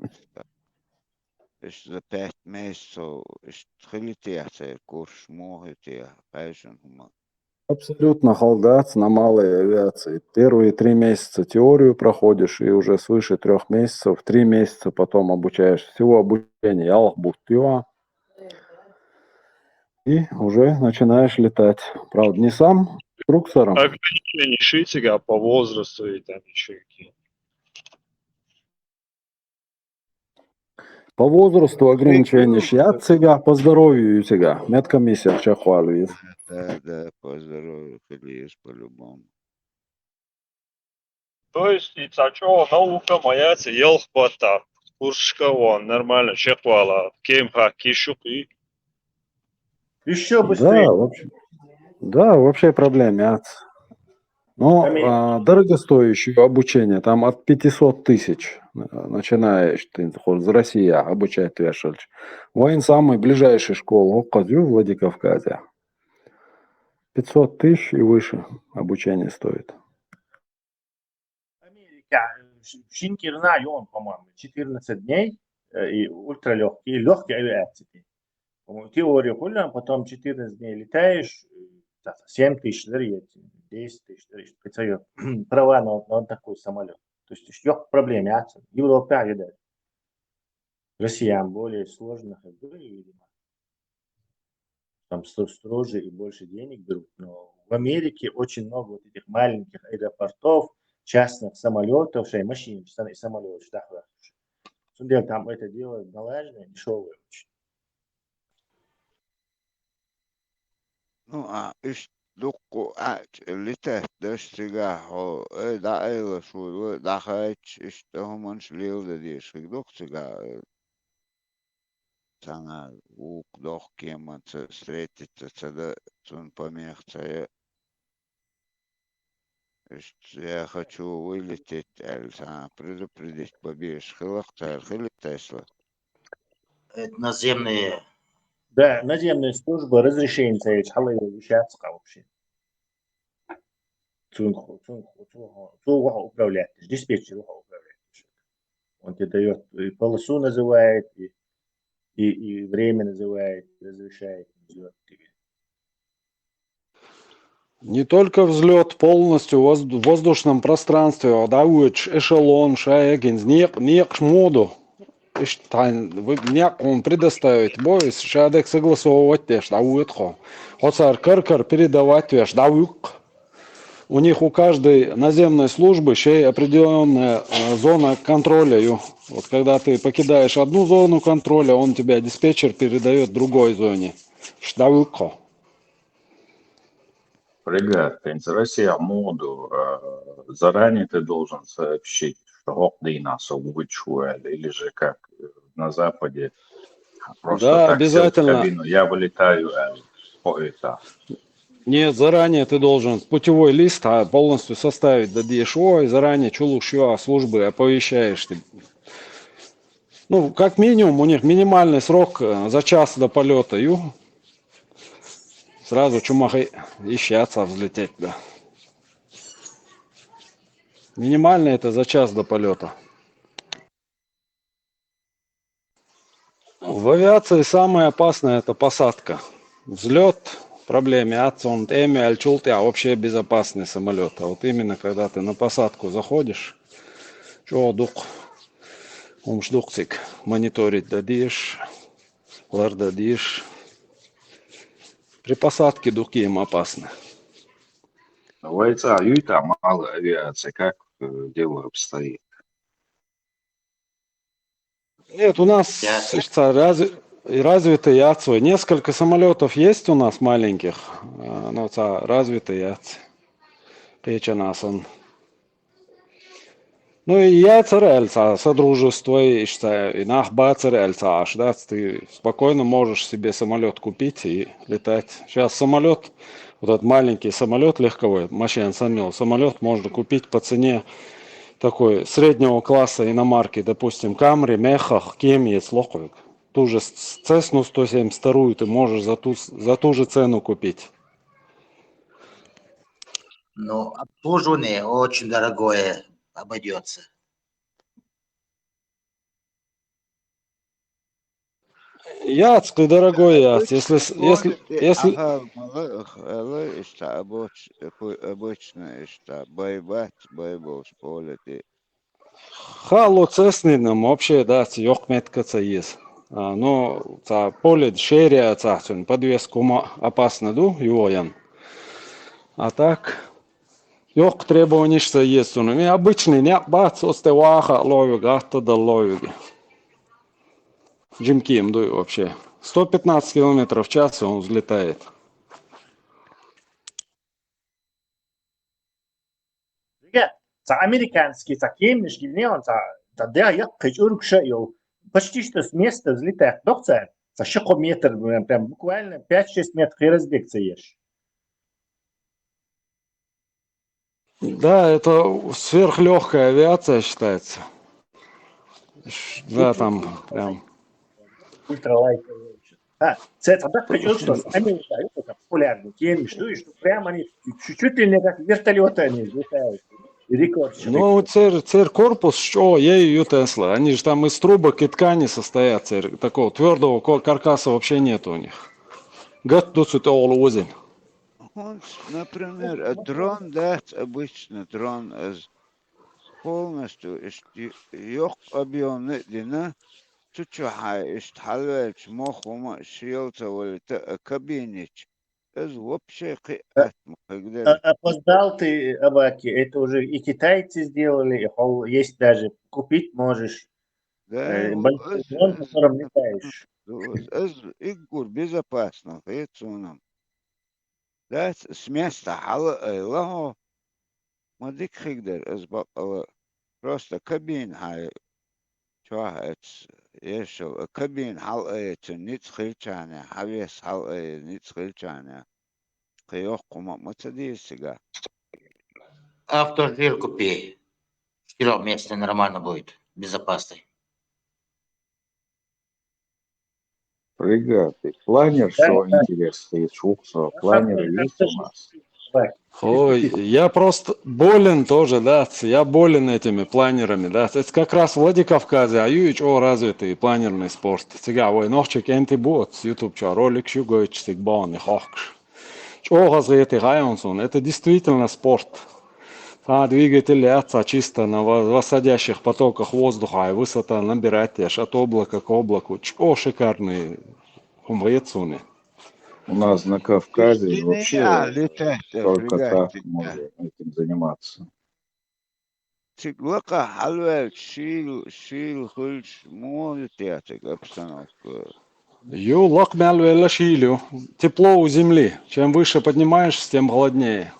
اش زبات ميسو اش خليتي احسي كورش موغتي بايشن هما. Абсолютно холдац на малой авиации. Первые 3 месяца теорию проходишь, и уже свыше 3 месяцев, 3 месяца потом обучаешь всего обучения. Ялхбухтива. И уже начинаешь летать. Правда, не сам, инструктором. Ограничения шитига по возрасту и там еще какие. По возрасту ограничения шьяцига, по здоровью у тебя. Медкомиссия чахвалует. Да, по здоровью хилишь по-любому. То есть и цачо наука моя ел хвата. Куршка он нормально чеквала. Кемха кишук и Еще быстрее. Да, вообще проблем нет. Но дорогостоящее обучение, там от 500 тысяч начинаешь ты из России обучать вешальч. Воин самый ближайший школу в Владикавказе. 500 тысяч и выше обучение стоит. Шинкирна он, по-моему, 14 дней и ультралегкий, легкий авиации. Теорию хуля, потом 14 дней летаешь, 7 тысяч, 10 тысяч, права на такой самолет. То есть yok проблем, Европа, видать. Россиян более сложных, видимо. Там строже и больше денег берут. Но в Америке очень много вот этих маленьких аэропортов, частных самолетов, машин, самолетов, там это дело налажено, дешевое очень. Ну, иш дукку летать достига хо да эла шуй да хач иш томан шлил да диш дукцига сана ук дох кеман встретиться да цун помехца. Я хочу вылететь, Эльса, предупредить побежишь. Хили Тесла. Это наземные. Да, наземная служба разрешение стоит, халайла вещаться вообще. Цунху управлять, диспетчер управляет. Он тебе дает и полосу называет, и время называет, разрешает взлет тебе. Не только взлет полностью в воздушном пространстве, а да, эшелон, шаегин, нек моду. Он предоставить бой, шадек согласовывать теж, да, уетхо. Оцар каркар передавать теж, да, у них у каждой наземной службы еще и определенная зона контроля. Вот когда ты покидаешь одну зону контроля, он тебя диспетчер передает другой зоне. Штавылко. Ребят, Россия моду заранее ты должен сообщить, что нас вычуяли, или же как на Западе просто да, так обязательно. В кабину, я вылетаю по это. Нет, заранее ты должен путевой лист полностью составить до ДШО и заранее чулушьё службы оповещаешь. Ну, как минимум у них минимальный срок за час до полета. Сразу чумахай ищаться взлететь, да. Минимально это за час до полета. В авиации самое опасное это посадка. Взлет, проблеме ацон, эми, альчулты, а вообще безопасный самолет. А вот именно когда ты на посадку заходишь, что дух, умшдукцик, мониторить дадишь, лар дадишь. При посадке духи им опасны. Войца, там мало авиации, как дело обстоит? Нет, у нас развитый яцой. Несколько самолетов есть у нас маленьких, но развитый яц. Печа нас он. Ну и я царельца, содружество и нах ба царельца аж, да, ты спокойно можешь себе самолет купить и летать. Сейчас самолет, вот этот маленький самолет легковой, машина самолет можно купить по цене такой среднего класса иномарки, допустим, Камри, Мехах, Кемиец, Лоховик. Ту же Цесну 172 ты можешь за ту же цену купить. Но обслуживание очень дорогое обойдется. Яцкий, дорогой яц, если обычно байбат, байбос полети. Хало цеснинам вообще, да, ёк меткаца есть. Но ца поле шерия цахчен подвеску опасно ду юоян. А так ёк требований что есть. Ну и обычный не бац остеваха ловю гатто да ловю. Джимким дуй вообще. 115 километров в час он взлетает. Американский, кемиш, он да, я хочу шею. Почти что с места взлетает. Доктор, за 6 метров, прям буквально 5-6 метров и разбегаться ешь. Да, это сверхлегкая авиация считается. Да, там прям. Ультралайт. Це тогда хочу, что Америка это популярный тем, что прямо они чуть-чуть ли не как вертолеты они взлетают. Рекорд. Ну, цер корпус, что ею Тесла. Они же там из трубок и ткани состоят. Такого твердого каркаса вообще нет у них. Готовят all узин. Например, дрон, да, обычно дрон полностью ёк объем дина, чуть-чуть حلوة مخهم شيلته ولا كابينيش. Ez вообще قيات مقدر. Опоздал ты, Абаки, это уже и китайцы сделали, есть даже, купить можешь. Да, Большой дрон, которым летаешь. Ez игур безопасно, фейцуном. Да, с места хала, лахо, мадик хигдер, ez бакала, просто кабин хай, чуахец, ешо, кабин хал, ниц хилчане, хавес хал, ниц хилчане. Кайох кума мацадисига. Автожир купи. В 4 месяцев нормально будет. Безопасный. Ребята, планер, что интересно, шукса, планеры есть у нас? Ой, я просто болен тоже, да, я болен этими планерами, да. Это как раз в Владикавказе, а юич о развитый планерный спорт. Сега, ой, нохчик энтибот, YouTube, чё, ролик шугойч, сигбан, хохш. Чё развитый районсон, это действительно спорт. Двигатель летца чисто на восходящих потоках воздуха, и высота набирать от облака к облаку. Чё шикарный умвецуны. У нас на Кавказе вообще летать, только фрегат, так можно этим заниматься. Цыглака халвел, шил, хульч, молотят, обстановка. Юлок мялвела шилю. Тепло у земли. Чем выше поднимаешься, тем холоднее.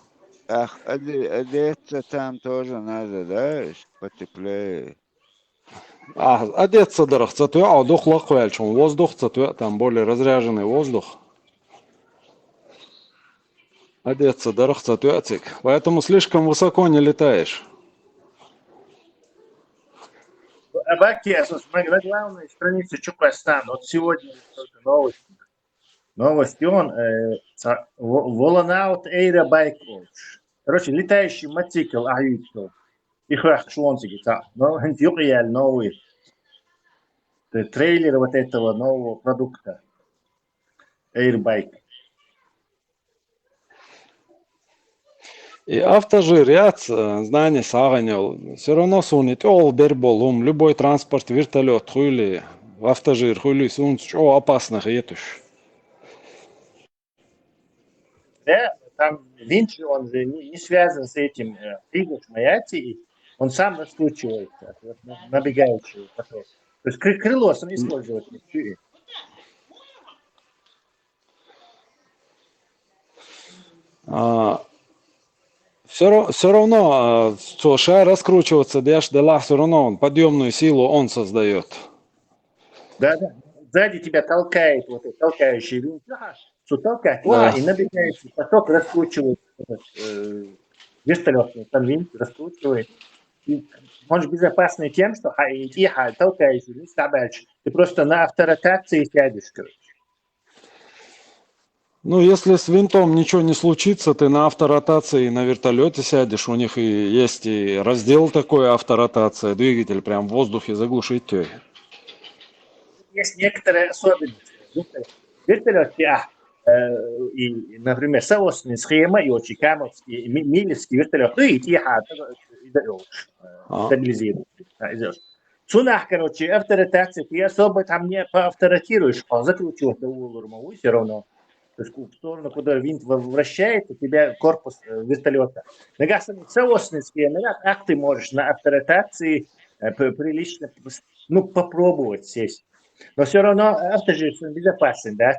Ах, одеться там тоже надо, да, потеплее. Одеться дорог, а дух лохуэльчун. Воздух, там более разряженный воздух. Одеться дорог, поэтому слишком высоко не летаешь. Абаки, смотри, на главной странице Чукостан. Вот сегодня только новость. Новость, он Воланаут Эйра Байкоч. Короче, летающий мотоцикл Аюичо. Их шлонцики. Но реально новый трейлер вот этого нового продукта. Airbike. И автожир, ряд знаний сағанел. Все равно сунит, бербол, любой транспорт, вертолет, хули, автожир, хули, сунит, опасно етуш. Да, там винч, он же не связан с этим прыгаешь маяти, он сам раскручивается, набегающий поток. То есть крыло сам использовать. Все равно, что шар раскручиваться, все равно он подъемную силу он создает. Да, да. Сзади тебя толкает вот этот толкающий винт, что толкает, Да. и набегается поток, раскручивает вертолетный там винт, раскручивает. И он же безопасный тем, что толкающий винт, ты просто на авторотации сядешь, короче. Ну, если с винтом ничего не случится, ты на авторотации на вертолете сядешь, у них и есть и раздел такой авторотация, двигатель прям в воздухе заглушить тебя. Есть некоторые особенности. Вертолет, и, например, соосная схема, и очень камовский, милевский вертолет, ну и стабилизируешь. Цунах, короче, авторотация, ты особо там не поавторотируешь, закручиваешь до улурмовую все равно. То есть в сторону, куда винт вращается, у тебя корпус вертолета. На соосной схеме, ты можешь на авторотации прилично, попробовать сесть. Но все равно автожир безопасен, да?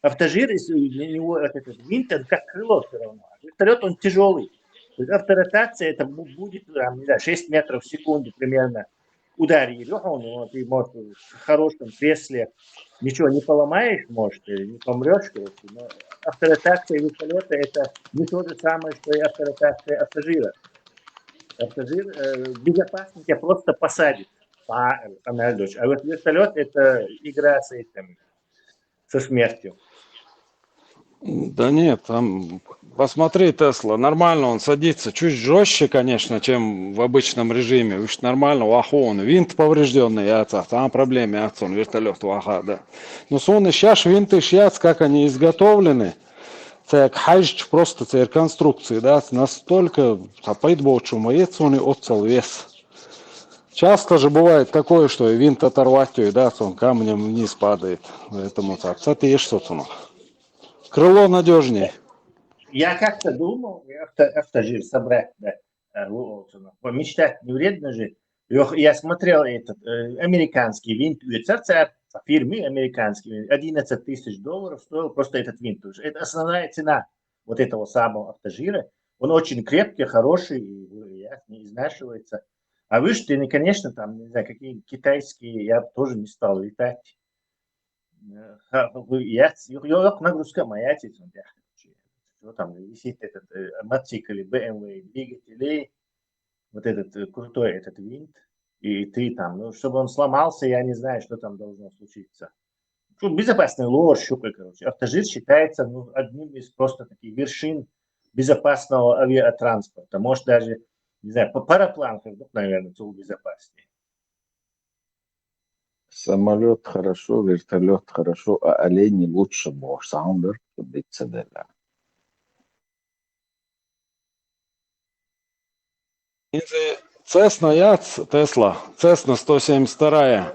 Автожир, если у него этот винт, это как крыло все равно. Вертолет, он тяжелый. То есть авторотация, это будет, не знаю, 6 метров в секунду примерно. Ударь Леху, ты, может, в хорошем кресле ничего не поломаешь, может, не помрешь, но авторотация вертолета это не то же самое, что и авторотация автожира. Автожир безопасно тебя просто посадит. А вот вертолет это игра с этим, со смертью. Да нет, там, посмотри, Тесла, нормально он садится, чуть жестче, конечно, чем в обычном режиме, уж нормально, он винт поврежденный, там проблемы, он вертолет, да. Но сон сейчас винты сейчас, как они изготовлены, так хайч просто це конструкции, да, настолько, по-идбочу, он и отцел вес. Часто же бывает такое, что винт оторвать, да, он камнем вниз падает, поэтому ты ешь, собственно. Крыло надежнее. Я как-то думал, автожир собрать, да, помечтать не вредно же. Я смотрел этот американский винт, фирмы американские, $11 тысяч стоил просто этот винт. Это основная цена вот этого самого автожира. Он очень крепкий, хороший, не изнашивается. А вы что, конечно, там, не знаю, какие китайские, я тоже не стал летать. Нагрузка моя, что там висит этот мотоцикл, BMW, двигателей, вот этот крутой этот винт, и ты там, чтобы он сломался, я не знаю, что там должно случиться. Безопасный ложь, короче. Автожир считается одним из просто таких вершин безопасного авиатранспорта. Может даже, не знаю, параплан, наверное, было безопаснее. Самолет хорошо, вертолет хорошо, а олени лучше бог саундер, бицеделя. Цесна, Цесна 172.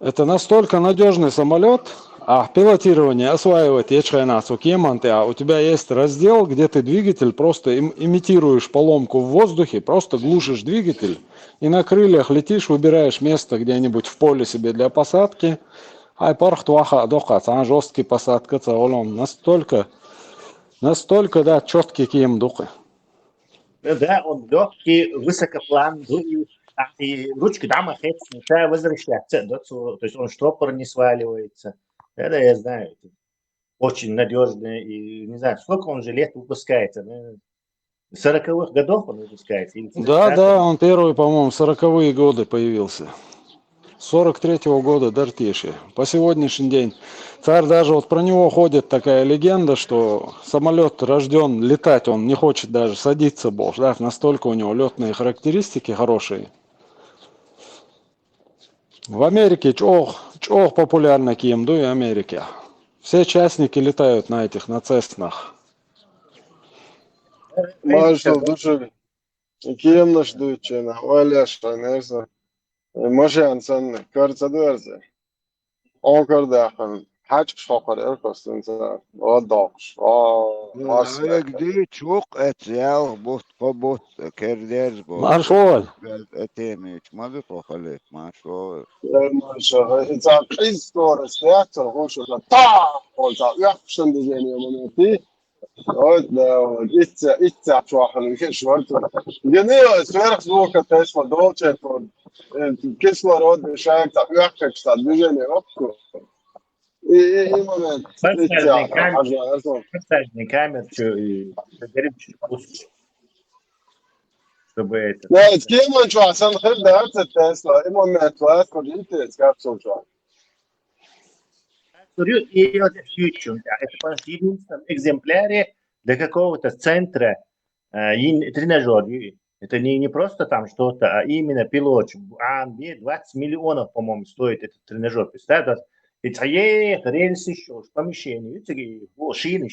Это настолько надежный самолет, а пилотирование осваивает ечхайнасу кеманты, а у тебя есть раздел, где ты двигатель просто имитируешь поломку в воздухе, просто глушишь двигатель и на крыльях летишь, выбираешь место где-нибудь в поле себе для посадки, жесткий посадка, настолько, да, четкий кем духи. Да, он легкий, высокопланный, и ручка там нельзя возвращаться, то есть он штопор не сваливается. Это я знаю, очень надежный, и не знаю, сколько он же лет выпускается, 40-х годов он выпускается? Да, он первый, по-моему, 40-е годы появился. 43-го года Дартиши. По сегодняшний день. Царь даже вот про него ходит такая легенда, что самолет рожден летать, он не хочет даже садиться больше. Да? Настолько у него летные характеристики хорошие. В Америке чох популярно кем, и Америке. Все частники летают на Цеснах. Маршал, души, кем наш дучена, Валяша, нерза. Машин sen körse dörse. Onker dagen. Haç şokar erkosten sen. O dokş. O أنا جديد شوق أتزاو بوت قبوت كرديرز بوت Маршал, أتيميش ما بيطوخليك مارشال Marşal. İnsan kız doğru siyah hoş olur. Ta olsa yakışın diyeceğini yamaneti. Вот, да, вот. Изцеп швахали, шварцвали. Генео, сверхзвука Тесла, Долчет, кислород, шаг, так, мягкое, кстати, движение, оптику. И момент, Подсаженный изцеп, камер, подсаженный камер, и горючий пуск, чтобы это... لا تكيمون شو عشان خدنا هرتز تسلا إما من أتلاس كوديتي سكابسول شو. И вот это по единственном экземпляре для какого-то центра тренажер. Это не просто там что-то, а именно пилот. 20 миллионов, по-моему, стоит этот тренажер. Представляете? рельсы, еще помещение, шины,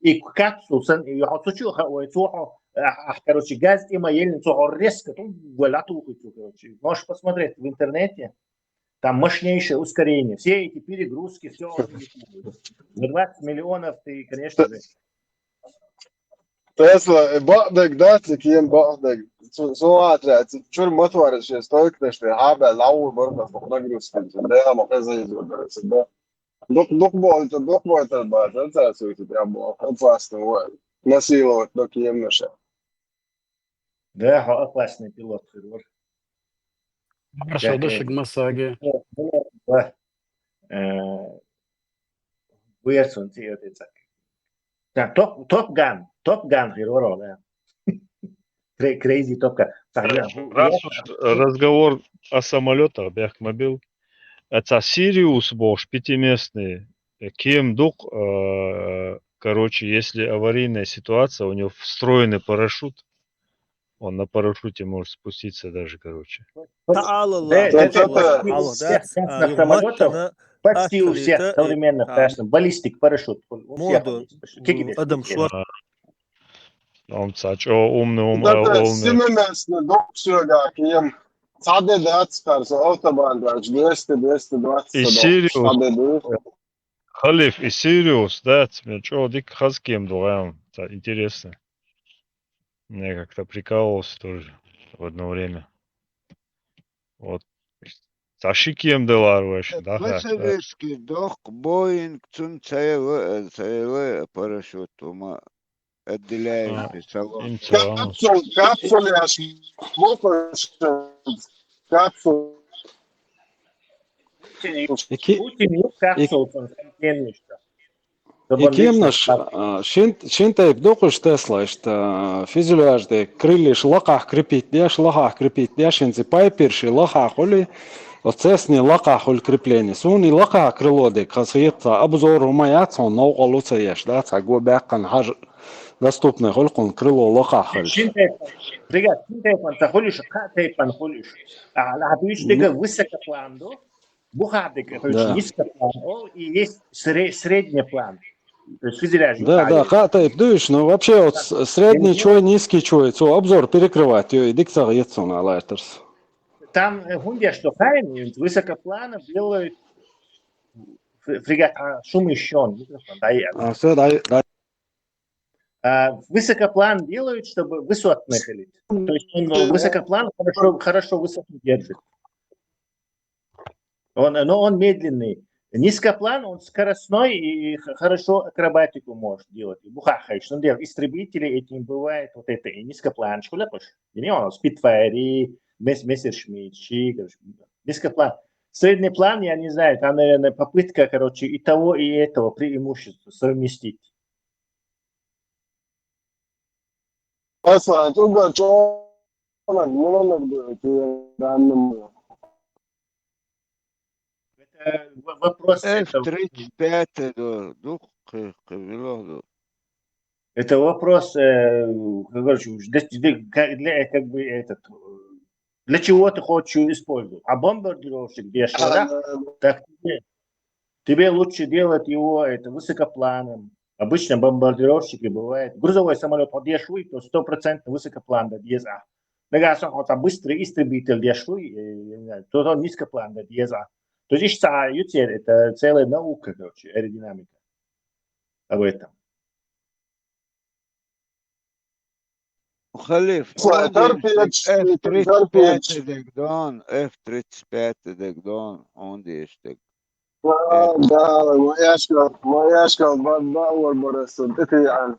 и капсул, короче, газ има елен резко, короче. Можешь посмотреть в интернете. Там мощнейшее ускорение. Все эти перегрузки, все. За 20 миллионов ты, конечно же... Tesla, بعدك ده كيم بعدك سواء شو مطور شيء ستويك نشتري حابة لو برضه فقدك نسكن ده ما كذا يزود ده دق بول البعض أنت سويت يا أبو أفاست هو نسيله ده كيم نشأ Да, опасный пилот. Хорошо, дышек массаги. Вырсун, Топ Ган, да. Crazy Top Gun. Раз уж разговор о самолетах, Бяхмобил, это Сириус Бош, пятиместный, Кем Дух, короче, если аварийная ситуация, у него встроенный парашют, он на парашюте может спуститься даже, короче. Почти у всех современных, конечно, баллистик парашют. Адам Шварц. Он умный. ده سيمنس ندق شو ده كيم تعدد أكثر سو أوتوبان ده 220 И Сириус, Халиф, и Сириус, да, Дик Хаскем дугаем, интересно. Я как-то прикалывался тоже в одно время. Вот. Ташикем делар вообще, да. Пасажирский док Боинг цун цаевой парашют ума отделяющий салон. Капсул я капсул. Икемнаш, шинтайп докуш Тесла, что фюзеляжды крылья шлаках крепить, шинцы пайперши лаках хули, оцесни лаках хуль крепление. Суни лаках крылоды, касуется обзор умаяц, он наугалуца еш, да, цагу бяккан хаж доступный хулькун крыло лаках хуль. Шинтайп, он захулиш, катайпан хулиш. А лабиш дега высокопланду, бухадык, низкоплан, и есть средний план. Да, катайп дуешь, но вообще вот средний чой, низкий чой, обзор перекрывать, и диктор едцон алайтерс. Там гундя, что хайм, высокоплана делают фрегат, шум еще, высокоплан делают, чтобы высотных лететь. То есть он высокоплан хорошо высоту держит. Но он медленный. Низкоплан, он скоростной и хорошо акробатику может делать. Бухахаешь, он делает. Истребители этим бывает вот это и низкоплан. Спитфайри, Мессершмитт, низкоплан. Средний план, я не знаю, там, наверное, попытка, короче, и того, и этого преимущества совместить. Вопрос F-35 это вопрос, короче, для чего ты хочешь использовать? А бомбардировщик дешево, да? Так тебе лучше делать его высокопланом. Обычно бомбардировщики бывают. Грузовой самолет дешевый, то 100% высокоплан, DSA. Если он быстрый истребитель дешевый, то он низкоплан, DSA. То есть это целая наука, короче, аэродинамика об этом. Халиф, F-35 дегдон, он дешевый. Да, мояшка, бауэр борется. Это я.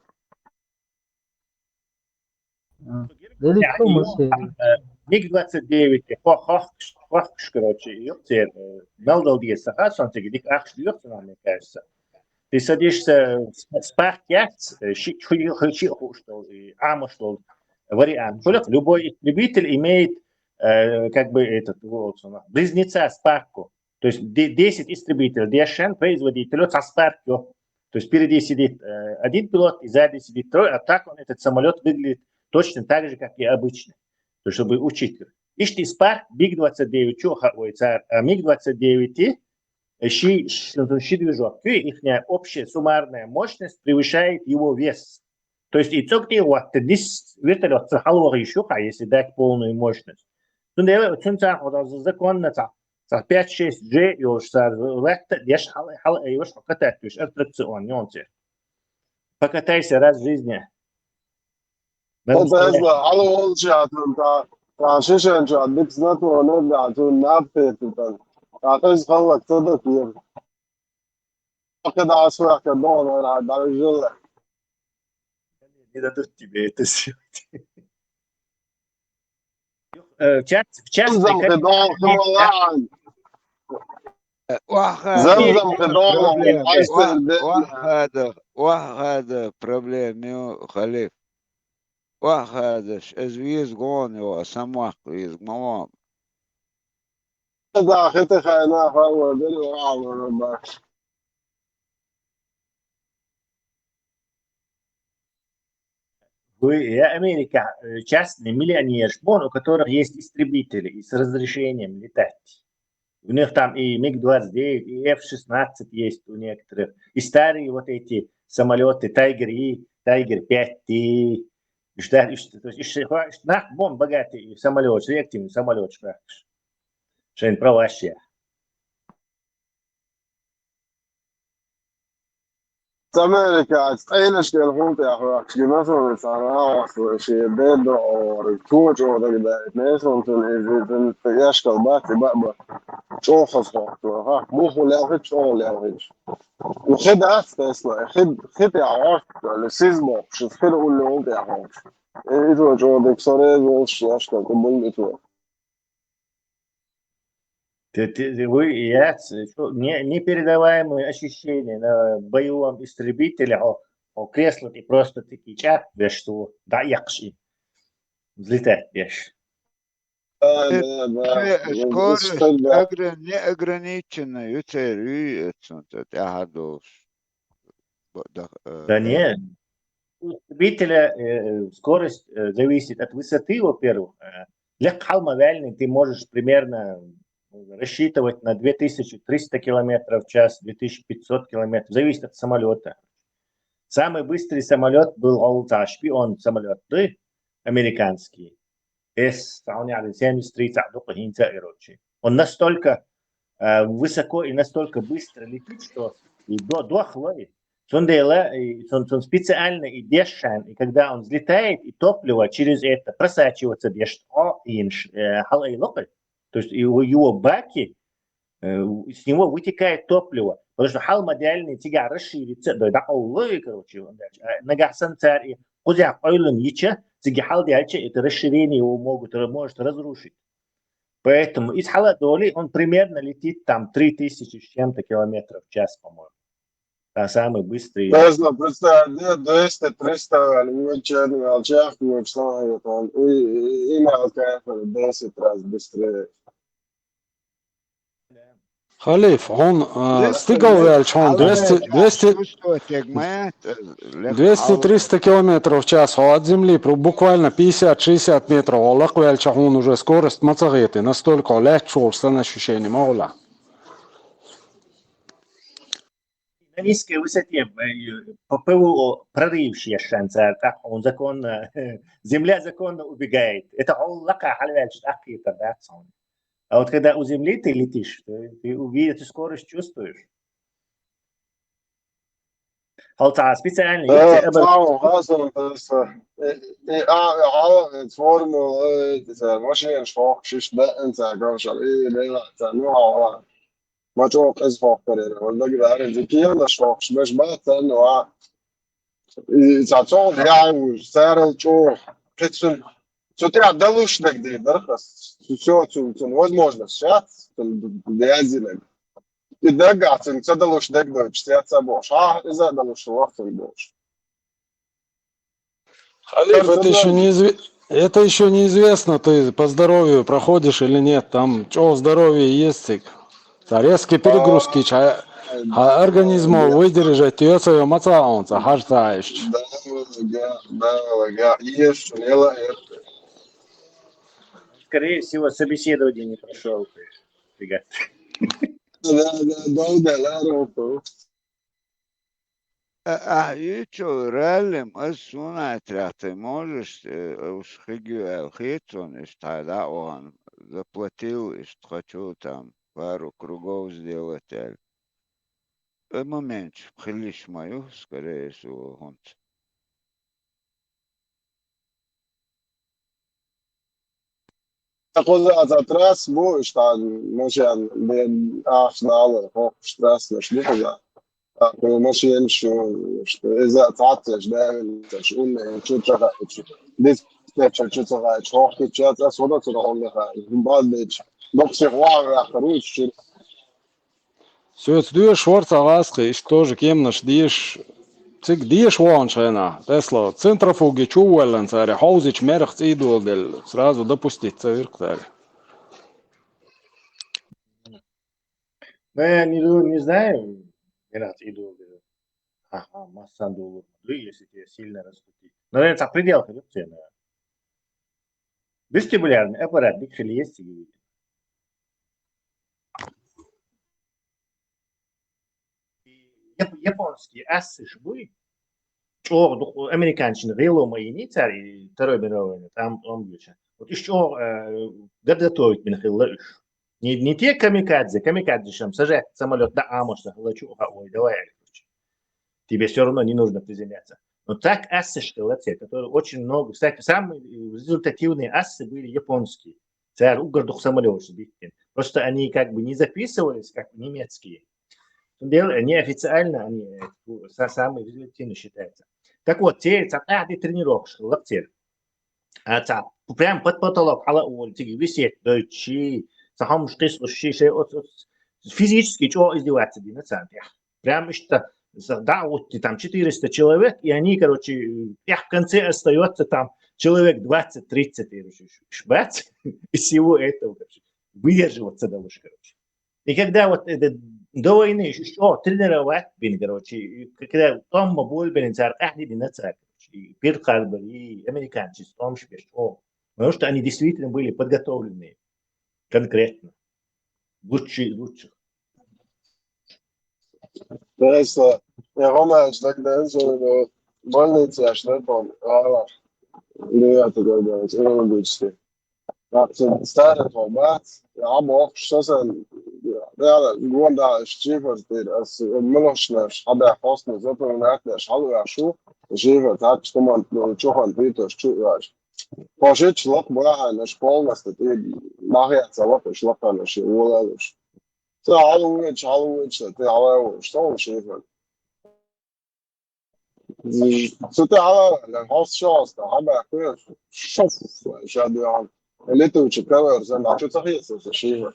Дали يعني кто يوم серию? MiG-29 hoch, короче, ёпте, meldo die Sachen, dik ach stürzt, мне кажется. Ты садишься спать яхт, что вариант. Любой истребитель имеет как бы этот вот, близнеца спарку. То есть 10 истребителей, 10 производителей со спарку. То есть впереди сидит один пилот, и сзади сидит второй, а так он, этот самолет выглядит точно так же, как и обычный. То есть, чтобы учить. Ишти спарк, МиГ-29, МиГ-29 щи движок, их общая суммарная мощность превышает его вес. То есть и цокти вот дис вертолет халва еще, если дать полную мощность. Закон 5-6G и уж дешь хал и уж покатаешь аттракцион нюансы. Покатайся раз в жизни. Это алло, олчат, та шишенчат, дик знатно небля, то напет там. Та халак туда кир. Когда асфак дона даже. Не дадут тебе это сделать. В частной زمزم واحد проблем خليف واحد ازويز غوني وسموح ويز ماما هذا اخيتي خاينا فاول دلي وعمر Америка частный миллионер, у которых есть истребители и с разрешением летать. У них там и МиГ-29, и F-16 есть у некоторых. И старые вот эти самолеты Тайгер-И, Тайгер-5Т. Бом богатый самолет, реактивный самолет. Что про вообще. Amerika, ena šķiet huntajā rakšķi, nesam ar šie dedo or kočo tagad, nesam un jāškal bati baba čohas hoqtu, ha, muhu levhit, čoh levhit. وخد أساسا خد يعرف السيزمو مش خد أقول له أنت يعرف إيه جو دكسورة مش أشكال كمل إتوا Непередаваемые ощущения на боевом истребителе, кресло ты просто таки чапаешь, что да якши, взлетать бешь. Скорость неограничена, юцерю, Да нет, у истребителя скорость зависит от высоты, во-первых. Для халмовальный ты можешь примерно рассчитывать на 2300 км в час, 2500 км, зависит от самолета. Самый быстрый самолет был All-Tashpi, он самолет американский, С-73, он настолько высоко и настолько быстро летит, что до хлои. Он специально и дешан, и когда он взлетает, и топливо через это просачивается то есть его баки, с него вытекает топливо, потому что халмодиальный тяга расширится, короче, нагасан царь, кузя ойлен яча, тяга халдиальча, это расширение его может разрушить. Поэтому из халадоли он примерно летит там 3000 с чем-то километров в час, по-моему. А самый быстрый. Я знаю, просто 200-300, вечерний алчах, мы встанем, и имя кайфа 10 раз быстрее. Халиф, он стигал вяльч, он 200-300 километров в час, а от земли буквально 50-60 метров, Аллах вяльч, он уже скорость мацагеты, настолько легче, что на ощущение мало. На низкой высоте по ПВО прорывшие шансы, как он законно, земля законно убегает. Это Аллаха халвяльч, да. А вот когда у земли ты летишь, ты увидишь, ты скорость чувствуешь. Халта специально. ما تشوف اسمه فريرة ولا قدر ذكية لا شوف مش بات إنه إذا تشوف يعني سعر تشوف كتير شو تلعب دلوش نقدي برخص شو возможно сейчас لازم يدقع تدلوش نقدر تشتري سبوش إذا دلوش وقت البوش Халиф, это еще неизвестно, ты по здоровью проходишь или нет. Там что здоровье есть. Резкие перегрузки, организму выдержать, ее мацаунца, хартаешь. да, ешь, нела, Скорее всего, собеседование не прошел. Фига. да, لا Ahjuču relim, es runāju, ты можешь ушхигю хитон, и тогда он заплатил, и хочу там пару кругов сделать. Момент, хилиш мою, скорее всего, он. تقول atrás, būs tādi mažiem āfnāli, stress, مش حاجة. ماشي إذا تعطش دائما تشؤون شو ترى ديس شو ترى شو حكي شو ترى صودا ترى الله بعد بيج نقص واقع خروج Все, jetzt du schwarze Raske, ich тоже кемнаш диеш, цик диеш ваншена, Тесла, центрофуги чувелен, царе, хаузич мерх идол del, сразу допустить цирк, царе. Ну, я не знаю, Ренат, иду. Ага, массан долларов, если тебе сильно раскрутить. Но это предел коррупции. Вестибулярный аппарат, бикхели есть и японские ассы шбуи, что американщина рело мои не цари, второй мировой войны, там он бьется. Вот еще готовить меня хиллыш. Не те камикадзе, там сажать самолет до Амоса, лачу, ой, давай, тебе все равно не нужно приземляться. Но так ассы шкалацы, которые очень много, кстати, самые результативные ассы были японские. Царь угордух самолет сбитен. Просто они как бы не записывались, как немецкие. Неофициально они самые результативные считаются. Так вот, те тренировки шкалацы. Прям под потолок, висит, дойчи, сахам шкислуши, физически что издеваться на центре. Прям что да, вот там 400 человек, и они, короче, в конце остается там человек 20-30, шбац, из всего этого, короче, выдерживаться должен, короче. И когда вот до войны еще тренировать, короче, когда там боль, царь, на царь, и Пирхальбер, и американцы, там потому что они действительно были подготовленные, конкретно, лучших. Просто я помню, что тогда в больнице, я что помню, это говорилось, это started from that. I'm off. So ja, gewoon daar schrijven dit als milosnes. Hadden kosten zo per nacht de schouder shoe. Schrijven dat iemand chohan Peter stuurt. Pas het slot maar een spolnas dat mag je zelf slot aan als je wil dus. Zo hallo dat hallo staan schrijven. Zo te halen een hoofdschast, daar hebben we schof. Ja, لقيته تشيكاغو زي شو صحيح شيء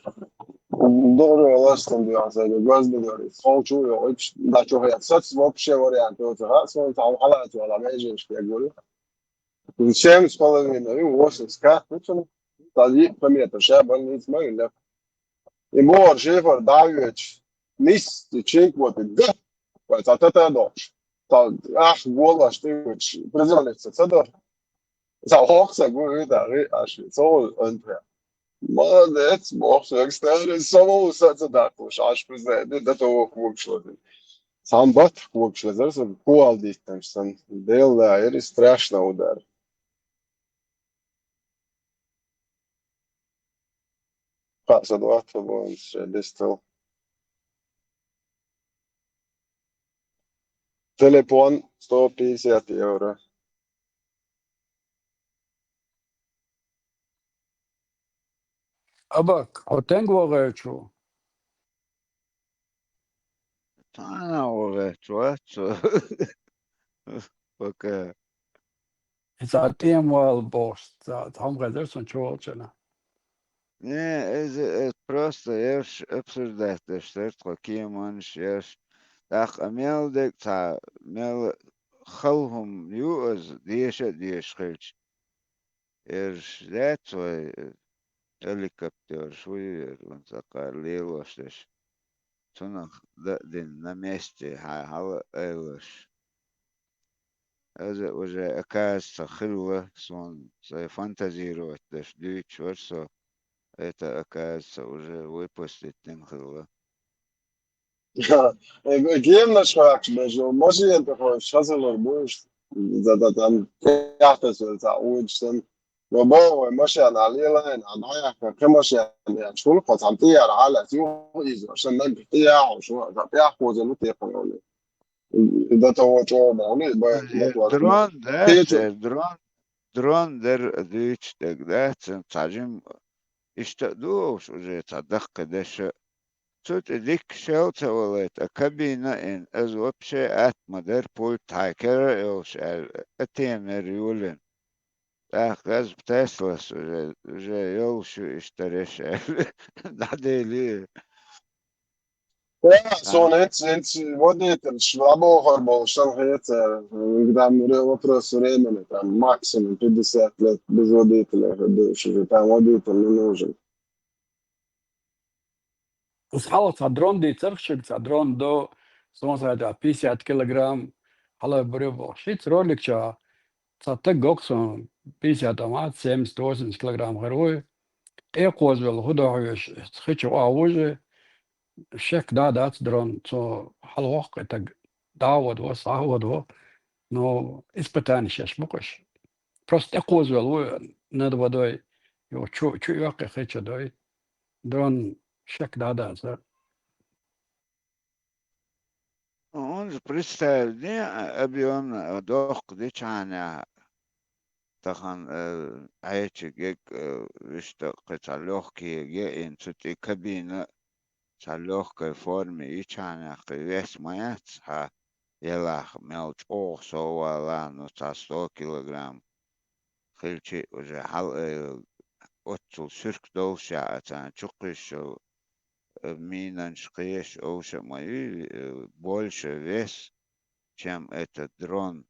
دور لاستون دي زي جواز دوري صوتو يوش دا شو هي ساتس вообще вариант это раз он там халат ولا ماشي я говорю зачем с половиной 8 ска ну тогда пометр я больниц могу и мор шефер давич nis чек вот да вот это дочь так ах голос ты призвался сюда Hochzeit gut da so und man jetzt mocht extra so so da aš prezident da to kokšodi sam bat kokšodi zaraz ko aldītam sam dēļ ir strašna udara Kāds tad atvabojums šeit distel telefon 150 euro Abak, o tengo agacho. أنا وغيت пока. It's a team well boss. Там гадерс он чувствует. Не, это просто ешь обсуждать, что какие манш ешь. Так, амелдек та мел خلهم يوز ديش خلش إرش ذات وي هليكوبتر شوي وانتقال ليلوشش تنخ دين نمستي هلا إيلوش هذا وجه أكاس خلوة صون زي فانتازي روت دش ديتش ورسو это оказывается уже выпустить خلوة Gehen schwarz, also muss ich einfach schauen, was da dann ja, das ist auch schon. وبابا ماشي انا عليه لا انا ضايع كم ماشي يعني شغل قسمتي على سيو إذا عشان ما بتاع وشو بتاع خوز اللي تيقون ده تو موني درون داش درون در ديتش داش تعجم اشتدوش وجه تصدق داش توت ديك شلت ولت كابينة إن از وبشي ات مدر بول تايكر إلش اتيمر يولن غاز بتسلس وجه يلشو اشتريش دعديلي Ja, so jetzt wurde der Schwaboverbau schon jetzt когда мы вопрос времени там максимум 50 лет без водителя что там водитель не нужен. وصحاوة дрон دي ترخشك дрон до سموسة 50 كيلوغرام على بريبو شيت رولك شا تصدق قوكسون 50 تمات 70 كيلوغرام غروي ايقوز بالهدوش تخيشوا اوجه شك دات درون تو حلوق تق داود وصاود но испытание сейчас мукаш. Просто эқоз вел, надо водой, его чуяк и хэча дой, дрон шак да. Он же представил, не объем дох, где чаня, тахан айчи гек, вишта, кача легкие, ге инцути кабина, ча легкой форме, и чаня, весь маец, ха, елах, мелч, ох, сова, ну, 100 килограмм, хильчи уже хал, отцул сюрк долша, а чукиш, минанш кеш, оуша мои, больше вес, чем этот дрон.